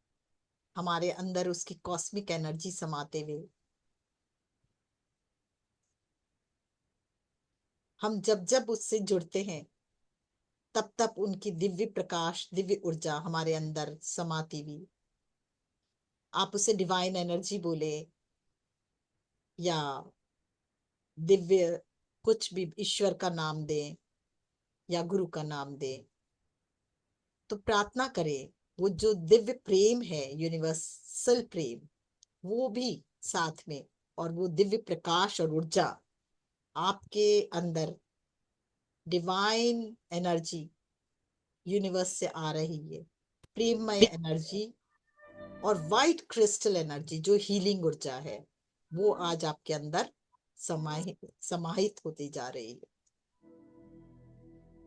हमारे अंदर उसकी कॉस्मिक एनर्जी समाते हुए, हम जब जब उससे जुड़ते हैं तब तब उनकी दिव्य प्रकाश दिव्य ऊर्जा हमारे अंदर समाती हुई। आप उसे डिवाइन एनर्जी बोले या दिव्य कुछ भी, ईश्वर का नाम दें या गुरु का नाम दें, तो प्रार्थना करें वो जो दिव्य प्रेम है, यूनिवर्सल प्रेम, वो भी साथ में, और वो दिव्य प्रकाश और ऊर्जा आपके अंदर, डिवाइन एनर्जी यूनिवर्स से आ रही है, प्रेममय एनर्जी और वाइट क्रिस्टल एनर्जी जो हीलिंग ऊर्जा है, वो आज आपके अंदर समाहित समाहित होती जा रही है।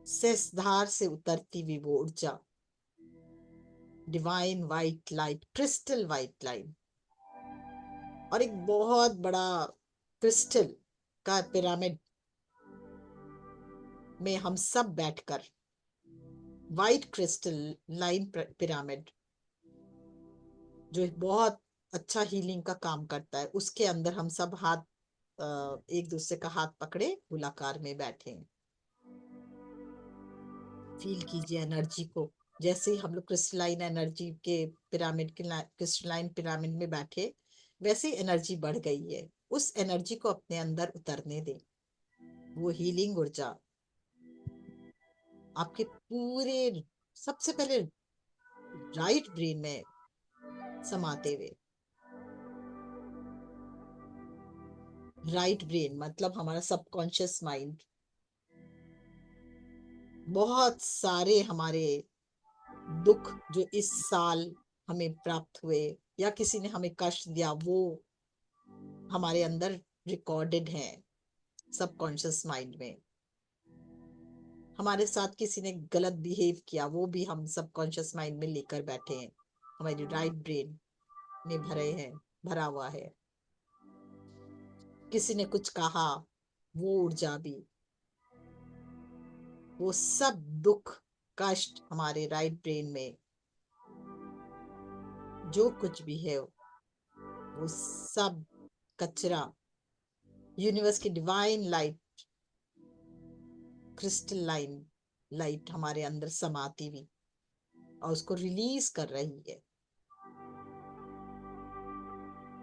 सेसधार से उतरती हुई वो ऊर्जा, divine white light, crystal white light, और एक बहुत बड़ा क्रिस्टल का पिरामिड में हम सब बैठकर, वाइट क्रिस्टल लाइन पिरामिड जो एक बहुत अच्छा हीलिंग का काम करता है, उसके अंदर हम सब हाथ एक दूसरे का हाथ पकड़े गोलाकार में बैठे हैं। फील कीजिए एनर्जी को। जैसे ही हम लोग क्रिस्टलाइन एनर्जी के पिरामिड के क्रिस्टलाइन पिरामिड में बैठे, वैसे एनर्जी बढ़ गई है। उस एनर्जी को अपने अंदर उतरने दें। वो हीलिंग ऊर्जा आपके पूरे, सबसे पहले राइट ब्रेन में समाते हुए, राइट ब्रेन मतलब हमारा सबकॉन्शियस माइंड, बहुत सारे हमारे दुख जो इस साल हमें प्राप्त हुए या किसी ने हमें कष्ट दिया, वो हमारे अंदर रिकॉर्डेड है सबकॉन्शियस माइंड में। हमारे साथ किसी ने गलत बिहेव किया, वो भी हम सबकॉन्शियस माइंड में लेकर बैठे हैं, हमारी राइट ब्रेन में भरे हैं, भरा हुआ है। किसी ने कुछ कहा, वो ऊर्जा भी, वो सब दुख कष्ट हमारे राइट ब्रेन में जो कुछ भी है, वो सब कचरा यूनिवर्स की divine light, crystal line light हमारे अंदर समाती हुई और उसको रिलीज कर रही है।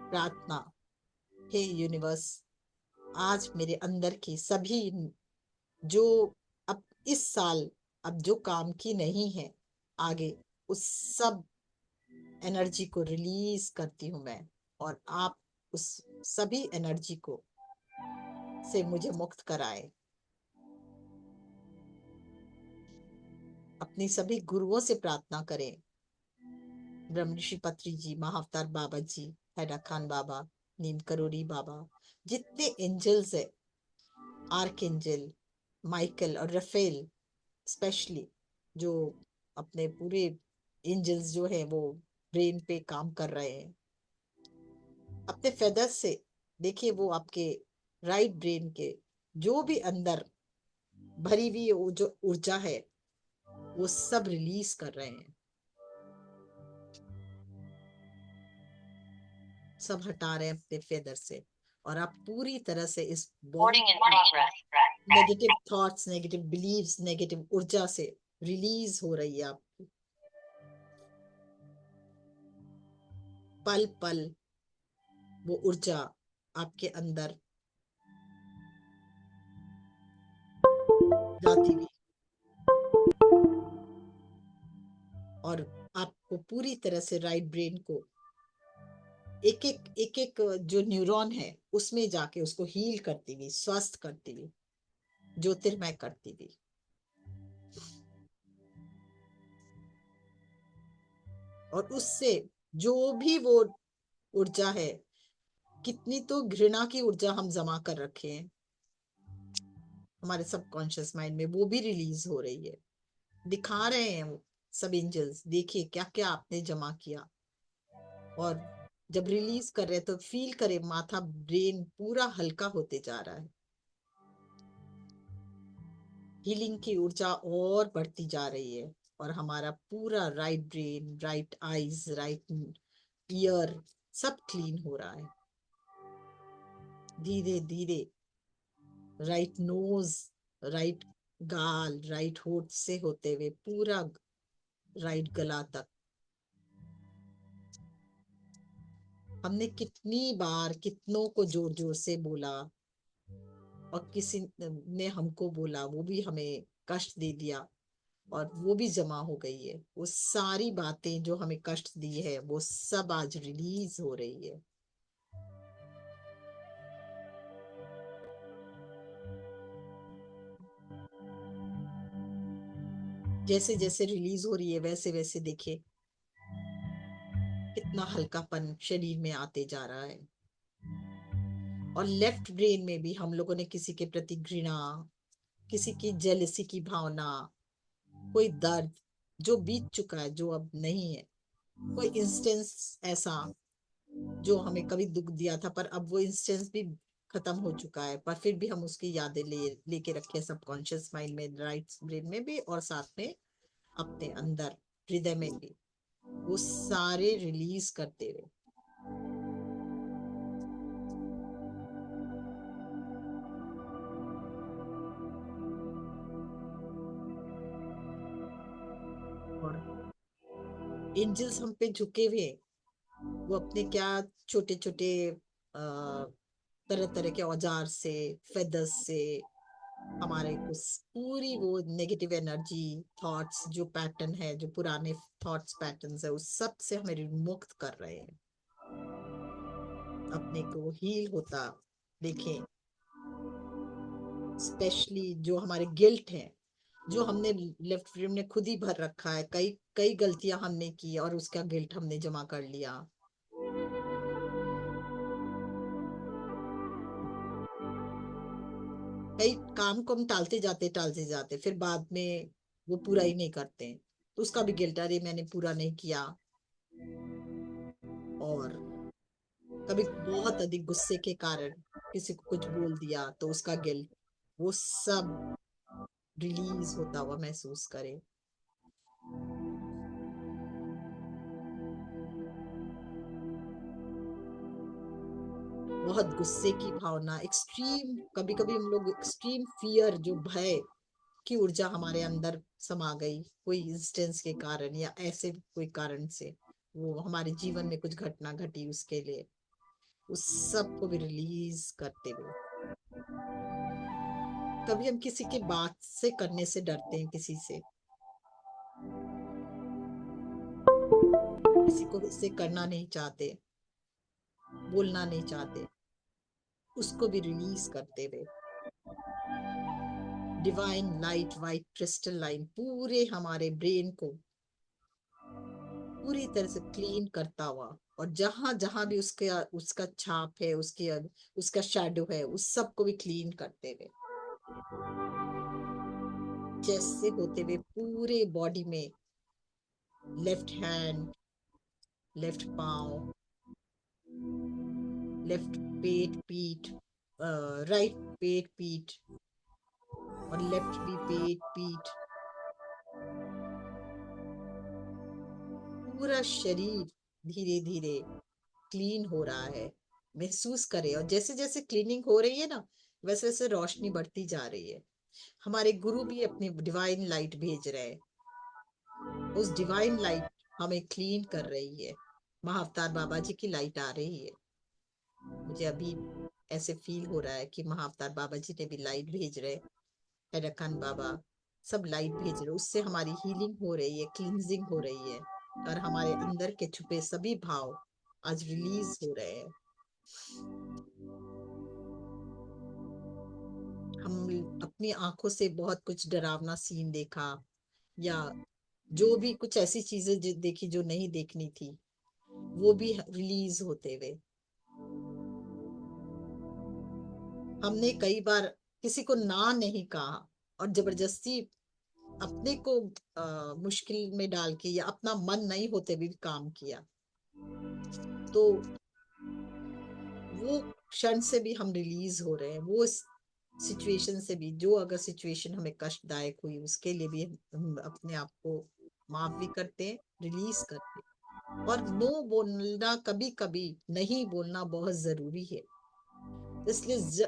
प्रार्थना, हे यूनिवर्स, आज मेरे अंदर की सभी जो अब इस साल अब जो काम की नहीं है, आगे उस सब एनर्जी को रिलीज करती हूँ मैं, और आप उस सभी एनर्जी को से मुझे मुक्त कराए। अपनी सभी गुरुओं से प्रार्थना करें, ब्रह्म ऋषि पत्री जी, महाअवतार बाबा जी, हैदर खान बाबा, नीम करोड़ी बाबा, जितने एंजल्स है, आर्क एंजल माइकल और रफेल स्पेशली, जो अपने पूरे एंजल्स जो है वो ब्रेन पे काम कर रहे हैं अपने फेदर्स से। देखिए वो आपके राइट ब्रेन के जो भी अंदर भरी हुई जो ऊर्जा है वो सब रिलीज कर रहे हैं, सब हटा रहे हैं अपने फेदर से। और आप पूरी तरह से इस negative thoughts, negative believes, negative ऊर्जा से रिलीज हो रही है आपकी। पल पल वो ऊर्जा आपके अंदर जाती हुई, और आपको पूरी तरह से राइट ब्रेन को एक एक जो न्यूरॉन है उसमें जाके उसको हील करती हुई, स्वस्थ करती हुई, ज्योतिर्मय करती हुई। और उससे जो भी वो ऊर्जा है, कितनी तो घृणा की ऊर्जा हम जमा कर रखे हैं हमारे सबकॉन्शियस माइंड में, वो भी रिलीज हो रही है। दिखा रहे हैं वो सब एंजल्स, देखिए क्या क्या आपने जमा किया। और जब रिलीज कर रहे हैं तो फील करे माथा, ब्रेन पूरा हल्का होते जा रहा है, हीलिंग की ऊर्जा और बढ़ती जा रही है। और हमारा पूरा right brain, right eyes, right year सब क्लीन हो रहा है धीरे धीरे। राइट नोज, राइट गाल, राइट होठ से होते हुए पूरा राइट गला तक। हमने कितनी बार कितनों को जोर जोर से बोला, और किसी ने हमको बोला, वो भी हमें कष्ट दे दिया, और वो भी जमा हो गई है। वो सारी बातें जो हमें कष्ट दी है वो सब आज रिलीज हो रही है। जैसे जैसे रिलीज हो रही है वैसे वैसे देखिए कितना हल्कापन शरीर में आते जा रहा है। और लेफ्ट ब्रेन में भी हम लोगों ने किसी के प्रति घृणा, किसी की जेलसी की भावना, कोई दर्द जो बीत चुका है, जो अब नहीं है, कोई इंस्टेंस ऐसा जो हमें कभी दुख दिया था पर अब वो इंस्टेंस भी खत्म हो चुका है, पर फिर भी हम उसकी यादें लेके रखे सबकॉन्शियस माइंड में, राइट ब्रेन में भी, और साथ में अपने अंदर हृदय में भी, वो सारे रिलीज करते हुए। और एंजल्स हम पे झुके हुए, वो अपने क्या छोटे छोटे तरह तरह के औजार से, फेदर्स से हमारे उस पूरी वो नेगेटिव एनर्जी, थॉट्स जो पैटर्न है, जो पुराने थॉट्स पैटर्न्स है, उस सब से हमें मुक्त कर रहे हैं, अपने को हील होता देखें। स्पेशली जो हमारे गिल्ट है, जो हमने लेफ्ट ब्रेन में खुद ही भर रखा है, कई कई गलतियां हमने की और उसका गिल्ट हमने जमा कर लिया। कई काम को हम टालते जाते फिर बाद में वो पूरा ही नहीं करते, तो उसका भी गिल्ट, अरे मैंने पूरा नहीं किया। और कभी बहुत अधिक गुस्से के कारण किसी को कुछ बोल दिया तो उसका गिल्ट, वो सब रिलीज होता हुआ महसूस करे। बहुत गुस्से की भावना, एक्सट्रीम, कभी कभी हम लोग एक्सट्रीम फियर, जो भय की ऊर्जा हमारे अंदर समा गई कोई इंस्टेंस के कारण या ऐसे कोई कारण से, वो हमारे जीवन में कुछ घटना घटी उसके लिए, उस सब को भी रिलीज करते हुए। कभी हम किसी के बात से करने से डरते हैं, किसी से किसी को इससे करना नहीं चाहते, बोलना नहीं चाहते, उसको भी रिलीज करते हुए divine light, white crystal line पूरे हमारे ब्रेन को पूरी तरह से क्लीन करता हुआ, और जहां जहां भी उसका छाप है, उसका शैडो है, उस सब को भी क्लीन करते हुए, जैसे होते हुए पूरे बॉडी में, लेफ्ट हैंड, लेफ्ट पाँव, लेफ्ट पेट पीठ, राइट पेट पीठ, और लेफ्ट भी पेट पीठ, पूरा शरीर धीरे धीरे क्लीन हो रहा है, महसूस करें। और जैसे जैसे क्लीनिंग हो रही है ना, वैसे वैसे रोशनी बढ़ती जा रही है। हमारे गुरु भी अपनी डिवाइन लाइट भेज रहे हैं, उस डिवाइन लाइट हमें क्लीन कर रही है। महाअवतार बाबा जी की लाइट आ रही है। मुझे अभी ऐसे फील हो रहा है कि महाअवतार बाबा जी ने भी लाइट भेज रहे, हैरकान बाबा सब लाइट भेज रहे, उससे हमारी हीलिंग हो रही है, क्लींजिंग हो रही है, और हमारे अंदर के छुपे सभी भाव आज रिलीज हो रहे हैं। हम अपनी आंखों से बहुत कुछ डरावना सीन देखा, या जो भी कुछ ऐसी चीजें देखी जो नहीं देखनी थी, वो भी रिलीज होते हुए। हमने कई बार किसी को ना नहीं कहा, और जबरदस्ती अपने को मुश्किल में डाल के, या अपना मन नहीं होते भी काम किया, तो वो क्षण से भी हम रिलीज हो रहे हैं। वो सिचुएशन से भी, जो अगर सिचुएशन हमें कष्टदायक हुई, उसके लिए भी हम अपने आप को माफ भी करते हैं, रिलीज करते हैं। और नो बोलना, कभी कभी नहीं बोलना बहुत जरूरी है। इसलिए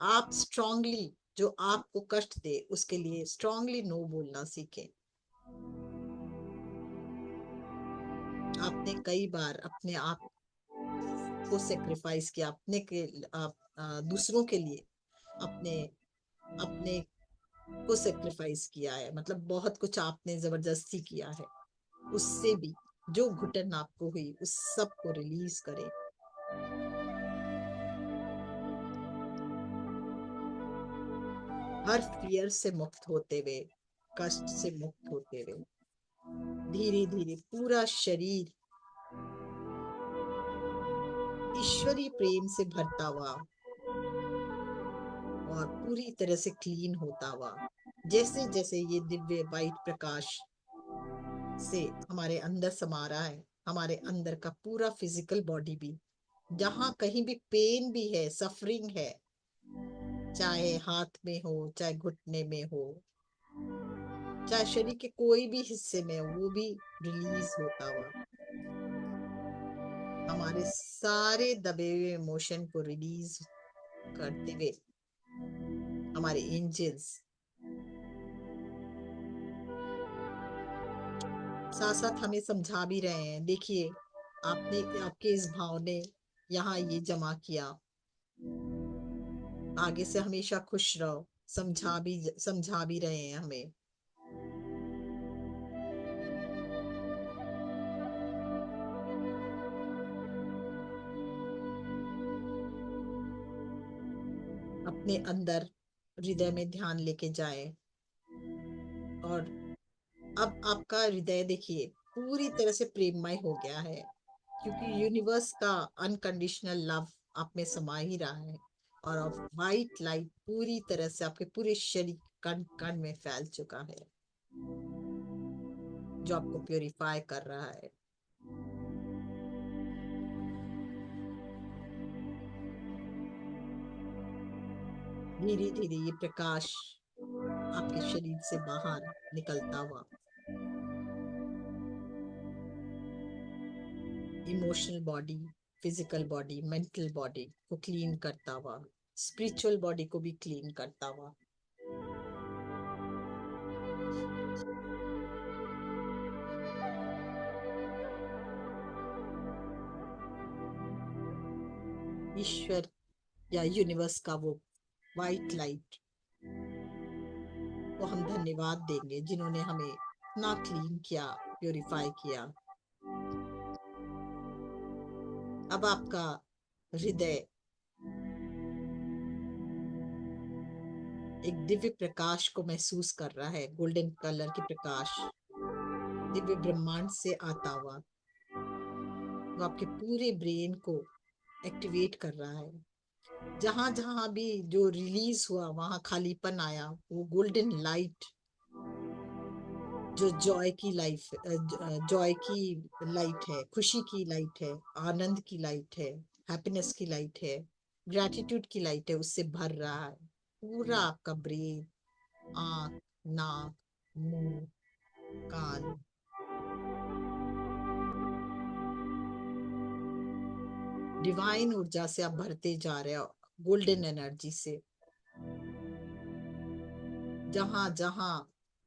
आप स्ट्रांगली, जो आपको कष्ट दे उसके लिए स्ट्रांगली नो बोलना सीखें। आपने कई बार अपने आप को सेक्रीफाइस किया, अपने के दूसरों के लिए अपने अपने को सेक्रीफाइस किया है, मतलब बहुत कुछ आपने जबरदस्ती किया है। उससे भी जो घुटन आपको हुई, उस सब को रिलीज करें। हर फियर से मुक्त होते हुए, कष्ट से मुक्त होते हुए, धीरे धीरे पूरा शरीर ईश्वरीय प्रेम से भरता हुआ और पूरी तरह से क्लीन होता हुआ, जैसे जैसे ये दिव्य वाइट प्रकाश से हमारे अंदर समा रहा है, हमारे अंदर का पूरा फिजिकल बॉडी भी, जहां कहीं भी पेन भी है, सफरिंग है, चाहे हाथ में हो, चाहे घुटने में हो, चाहे शरीर के कोई भी हिस्से में हो, वो भी रिलीज होता हुआ, हमारे सारे दबे हुए इमोशन को रिलीज करते हुए, हमारे एंजल्स साथ साथ हमें समझा भी रहे हैं। देखिए, आपके इस भाव ने यहाँ ये जमा किया, आगे से हमेशा खुश रहो, समझा भी रहे हैं हमें। अपने अंदर हृदय में ध्यान लेके जाए, और अब आपका हृदय देखिए पूरी तरह से प्रेममय हो गया है, क्योंकि यूनिवर्स का अनकंडीशनल लव आप में समा ही रहा है। और अब वाइट लाइट पूरी तरह से आपके पूरे शरीर कण कण में फैल चुका है, जो आपको प्योरीफाई कर रहा है। धीरे धीरे ये प्रकाश आपके शरीर से बाहर निकलता हुआ, emotional body, physical body, mental body को क्लीन करता हुआ, स्पिरिचुअल बॉडी को भी क्लीन करता हुआ, ईश्वर या यूनिवर्स का वो वाइट लाइट को हम धन्यवाद देंगे, जिन्होंने हमें इतना क्लीन किया, प्योरीफाई किया। अब आपका हृदय एक दिव्य प्रकाश को महसूस कर रहा है, गोल्डन कलर की प्रकाश दिव्य ब्रह्मांड से आता हुआ। वो आपके पूरे ब्रेन को एक्टिवेट कर रहा है। जहां जहां भी जो रिलीज हुआ वहां खालीपन आया, वो गोल्डन लाइट जो जॉय की लाइफ, जॉय की लाइट है, खुशी की लाइट है, आनंद की लाइट है, हैप्पीनेस की लाइट है, ग्रैटिट्यूड की लाइट है, उससे भर रहा है पूरा आपका ब्रेन, आंख, नाक, मुंह, कान। डिवाइन ऊर्जा से आप भरते जा रहे हो, गोल्डन एनर्जी से। जहां जहां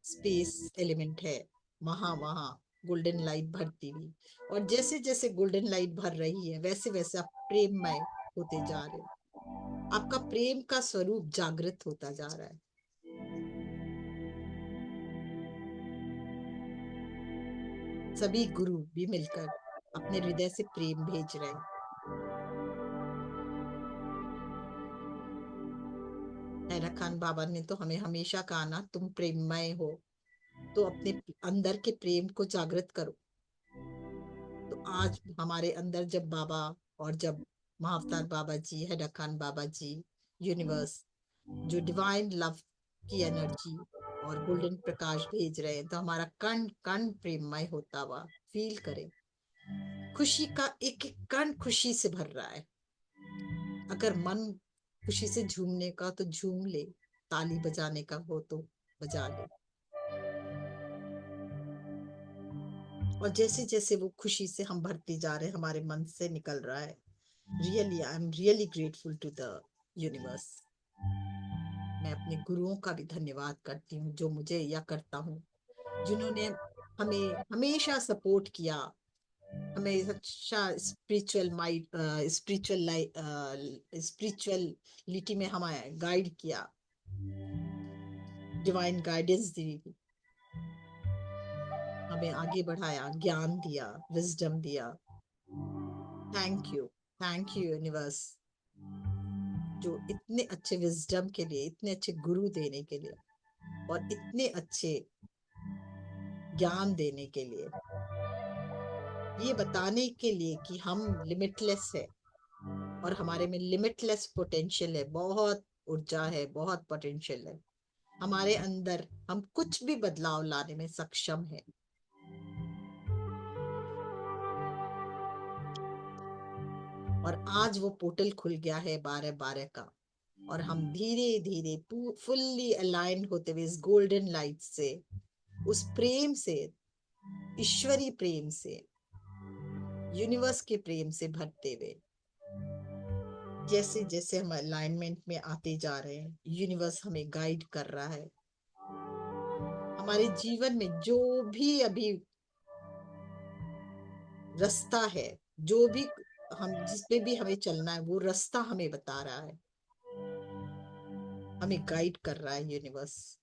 स्पेस एलिमेंट है वहां वहां गोल्डन लाइट भरती हुई। और जैसे जैसे गोल्डन लाइट भर रही है वैसे वैसे आप प्रेममय होते जा रहे हो। आपका प्रेम का स्वरूप जागृत होता जा रहा है। सभी गुरु भी मिलकर अपने हृदय से प्रेम भेज रहे हैं। हैरा खान बाबा ने तो हमें हमेशा कहा ना, तुम प्रेममय हो तो अपने अंदर के प्रेम को जागृत करो। तो आज हमारे अंदर जब बाबा, और जब महाअवतार बाबा जी, हैरा खान बाबा जी, यूनिवर्स जो डिवाइन लव की एनर्जी और गोल्डन प्रकाश भेज रहे हैं, तो हमारा कण कण प्रेममय होता हुआ फील करें। खुशी का एक एक कण खुशी से भर रहा है। अगर मन खुशी से झूमने का तो झूम ले, ताली बजाने का हो तो बजा ले। और जैसे जैसे वो खुशी से हम भरते जा रहे हैं, हमारे मन से निकल रहा है, really I am really grateful to the universe. मैं अपने गुरुओं का भी धन्यवाद करती हूँ, जो मुझे या करता हूँ, जिन्होंने हमें हमेशा सपोर्ट किया, हमें अच्छा स्पिरिचुअल माइंड, स्पिरिचुअलिटी में हमें गाइड किया, डिवाइन गाइडेंस दी, हमें आगे बढ़ाया, ज्ञान दिया, विजडम दिया। थैंक यू यूनिवर्स, जो इतने अच्छे विजडम के लिए, इतने अच्छे गुरु देने के लिए, और इतने अच्छे ज्ञान देने के लिए, ये बताने के लिए कि हम लिमिटलेस है और हमारे में लिमिटलेस पोटेंशियल है, बहुत ऊर्जा है, बहुत पोटेंशियल है हमारे अंदर, हम कुछ भी बदलाव लाने में सक्षम है। और आज वो पोर्टल खुल गया है 12/12 का, और हम धीरे धीरे फुल्ली अलाइन होते हुए इस गोल्डन लाइट से, उस प्रेम से, ईश्वरी प्रेम से, यूनिवर्स के प्रेम से भरते हुए, जैसे जैसे हम अलाइनमेंट में आते जा रहे हैं, यूनिवर्स हमें गाइड कर रहा है। हमारे जीवन में जो भी अभी रास्ता है, जो भी हम जिस पे भी हमें चलना है, वो रास्ता हमें बता रहा है, हमें गाइड कर रहा है यूनिवर्स।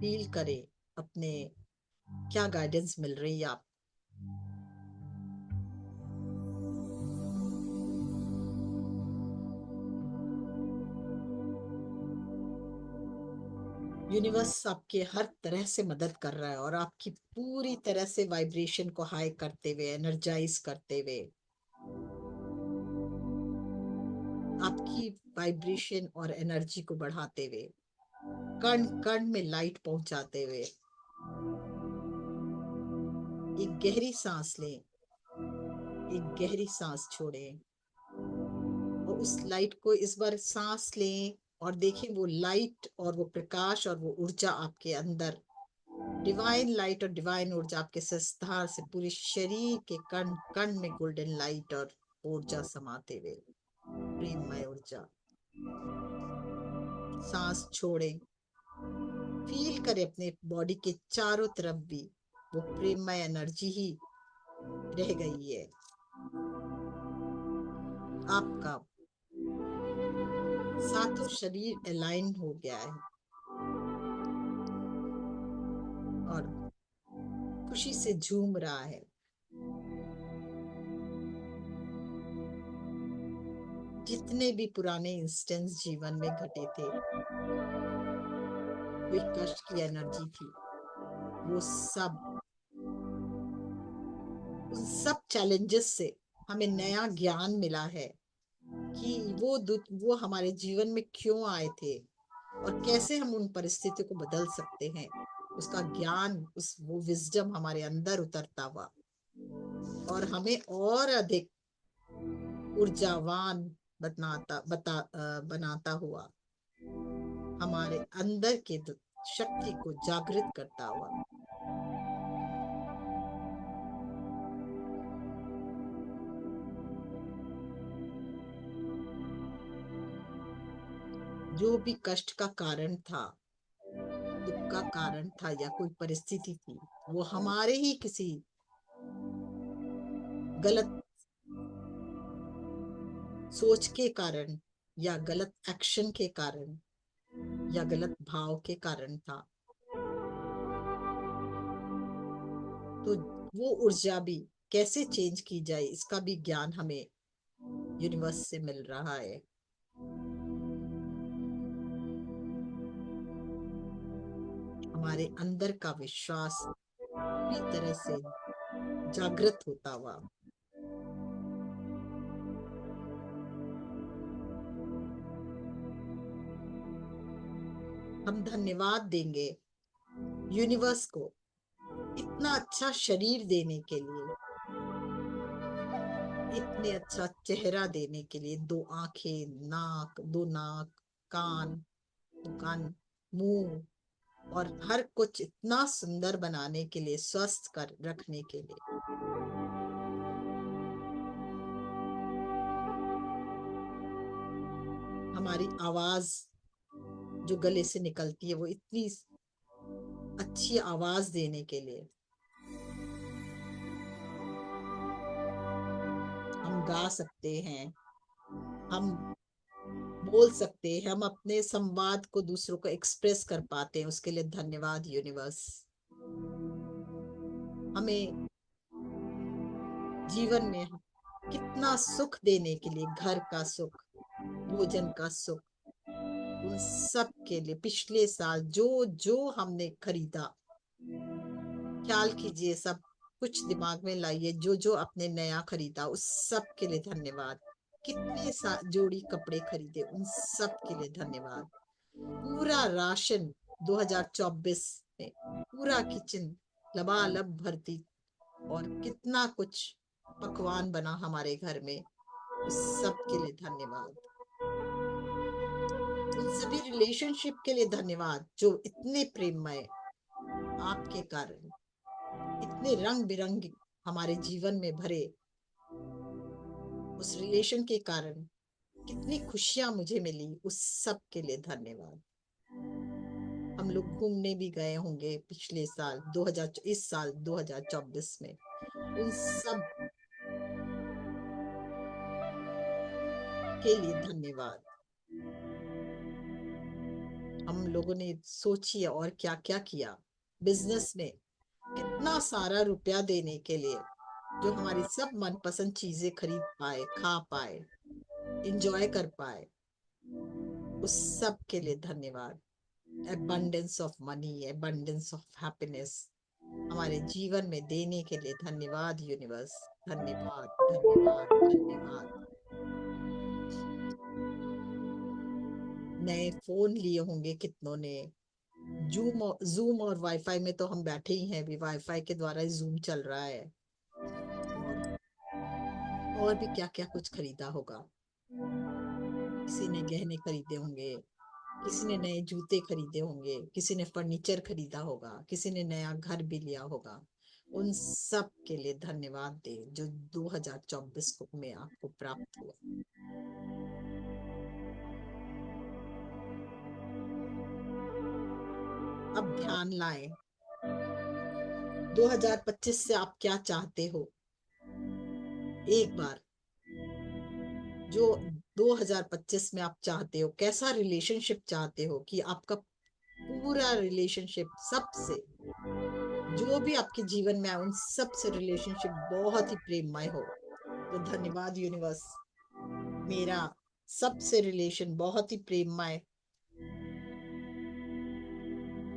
फील करें अपने क्या गाइडेंस मिल रही है आप। यूनिवर्स आपके हर तरह से मदद कर रहा है, और आपकी पूरी तरह से वाइब्रेशन को हाई करते हुए, एनर्जाइज करते हुए, आपकी वाइब्रेशन और एनर्जी को बढ़ाते हुए, कण कण में लाइट पहुंचाते हुए। एक गहरी सांस लें, एक गहरी सांस छोड़ें, और उस लाइट को इस बार सांस लें और देखें वो लाइट और वो प्रकाश और वो ऊर्जा आपके अंदर, डिवाइन लाइट और डिवाइन ऊर्जा आपके संस्थान से पूरे शरीर के कण कण में गोल्डन लाइट और ऊर्जा समाते हुए, प्रेममय ऊर्जा। सांस छोड़ें, फील करें अपने बॉडी के चारों तरफ भी वो प्रेममय एनर्जी ही रह गई है। आपका सातों शरीर अलाइन हो गया है और खुशी से झूम रहा है। जितने भी पुराने इंस्टेंस जीवन में घटे थे, वे कष्ट की एनर्जी थी, वो सब, उन सब चैलेंजेस से हमें नया ज्ञान मिला है कि वो हमारे जीवन में क्यों आए थे और कैसे हम उन परिस्थितियों को बदल सकते हैं। उसका ज्ञान, वो विजडम हमारे अंदर उतरता हुआ और हमें और अधिक ऊर्जावान बनाता हुआ, हमारे अंदर के शक्ति को जागृत करता हुआ। जो भी कष्ट का कारण था, दुख का कारण था या कोई परिस्थिति थी, वो हमारे ही किसी गलत सोच के कारण या गलत एक्शन के कारण या गलत भाव के कारण था। तो वो ऊर्जा भी कैसे चेंज की जाए, इसका भी ज्ञान हमें यूनिवर्स से मिल रहा है। हमारे अंदर का विश्वास पूरी तरह से जागृत होता हुआ, हम धन्यवाद देंगे यूनिवर्स को इतना अच्छा शरीर देने के लिए, इतने अच्छा चेहरा देने के लिए, दो आंखें, दो नाक, कान, मुंह और हर कुछ इतना सुंदर बनाने के लिए, स्वस्थ कर रखने के लिए। हमारी आवाज जो गले से निकलती है, वो इतनी अच्छी आवाज देने के लिए, हम गा सकते हैं, हम बोल सकते हैं, हम अपने संवाद को दूसरों को एक्सप्रेस कर पाते हैं। उसके लिए धन्यवाद यूनिवर्स। हमें जीवन में कितना सुख देने के लिए, घर का सुख, भोजन का सुख, उन सब के लिए पिछले साल जो जो हमने खरीदा, ख्याल कीजिए, सब कुछ दिमाग में लाइए, जो जो आपने नया खरीदा उस सब के लिए धन्यवाद। कितने जोड़ी कपड़े खरीदे, उन सब के लिए धन्यवाद। पूरा राशन 2024 में, पूरा किचन लबालब भरती और कितना कुछ पकवान बना हमारे घर में, उस सब के लिए धन्यवाद। उन सभी रिलेशनशिप के लिए धन्यवाद जो इतने प्रेममय, आपके कारण इतने रंग बिरंगे हमारे जीवन में भरे। उस रिलेशन के कारण कितनी खुशियां मुझे मिली, उस सब के लिए धन्यवाद। हम लोग घूमने भी गए होंगे पिछले साल इस साल 2024 में, उन सब के लिए धन्यवाद। हम लोगों ने सोचिए और क्या क्या किया, बिजनेस में कितना सारा रुपया देने के लिए, जो हमारी सब मनपसंद चीजें खरीद पाए, खा पाए, एंजॉय कर पाए, उस सब के लिए धन्यवाद। Abundance of money, abundance of happiness हमारे जीवन में देने के लिए धन्यवाद यूनिवर्स। धन्यवाद, धन्यवाद, धन्यवाद। नए फोन लिए होंगे कितनों ने, जूम और वाईफाई में तो हम बैठे ही हैं, अभी वाईफाई के द्वारा जूम चल रहा है। और भी क्या क्या कुछ खरीदा होगा। किसी ने गहने खरीदे होंगे, किसी ने नए जूते खरीदे होंगे, किसी ने फर्नीचर खरीदा होगा, किसी ने नया घर भी लिया होगा। उन सब के लिए धन्यवाद दे जो 2024 में आपको प्राप्त हुआ। अब ध्यान लाएं 2025 से आप क्या चाहते हो। एक बार जो 2025 में आप चाहते हो, कैसा रिलेशनशिप चाहते हो कि आपका पूरा रिलेशनशिप सबसे, जो भी आपके जीवन में आए उन सब से रिलेशनशिप बहुत ही प्रेममय हो। तो धन्यवाद यूनिवर्स, मेरा सबसे रिलेशन बहुत ही प्रेममय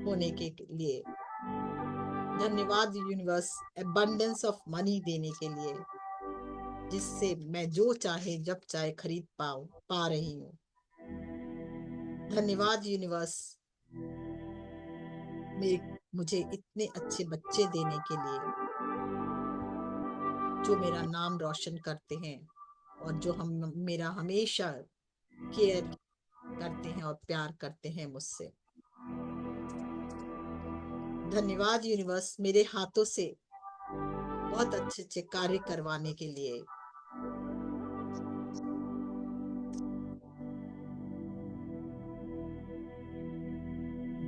होने के लिए। धन्यवाद यूनिवर्स, एबंडेंस ऑफ मनी देने के लिए, जिससे मैं जो चाहे जब चाहे खरीद पा रही हूँ। धन्यवाद यूनिवर्स, मुझे इतने अच्छे बच्चे देने के लिए, जो मेरा नाम रोशन करते हैं और जो मेरा हमेशा केयर करते हैं और प्यार करते हैं मुझसे। धन्यवाद यूनिवर्स, मेरे हाथों से बहुत अच्छे अच्छे कार्य करवाने के लिए।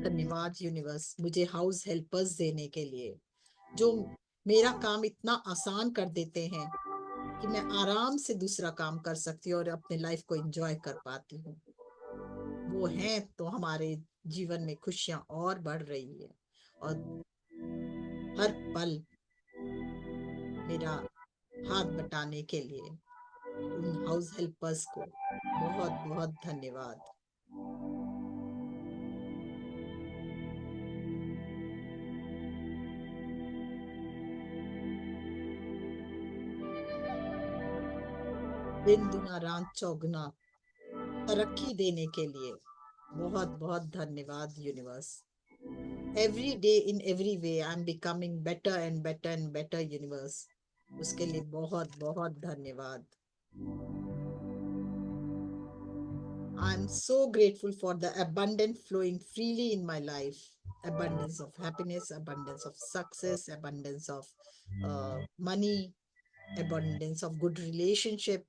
धन्यवाद यूनिवर्स, मुझे हाउस हेल्पर्स देने के लिए, जो मेरा काम इतना आसान कर देते हैं कि मैं आराम से दूसरा काम कर सकती हूँ और अपने लाइफ को एंजॉय कर पाती हूँ। वो हैं तो हमारे जीवन में खुशियां और बढ़ रही है, और हर पल मेरा हाथ बटाने के लिए उन हाउस हेल्पर्स को बहुत बहुत धन्यवाद। दिन दुना रात चौगुना तरक्की देने के लिए बहुत बहुत धन्यवाद universe. Every day in every way I am becoming better and better and better universe, उसके लिए बहुत बहुत धन्यवाद। I am so grateful for the abundant flowing freely in my life. Abundance of happiness, abundance of success, abundance of money, abundance of good relationship.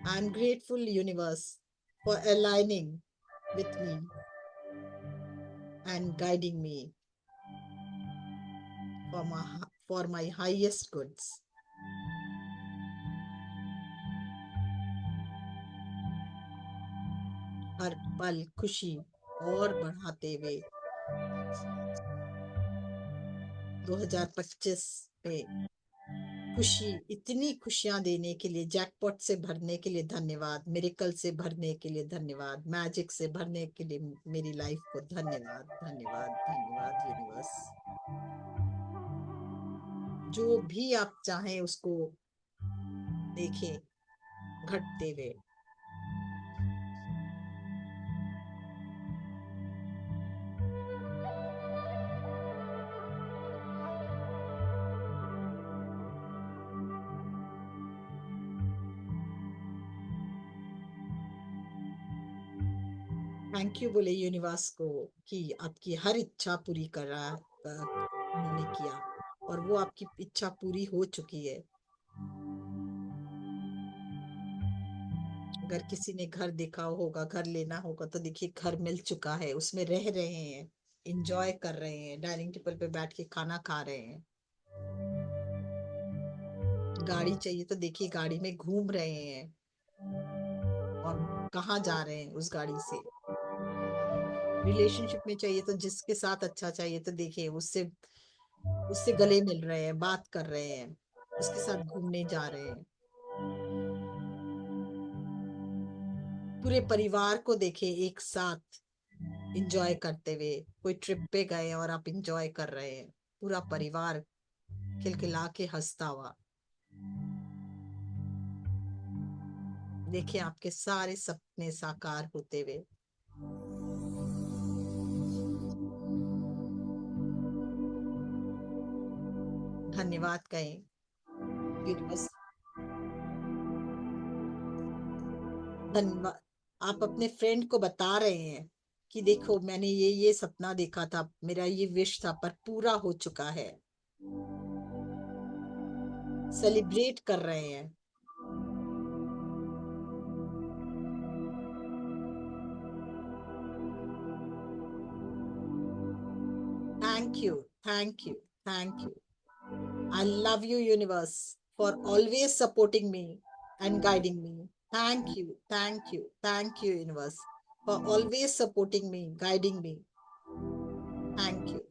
I am grateful, universe, for aligning with me and guiding me for my highest goods. हर पल खुशी और बढ़ाते हुए 2025 में खुशी, इतनी खुशियां देने के लिए, जैकपॉट से भरने के लिए धन्यवाद, मिरेकल से भरने के लिए धन्यवाद, मैजिक से भरने के लिए मेरी लाइफ को धन्यवाद धन्यवाद धन्यवाद यूनिवर्स। जो भी आप चाहें उसको देखें घटते हुए। थैंक यू बोले यूनिवर्स को कि आपकी हर इच्छा पूरी कर रहा उन्होंने किया, और वो आपकी इच्छा पूरी हो चुकी है। अगर किसी ने घर देखा होगा, घर लेना होगा, तो देखिए घर मिल चुका है, उसमें रह रहे हैं, इंजॉय कर रहे हैं, डाइनिंग टेबल पे बैठ के खाना खा रहे हैं। गाड़ी चाहिए तो देखिए गाड़ी में घूम रहे हैं, और कहाँ जा रहे हैं उस गाड़ी से। रिलेशनशिप में चाहिए तो जिसके साथ अच्छा चाहिए तो देखिए उससे उससे गले मिल रहे हैं, बात कर रहे हैं, उसके साथ घूमने जा रहे हैं। पूरे परिवार को देखे एक साथ इंजॉय करते हुए, कोई ट्रिप पे गए और आप इंजॉय कर रहे हैं, पूरा परिवार खिलखिला के हंसता हुआ। देखिए आपके सारे सपने साकार होते हुए। धन्यवाद कहें यूनिवर्स। धन्यवाद, आप अपने फ्रेंड को बता रहे हैं कि देखो मैंने ये सपना देखा था, मेरा ये विश था, पर पूरा हो चुका है। सेलिब्रेट कर रहे हैं। Thank you thank you thank you. I love you, universe, for always supporting me and guiding me. Thank you, thank you, thank you, universe, for always supporting me, guiding me. Thank you.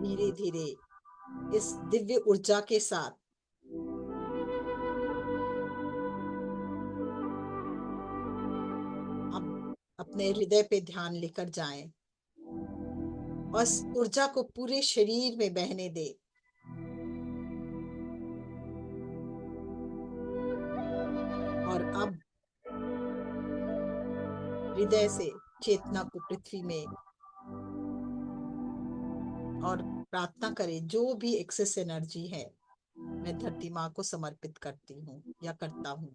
धीरे धीरे इस दिव्य ऊर्जा के साथ अब अपने हृदय पे ध्यान लेकर जाएं और इस ऊर्जा को पूरे शरीर में बहने दे। और अब हृदय से चेतना को पृथ्वी में, और प्रार्थना करें जो भी एक्सेस एनर्जी है मैं धरती माँ को समर्पित करती हूँ या करता हूँ।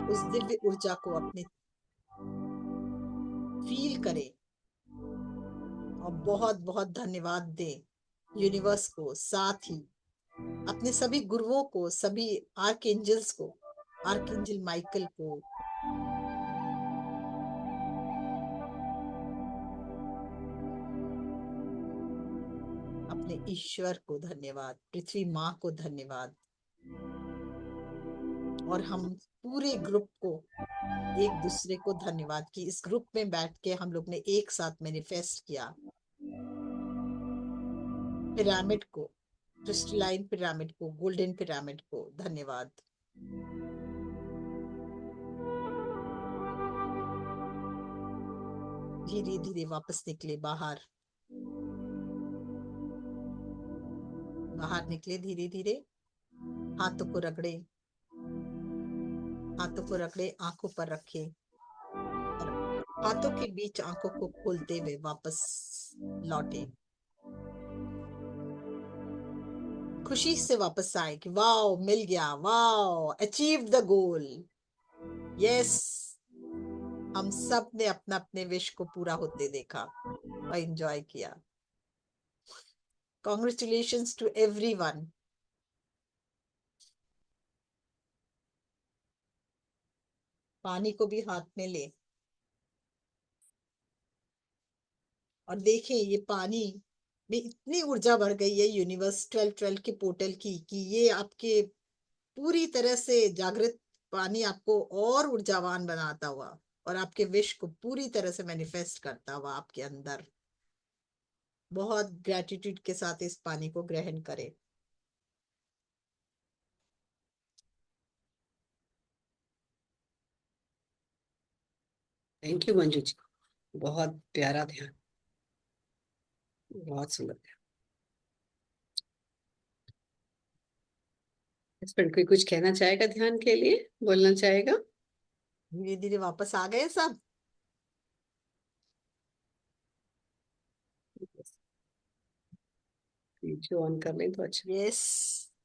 उस दिव्य ऊर्जा को अपने फील करें और बहुत बहुत धन्यवाद दें यूनिवर्स को, साथ ही अपने सभी गुरुओं को, सभी आर्कएंजल्स को, आर्कएंजल माइकल को, अपने ईश्वर को धन्यवाद, पृथ्वी माँ को धन्यवाद। और हम पूरे ग्रुप को एक दूसरे को धन्यवाद कि इस ग्रुप में बैठ के हम लोग ने एक साथ मैनिफेस्ट किया पिरामिड को, क्रिस्टलाइन पिरामिड को, गोल्डन पिरामिड को। धन्यवाद। धीरे धीरे वापस निकले बाहर, बाहर निकले धीरे धीरे। हाथों को रगड़े, हाथों को रगड़े, आंखों पर रखे और हाथों के बीच आंखों को खोलते हुए वापस लौटे। खुशी से वापस आए कि वाओ मिल गया, wow achieve the goal. Yes, हम सब ने अपना अपने विश को पूरा होते देखा और एंजॉय किया। Congratulations to everyone. पानी को भी हाथ में ले और देखें ये पानी में इतनी ऊर्जा बढ़ गई है यूनिवर्स 12-12 के पोर्टल की कि ये आपके पूरी तरह से जागृत पानी आपको और ऊर्जावान बनाता हुआ और आपके विश को पूरी तरह से मैनिफेस्ट करता हुआ आपके अंदर। बहुत ग्रेटिट्यूड के साथ इस पानी को ग्रहण करें। थैंक यू मंजू जी, बहुत प्यारा ध्यान, बहुत सुंदर ध्यान। हस्बैंड कोई कुछ कहना चाहेगा ध्यान के लिए, बोलना चाहेगा? धीरे धीरे वापस आ गए सब। वीडियो ऑन कर लें तो अच्छा। यस,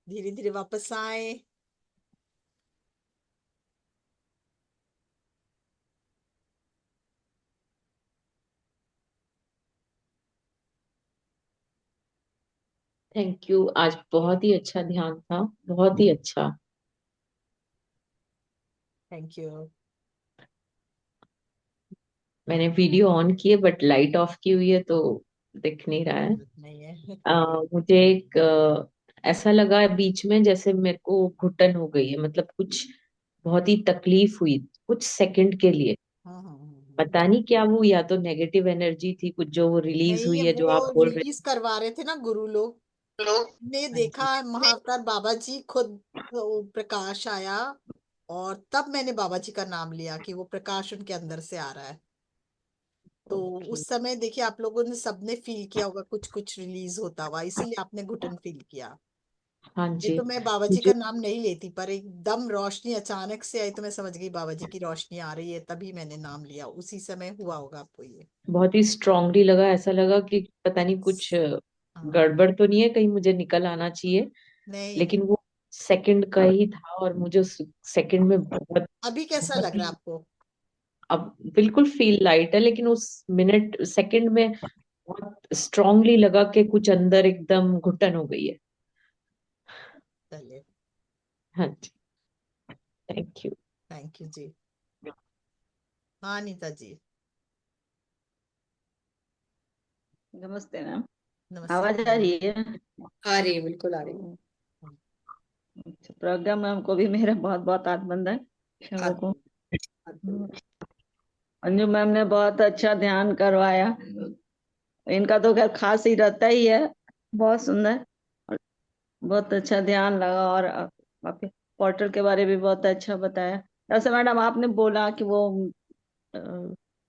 धीरे धीरे वापस आए। थैंक यू, आज बहुत ही अच्छा ध्यान था, बहुत ही अच्छा। Thank you. मैंने वीडियो ऑन की है बट लाइट ऑफ की हुई है तो दिख नहीं रहा है। नहीं है। मुझे एक ऐसा लगा बीच में जैसे मेरे को घुटन हो गई है, मतलब कुछ बहुत ही तकलीफ हुई कुछ सेकंड के लिए। हाँ हाँ पता नहीं क्या वो, या तो नेगेटिव एनर्जी थी कुछ जो रिलीज नहीं, हुई है, जो वो आप बोल रहे रिलीज करवा रहे थे ना गुरु लोग। ने थे। हाँ देखा जी। महाअवतार बाबा जी खुद, वो प्रकाश आया और तब मैंने बाबा जी का नाम लिया कि वो प्रकाश उनके अंदर से आ रहा है। तो ओके। उस समय देखिए आप लोगों ने सबने फील किया होगा कुछ कुछ रिलीज होता हुआ, इसीलिए आपने घुटन फील किया। हाँ ये जी। तो मैं बाबा जी का मुझे नाम नहीं लेती, पर एकदम रोशनी अचानक से आई तो मैं समझ गई बाबा जी की रोशनी आ रही है, तभी मैंने नाम लिया। उसी समय हुआ होगा आपको ये। बहुत ही स्ट्रांगली लगा, ऐसा लगा कि पता नहीं कुछ हाँ, गड़बड़ तो नहीं है, कहीं मुझे निकल आना चाहिए। नहीं नहीं। लेकिन वो सेकंड का ही था और मुझे उस सेकंड में बहुत अभी कैसा बहुत लग रहा है ही, आपको? अब बिल्कुल फील लाइट है, लेकिन उस मिनट सेकंड में बहुत स्ट्रांगली लगा कि कुछ अंदर एकदम घुटन हो गई है। चलिए। हाँ जी। Thank you. थैंक यू जी। हाँ नीता जी। नमस्ते मैम। नमस्ते। आवाज आ रही है? आ रही है, बिल्कुल आ रही है। तो अच्छा, प्रज्ञा मैम को भी मेरा बहुत बहुत अभिनंदन सबों को। आती आती अंजू मैम ने बहुत अच्छा ध्यान करवाया। इनका तो खैर खास ही रहता ही है, बहुत सुंदर और बहुत अच्छा ध्यान लगा। और आपके पोर्टल के बारे में भी बहुत अच्छा बताया। जैसे मैडम आपने बोला कि वो अ,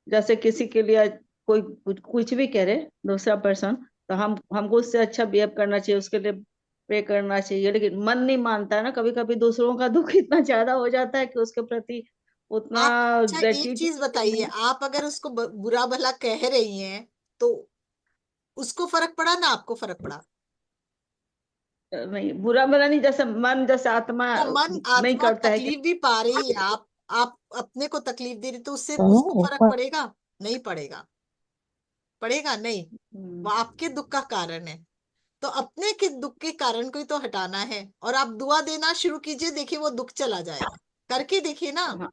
जैसे किसी के लिए कोई कुछ भी करे दूसरा पर्सन, तो हमको उससे अच्छा बिहेव करना चाहिए, उसके लिए प्रे करना चाहिए। लेकिन मन नहीं मानता है ना, कभी कभी दूसरों का दुख इतना ज्यादा हो जाता है कि उसके प्रति उतना आप अच्छा एक चीज ग्रेटिट्यूड बताइए, नहीं। आप अगर उसको बुरा भला कह रही हैं तो उसको फर्क पड़ा ना आपको फर्क पड़ा? नहीं, बुरा भला नहीं, जैसे मन जैसे आत्मा तो मन नहीं आत्मा करता है कि तकलीफ भी पा रही है, आप अपने को तकलीफ दे रही, तो उससे उसको तो फर्क ऊपर पड़ेगा? नहीं पड़ेगा। पड़ेगा नहीं। वो आपके दुख का कारण है। तो अपने के दुख के कारण को ही तो हटाना है, और आप दुआ देना शुरू कीजिए, देखिए वो दुख चला जाएगा। करके देखिए ना। हाँ,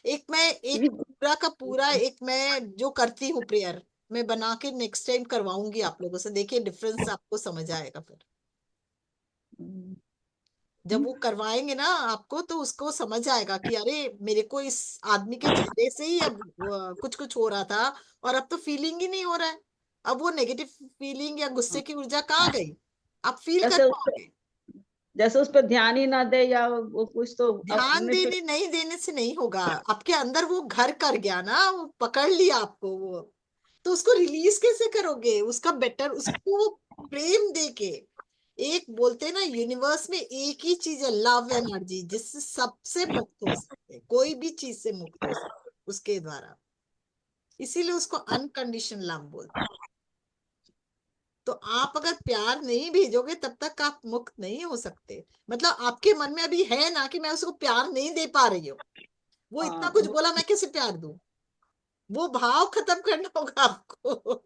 एक पूरा का पूरा एक मैं जो करती हूँ प्रेयर, मैं बना के नेक्स्ट टाइम करवाऊंगी आप लोगों से, देखिए डिफरेंस आपको समझ आएगा फिर। जब वो करवाएंगे ना आपको, तो उसको समझ आएगा कि अरे मेरे को इस आदमी के चेहरे से ही अब कुछ कुछ हो रहा था, और अब तो फीलिंग ही नहीं हो रहा है। अब वो नेगेटिव फीलिंग या गुस्से की ऊर्जा कहाँ गई? आप फील कर जैसे पाओगे। जैसे उस पर ध्यान ही ना दे या वो कुछ तो ध्यान अपने देने नहीं देने से नहीं होगा, आपके अंदर वो घर कर गया ना, वो पकड़ लिया आपको वो। तो उसको रिलीज कैसे करोगे? उसका बेटर उसको प्रेम दे के। एक बोलते हैं ना, यूनिवर्स में एक ही चीज है, लव एनर्जी, जिससे सबसे मुक्त हो सकते, कोई भी चीज से मुक्त हो सकते उसके द्वारा। इसीलिए उसको अनकंडीशनल लव बोलते हैं। तो आप अगर प्यार नहीं भेजोगे तब तक आप मुक्त नहीं हो सकते। मतलब आपके मन में अभी है ना कि मैं उसको प्यार नहीं दे पा रही हूँ, वो इतना कुछ बोला, मैं कैसे प्यार दूं? वो भाव खत्म करना होगा आपको।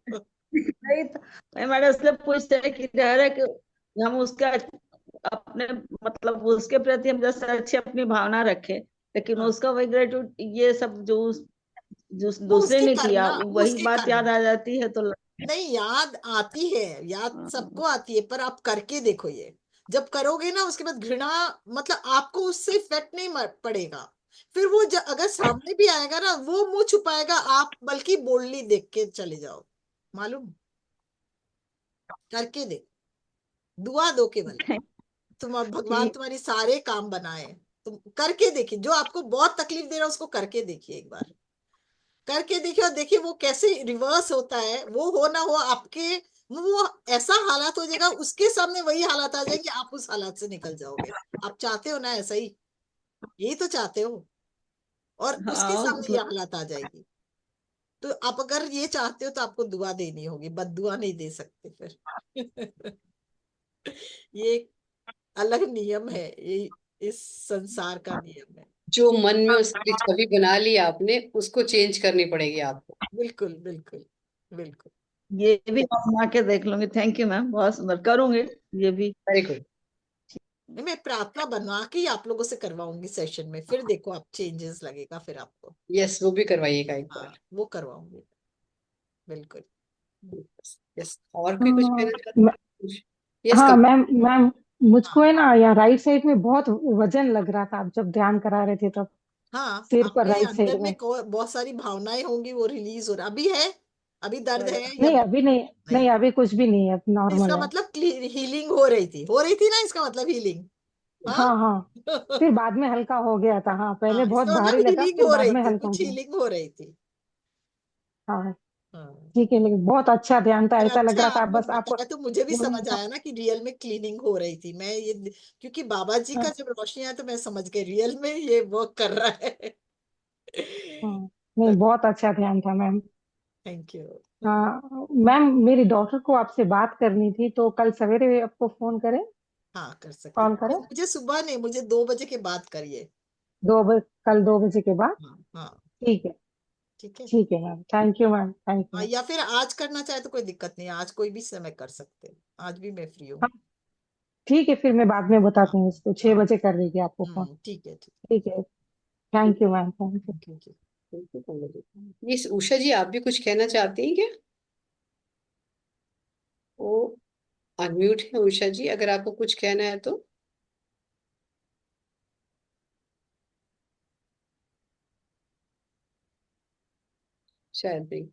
नहीं तो मैंने इसलिए पूछते हैं कि डायरेक्ट हम उसका अपने मतलब उसके प्रति हम जैसे अच्छी अपनी भावना रखें, लेकिन हाँ, उसका वही ग्रेटिट्यूड ये सब जो वो दूसरे उसके ने कर्म किया ना, वो वही उसके बात कर्म। याद आ जाती है तो नहीं, याद आती है, याद सबको आती है, पर आप करके देखो ये। जब करोगे ना उसके बाद घृणा, मतलब आपको उससे इफेक्ट नहीं पड़ेगा। फिर वो अगर सामने भी आएगा ना, वो मुंह छुपाएगा, आप बल्कि बोल्डली देख के चले जाओ। मालूम? करके दे, दुआ दो केवल। तुम भगवान ठीक। तुम्हारी सारे काम बनाए। तुम करके देखिए, जो आपको बहुत तकलीफ दे रहा है उसको करके देखिए एक बार। करके देखिए और देखिए वो कैसे रिवर्स होता है। वो हो ना हो आपके, वो ऐसा हालात हो जाएगा, उसके सामने वही हालात आ जाएंगे, आप उस हालात से निकल जाओगे। आप चाहते हो ना ऐसा ही? यही तो चाहते हो। और उसके हाँ सामने ये हालात आ जाएगी। तो आप अगर ये चाहते हो तो आपको दुआ देनी होगी, बद्दुआ नहीं दे सकते फिर। ये एक अलग नियम है, ये इस संसार का नियम है। जो मन में उसकी छवि बना ली आपने, उसको चेंज करनी पड़ेगी आपको। बिल्कुल बिल्कुल बिल्कुल। ये भी अपना के देख लूंगी। थैंक यू मैम, बहुत सुंदर करूंगी ये भी। Very good. मैं प्रार्थना बनवा के ही आप लोगों से करवाऊंगी सेशन में, फिर देखो आप चेंजेस लगेगा फिर आपको। यस, वो भी करवाइएगा एक हाँ, बार। वो करवाऊंगी। बिल्कुल। यस, और भी कुछ हाँ कहना चाहते हैं कुछ? यस हाँ, कम। मैम मैम, मुझको हाँ है ना यहाँ राइट साइड में बहुत वजन लग रहा था, आप जब ध्यान करा रहे थे तब। हाँ, सिर पर आपके राइट साइड अंदर में में। बहुत सारी भावनाएं होंगी, वो रिलीज हो रहा अभी है। अभी दर्द है या नहीं अभी नहीं। नहीं? नहीं अभी कुछ भी नहीं है, तो इसका नॉर्मल है। मतलब हीलिंग हो रही थी ना, इसका मतलब हीलिंग। हाँ। हाँ हाँ। फिर बाद में हल्का हो गया था, हाँ पहले हाँ, बहुत इसका मतलब भारी लगा, हीलिंग फिर हो बाद रही में थी, हल्का हो कुछ गया। हीलिंग हो रही थी। हाँ हाँ। ठीक है, लेकिन बहुत अच्छा ध्यान था, पर ऐसा लग अच्छा रहा था आपने बस आपको बताया तो मुझे भी बोलना समझ था। आया ना कि रियल में क्लीनिंग हो रही थी। मैं ये क्योंकि बाबा जी का हाँ जब रोशनी आया तो मैं समझ गई रियल में ये वर्क कर रहा है। हाँ। नहीं बहुत अच्छा ध्यान था मैम। Thank you. हाँ मैम, मेरी डॉटर को आपसे बात करनी थी, तो कल सवेरे आपको फोन करें? हाँ, कर सकती कॉल हूँ। करें? मुझे सुबह नहीं, मुझे 2 बजे के बाद करिए। 2 बजे, कल 2 बजे के बाद? हाँ हाँ। ठीक है। ठीक है। ठीक है ma'am, thank you ma'am, thank हाँ, यू। या फिर आज करना चाहे तो कोई दिक्कत नहीं है, आज कोई भी समय कर सकते हैं, आज भी मैं फ्री हूँ। हाँ ठीक है, फिर मैं बाद में बताती हूँ इसको, 6 बजे कर देगी आपको फोन। ठीक है, ठीक ठीक है। Thank you ma'am, thank you. है, ठीक है। बिल्कुल कमला जी। ये उषा जी, आप भी कुछ कहना चाहती हैं क्या? वो अनम्यूट है उषा जी, अगर आपको कुछ कहना है तो। शायद नहीं।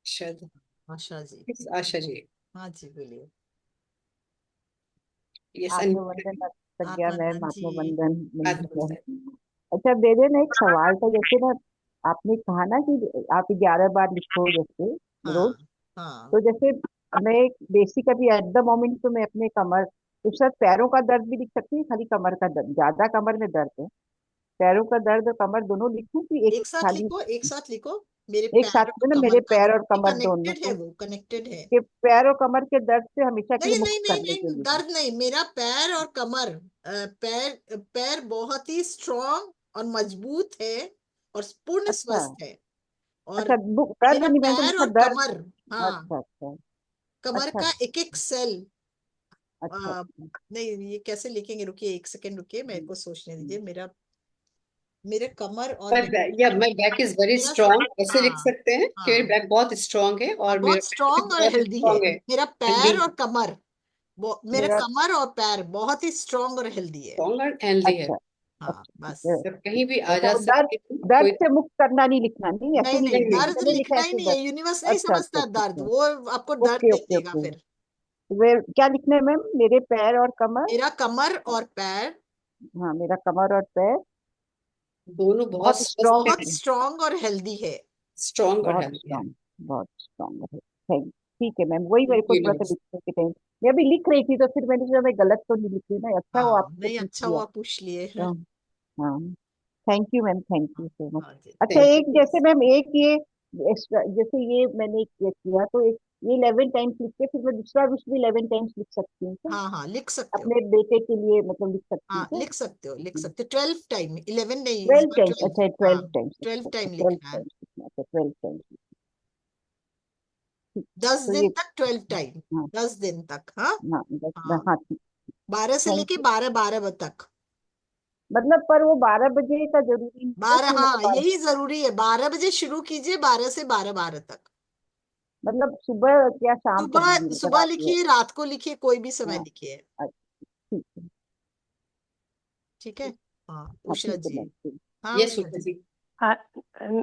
शायद। आशा जी। आशा जी। हाँ जी, बोलिए। यस, अनम्यूट आत्मबंधन है। प्रज्ञा मैम, आत्मबंधन जी। आत्मबंधन बात नमस्कार। बोलते हैं। अच्छा, मेरे ना एक सवाल था, जैसे ना आपने कहा ना कि आप 11 बार लिखो जैसे रोज, हाँ, हाँ, तो जैसे मैं बेसिकली एट द मोमेंट तो मैं अपने कमर, तो शायद पैरों का दर्द भी लिख सकती हूँ, खाली कमर का दर्द, ज्यादा कमर में दर्द है, पैरों का दर्द और कमर दोनों लिखूं कि एक एक साथ खाली? लिखो, एक साथ लिखो। मेरे एक साथ पैर और में ना, कमर मेरे का पैर और कमर दोनों कनेक्टेड है, को, वो कनेक्टेड है। कि पैर और कमर के दर्द से हमेशा के लिए नहीं, मुक्त नहीं, नहीं, करने के नहीं, लिए। दर्द नहीं, मेरा पैर और कमर, पैर पैर बहुत ही स्ट्रांग और मजबूत है और पूर्ण अच्छा। स्वस्थ है। और अच्छा, दर्द मेरा नहीं, मैंने तो पैर पूछा और दर्द। कमर, हाँ, अच्छा अच्छा। कमर अच्छा का एक एक सेल, अच्छा। नहीं, ये कैसे लिखेंगे, रुकिए एक सेकेंड, रुकिए मेरे को सोचने दीजिए। मेरा मेरे कमर और पर मेरे या पैर, माई बैक इज वेरी मेरा स्ट्रांग, ऐसे लिख हाँ, सकते हैं कि मेरी हाँ, बैक बहुत स्ट्रांग है हाँ, और मेरा बहुत पैर भी स्ट्रांग और बहुत हेल्दी है। स्ट्रांग है। मेरा हेल्दी। पैर और कमर, मेरा मेरा। कमर और पैर बहुत ही स्ट्रांग और हेल्दी है। स्ट्रांग और हेल्दी है। अच्छा। हाँ, अच्छा बस। ठीक है। जब कहीं भी आ अच्छा, जा वो दर्द, सकते हैं दर्द कोई। से मुक्त करना नहीं लिखना, नहीं ऐसे नहीं, नहीं नहीं, नहीं लिखना, नहीं। दर्द मैंने लिखा लिखना ही ऐसे नहीं है, दर्द। यूनिवर्स नहीं अच्छा अच्छा समझता ठीक दर्द, है। वो आपको दर्द ओके नहीं ओके देगा ओके। फिर। वे क्या लिखना है मैम? मेरे पैर और कमर। मेरा कमर और पैर हाँ, मेरा कमर और पैर दोनों बहुत बहुत स्वस्थ स्ट्रांग बहुत है। है। स्ट्रांग और हेल्दी है। स्ट्रांग और बहुत हेल्दी है। स्ट्रांग। बहुत स्ट्रांग है। थैंक। ठीक है मैम, वही मेरे को थोड़ा सा यूनिवर्स। लिखने के टाइम, मैं अभी लिख रही थी तो फिर मैंने सोचा मैं गलत तो नहीं लिख रही ना, अच्छा वो हाँ, आपसे नहीं, पूछ अच्छा लिया। हुआ पूछ लिए। तो हाँ, thank you ma'am, thank you so much. हाँ जी। अच्छा, थैंक एक जैसे मैम, एक ये जैसे ये मैंने एक किया तो एक ये 11 टाइम्स लिख के फिर मैं दूसरा विश भी 11 टाइम्स लिख सकती हूँ क्या? हाँ, हाँ, लिख सकते हो। अपने बेटे के लिए मतलब लिख सकती हूँ हाँ, क्या? लिख सकते हो, लिख सकते हो, 12 टाइम, 11 नहीं, इस 12 टाइम्स, बार 12। अच्छा हाँ, 12 टाइम्स, 12 टाइम ट्वेल्व लिखना है। टाइम्स लिखना, अच्छा 12 टाइम्स। ठीक। 10 दिन तो ये, तक 12 टाइम, हाँ 10 दिन तक, हाँ। हाँ हाँ, हाँ ठीक। 12 से लेके थैंक यू। 12 तक। मतलब पर वो 12 बजे का जरूरी नहीं है 12, कि हाँ, मतलब यही जरूरी है, 12 बजे शुरू कीजिए, 12 से 12 तक। मतलब सुबह या शाम कभी सुबह भी, मतलब सुबह आप ये। लिखिए, रात को लिखिए, कोई भी समय हाँ। लिखिए। अच्छा, ठीक है। ठीक है। हाँ, हाँ उषा ठीक है जी। मैम, ठीक। हाँ, यस उषा उषा जी। जी। हाँ,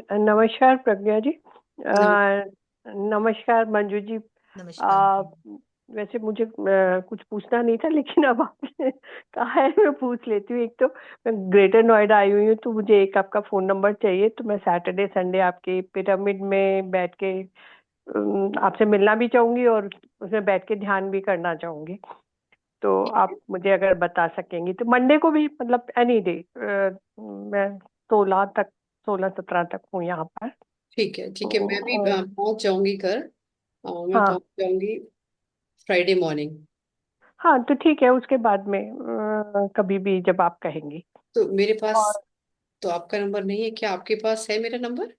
नमस्कार प्रज्ञा जी। नमस्ते। नमस्कार मंजू जी। नमस्कार। वैसे मुझे कुछ पूछना नहीं था, लेकिन अब आपने कहा है मैं पूछ लेती हूँ। एक तो मैं ग्रेटर नोएडा आई हुई हूँ, तो मुझे एक आपका फ़ोन नंबर चाहिए, तो मैं सैटरडे संडे आपके पिरामिड में बैठ के आपसे मिलना भी चाहूँगी और उसमें बैठ के ध्यान भी करना चाहूँगी। तो आप मुझे अगर बता सकेंगी तो मंडे को भी, मतलब एनी डे, मैं 16 तक, 16-17 तक हूँ यहाँ पर। ठीक है, ठीक है, मैं भी तो, पहुंच जाऊंगी कल। मैं हाँ पहुंच जाऊंगी फ्राइडे मॉर्निंग। हाँ, तो ठीक है, उसके बाद में कभी भी जब आप कहेंगी। तो मेरे पास और तो आपका नंबर नहीं है क्या? आपके पास है मेरा नंबर?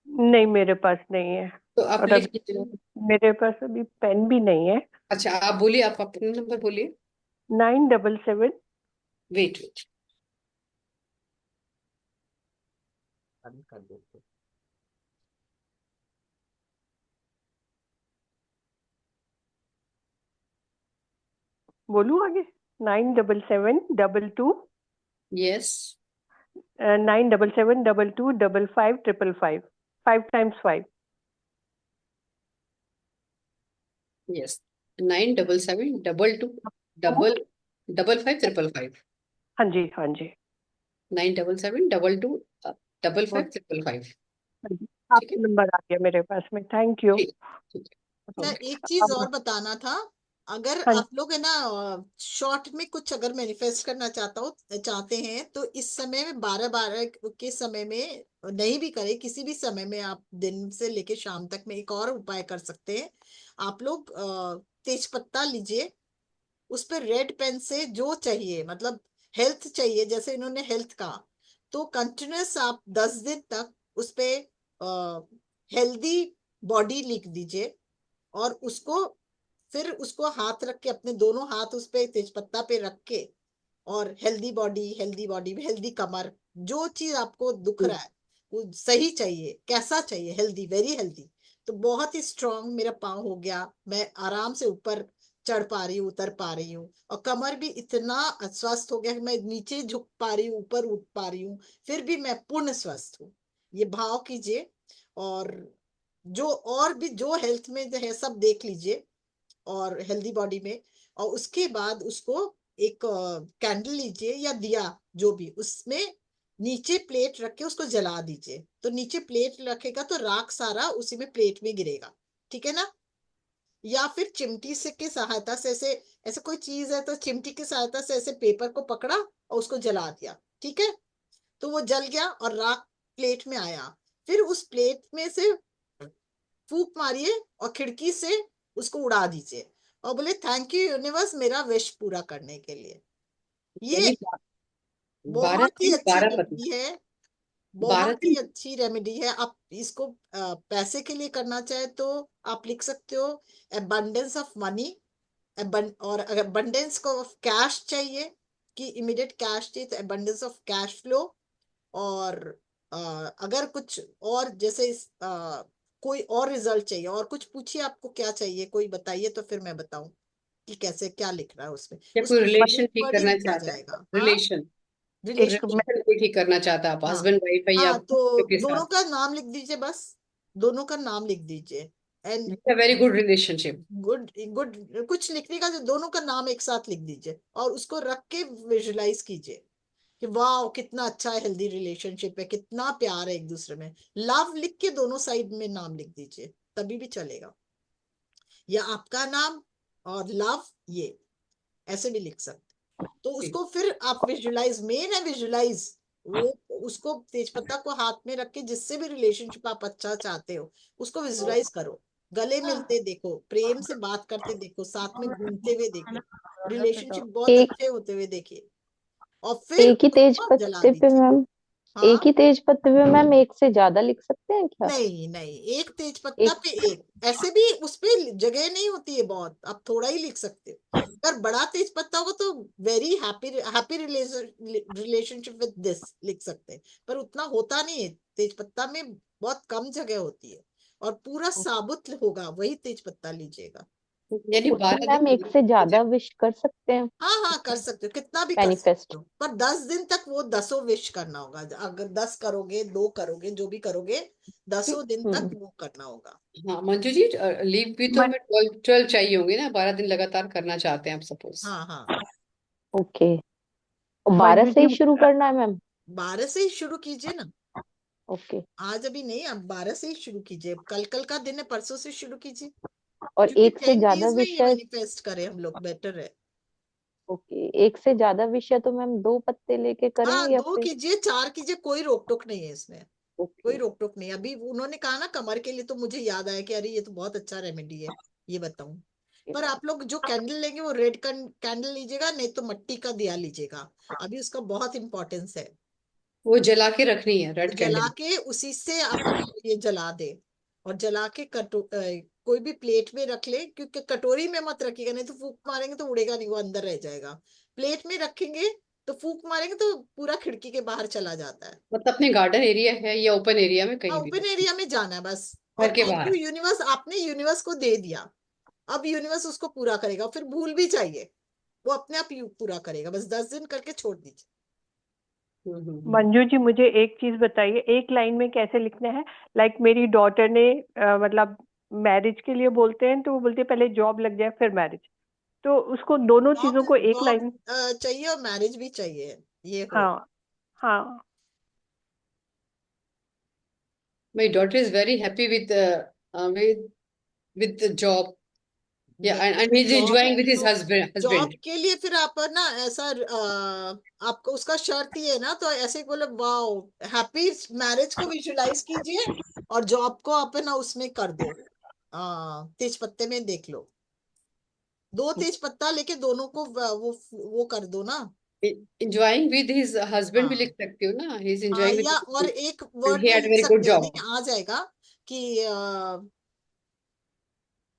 नहीं, मेरे पास नहीं है। तो आप और लिख अभी लीजिए। मेरे पास अभी पेन भी नहीं है। अच्छा, आप बोलिए, आप अपना नंबर बोलिए। 977। Wait wait. बंद कर देते। बोलूँ आगे? 97722, yes. 97722555555, 5 times 5। Yes. 97722 double double five triple five. हाँ जी, हाँ जी। 97722 डबल वो, फाइव ट्रिपल फाइव। हाँ जी, ठीक है। आपका नंबर आ गया मेरे पास में, थैंक यू। ठीक। ठीक है, अच्छा, ओके। एक चीज और बताना था। अगर हाँ आप लोग है ना, शॉर्ट में कुछ अगर मैनिफेस्ट करना चाहते हैं, तो इस समय में 12-12 के समय में नहीं भी करें, किसी भी समय में आप दिन से लेके शाम तक में एक और उपाय कर सकते हैं। आप लोग तेज पत्ता लीजिए, उस पर रेड पेन से जो चाहिए, मतलब हेल्थ चाहिए, जैसे इन्होंने हेल्थ कहा, तो कंटिन्यूस आप 10 दिन तक उस पे हेल्दी बॉडी लिख दीजिए और उसको फिर उसको हाथ रख के, अपने दोनों हाथ उस पे तेजपत्ता पे रख के, और healthy body, healthy body, healthy कमर, जो चीज आपको दुख रहा है वो सही चाहिए, कैसा चाहिए, हेल्दी, वेरी हेल्दी। तो बहुत ही स्ट्रांग मेरा पाँव हो गया, मैं आराम से ऊपर चढ़ पा रही हूँ, उतर पा रही हूँ, और कमर भी इतना स्वस्थ हो गया कि मैं नीचे झुक पा रही हूँ, ऊपर उठ पा रही हूँ, फिर भी मैं पूर्ण स्वस्थ हूँ। ये भाव कीजिए, और जो और भी जो हेल्थ में है सब देख लीजिए, और हेल्दी बॉडी में। और उसके बाद उसको एक कैंडल लीजिए या दिया, जो भी, उसमें नीचे प्लेट रख के उसको जला दीजिए। तो नीचे प्लेट रखेगा तो राख सारा उसी में प्लेट में गिरेगा, ठीक है ना। या फिर चिमटी से की सहायता से, ऐसे ऐसे कोई चीज है तो चिमटी की सहायता से ऐसे पेपर को पकड़ा और उसको जला दिया, ठीक है। तो वो जल गया और राख प्लेट में आया। फिर उस प्लेट में से फूंक मारिए और खिड़की से उसको उड़ा दीजिए, और बोले थैंक यू यूनिवर्स मेरा विश पूरा करने के लिए। ये यानी 12 बहुत ही दिन अच्छी 12 पत्नी। रेमेडी है, 12 बहुत ही दिन। अच्छी रेमेडी है। आप इसको पैसे के लिए करना चाहे तो आप लिख सकते हो एबंडेंस ऑफ मनी, और अगर अबंडेंस को ऑफ कैश चाहिए, कि इमीडिएट कैश चाहिए, तो एबंडेंस ऑफ कैश फ्लो। और अगर कुछ और जैसे कोई और रिजल्ट चाहिए, और कुछ पूछिए आपको क्या चाहिए, कोई बताइए तो फिर मैं बताऊं कि कैसे क्या लिखना है उसमें। या कोई उसमें रिलेशन वर्ड ठीक वर्ड ही करना लिखा चाहता है। जाएगा। हाँ, रिलेशन। एक मैं रिलेशनशिप। रिलेशन कोई ठीक करना चाहता है, आप हाँ, हस्बैंड वाइफ है या हाँ, तो बच्चों के दोनों साथ। का नाम लिख दीजिए, बस दोनों का नाम लिख दीजिए। And very good relationship. Good good, कुछ लिखने का, दोनों का नाम एक साथ लिख दीजिए और उसको रख के विजुलाइज कीजिए कि वाह कितना अच्छा है, हेल्दी रिलेशनशिप है, कितना प्यार है एक दूसरे में। लव लिख के दोनों साइड में नाम लिख दीजिए, तभी भी चलेगा। या आपका नाम और लव, ये ऐसे भी लिख सकते। तो उसको फिर आप विजुलाइज, मेन है विजुलाइज। वो उसको तेजपत्ता को हाथ में रख के, जिससे भी रिलेशनशिप आप अच्छा चाहते हो उसको विजुलाइज करो, गले मिलते देखो, प्रेम से बात करते देखो, साथ में घूमते हुए देखो, रिलेशनशिप बहुत एक अच्छे होते हुए देखिए, और फिर एक ही तेज उसको जला पत्ते पे दीजिए। मैम हाँ, एक ही तेज पत्ते पे मैम एक से ज्यादा लिख सकते हैं क्या? नहीं नहीं, एक तेज पत्ता एक पे एक, ऐसे भी उस पे जगह नहीं होती है बहुत, आप थोड़ा ही लिख सकते हो। अगर बड़ा तेज पत्ता होगा तो very happy happy relationship with this लिख सकते हैं, पर उतना होता नहीं है, तेज पत्ता में बहुत कम जगह होती है, और पूरा साबुत होगा वही तेज पत्ता लीजिएगा। यानी उसमें 12 दिन मैम एक से ज्यादा विश कर सकते हैं हाँ हाँ, कर उसमें सकते हो, कितना भी कर सकते मैनिफेस्ट? हो, पर 10 दिन तक वो 10 विश करना होगा। अगर 10 करोगे, 2 करोगे, जो भी करोगे, 10 दिन तक हम्म। वो करना होगा। हाँ मंजू जी, लीव भी तो मैं हमें 12 चाहिए होंगे ना, 12 दिन लगातार करना चाहते हैं आप सपोज। हाँ हाँ, ओके, और 12 मंजू से जी, ही शुरू करना है मैम? 12 से ही शुरू कीजिए ना। ओके। आज अभी नहीं, अब 12 से ही शुरू कीजिए, कल कल का दिन है, परसों से शुरू कीजिए, और क्योंकि एक से 10 डेज ज्यादा में ये विषय? मैनिफेस्ट करें हम लोग, बेटर है। ओके, एक से ज्यादा विषय तो मैम 2 पत्ते लेके करें हाँ, या 2 फिर? कीजिए, 4 कीजिए, कोई रोक टोक नहीं है इसमें, कोई ओके। रोक टोक नहीं। अभी उन्होंने कहा ना कमर के लिए, तो मुझे याद आया कि अरे ये तो बहुत अच्छा रेमेडी है, ये बताऊं। पर आप लोग जो कैंडल लेंगे वो रेड कैंडल लीजिएगा, नहीं तो मिट्टी का दिया लीजिएगा, अभी उसका बहुत इंपॉर्टेंस है। वो जला के रखनी है वो रेड जला कैंडल। के उसी से आप ये जला दे, और जला के कोई भी प्लेट में रख ले, क्योंकि कटोरी में मत रखिएगा, नहीं तो फूंक मारेंगे तो उड़ेगा नहीं, वो अंदर रह जाएगा। प्लेट में रखेंगे तो फूंक मारेंगे तो पूरा खिड़की के बाहर चला जाता है। मतलब अपने गार्डन एरिया है या ओपन एरिया में हाँ, कहीं भी ओपन रखें, एरिया में जाना है बस। और घर के थैंक यू बाहर। यूनिवर्स, आपने यूनिवर्स को दे दिया, अब यूनिवर्स उसको पूरा करेगा, फिर भूल भी चाहिए, वो अपने आप पूरा करेगा, बस 10 दिन करके छोड़ दीजिए। मंजू जी, मुझे एक चीज बताइए, एक लाइन में कैसे लिखना है? लाइक मेरी डॉटर ने मतलब मैरिज के लिए बोलते हैं, तो वो बोलती है पहले जॉब लग जाए फिर मैरिज, तो उसको दोनों जॉब चीजों को एक जॉब लाइन। चाहिए और मैरिज भी चाहिए, ये हो। हाँ, हाँ। My daughter is very happy with the job. Yeah, नहीं, and he's job enjoying with his तो जॉब husband. के लिए फिर आप ना ऐसा आपको उसका शर्त ही है ना, तो ऐसे बोले वाओ हैप्पी मैरिज को विजुलाइज कीजिए, और जॉब को आप ना उसमें कर दो, तेज पत्ते में देख लो, 2 तेज पत्ता लेके दोनों को वो कर दो ना। Enjoying with his husband भी हाँ लिख सकती हो ना, he's हाँ, enjoying with या his और husband एक and वर्ड he में had a लिख very good सकते हैं, job. नहीं आ जाएगा कि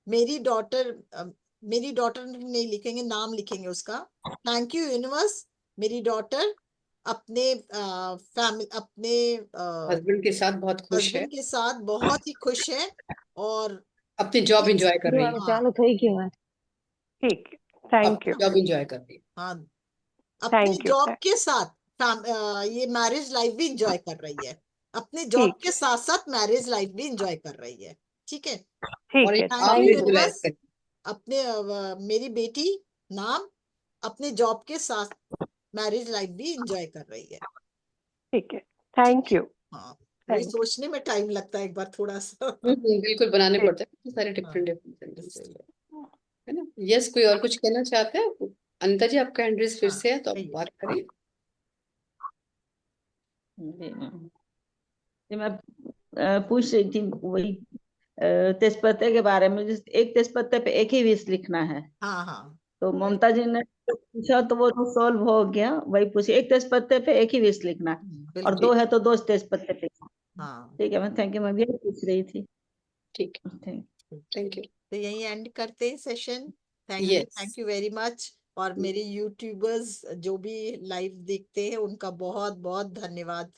मेरी डॉटर, मेरी डॉटर नहीं लिखेंगे, नाम लिखेंगे उसका। थैंक यू यूनिवर्स, मेरी डॉटर अपने फैमिली, अपने हस्बैंड के साथ बहुत खुश है, हस्बैंड के साथ बहुत ही खुश है, और अपनी जॉब एंजॉय कर रही है, हाँ चालू થઈ ગયું है। ठीक है, थैंक अपनी यू, जॉब एंजॉय कर रही है। हाँ अपनी थैंक यू, जॉब के साथ ये मैरिज लाइफ भी इंजॉय कर रही है, अपने जॉब ठीक के साथ साथ मैरिज लाइफ भी इंजॉय कर रही है। ठीक है, और ठीक है, एक थैंक आप यू थैंक भी यू। Realize universe. करें। अपने मेरी बेटी नाम अपने जॉब के साथ मैरिज लाइफ भी इंजॉय कर रही है। ठीक है, ठीक थैंक है, यू, हाँ वही थैंक यू। सोचने में टाइम लगता है एक बार थोड़ा सा। बिल्कुल बनाने ठीक, पड़ते हैं बहुत सारे हाँ डिफरेंट डिफरेंट, है ना। यस, कोई और कुछ कहना चाहते हैं? अनिता जी, आपका हैंड रेज फिर हाँ से है, तो आप कहिए। बात करिए। जी मैम। जी, मैं पूछ रही थी वही तेजपत्ते के बारे में। जिस एक तेजपत्ते पे एक ही विष लिखना है, हाँ हाँ तो ममता जी ने पूछा तो वो तो सॉल्व हो गया। वही पूछी, एक तेजपत्ते पे एक ही विष लिखना है, और बिल्कुल। दो है तो दो तेजपत्ते पे। हाँ ठीक है, मैं थैंक यू, मैं भी यही पूछ रही थी। ठीक थैंक है, थैंक यू। तो यही एंड करते हैं session. Yes, thank you very much. और मेरे यूट्यूबर्स जो भी लाइव देखते हैं उनका बहुत बहुत धन्यवाद।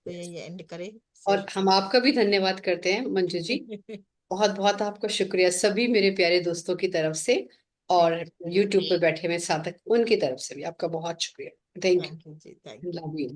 तो यही एंड करें और हम आपका भी धन्यवाद करते हैं मंजू जी, सेशन। बहुत बहुत आपका शुक्रिया सभी मेरे प्यारे दोस्तों की तरफ से, और यूट्यूब पर बैठे हुए साथक उनकी तरफ से भी आपका बहुत शुक्रिया। थैंक थैंक यू जी, thank you. You, love you.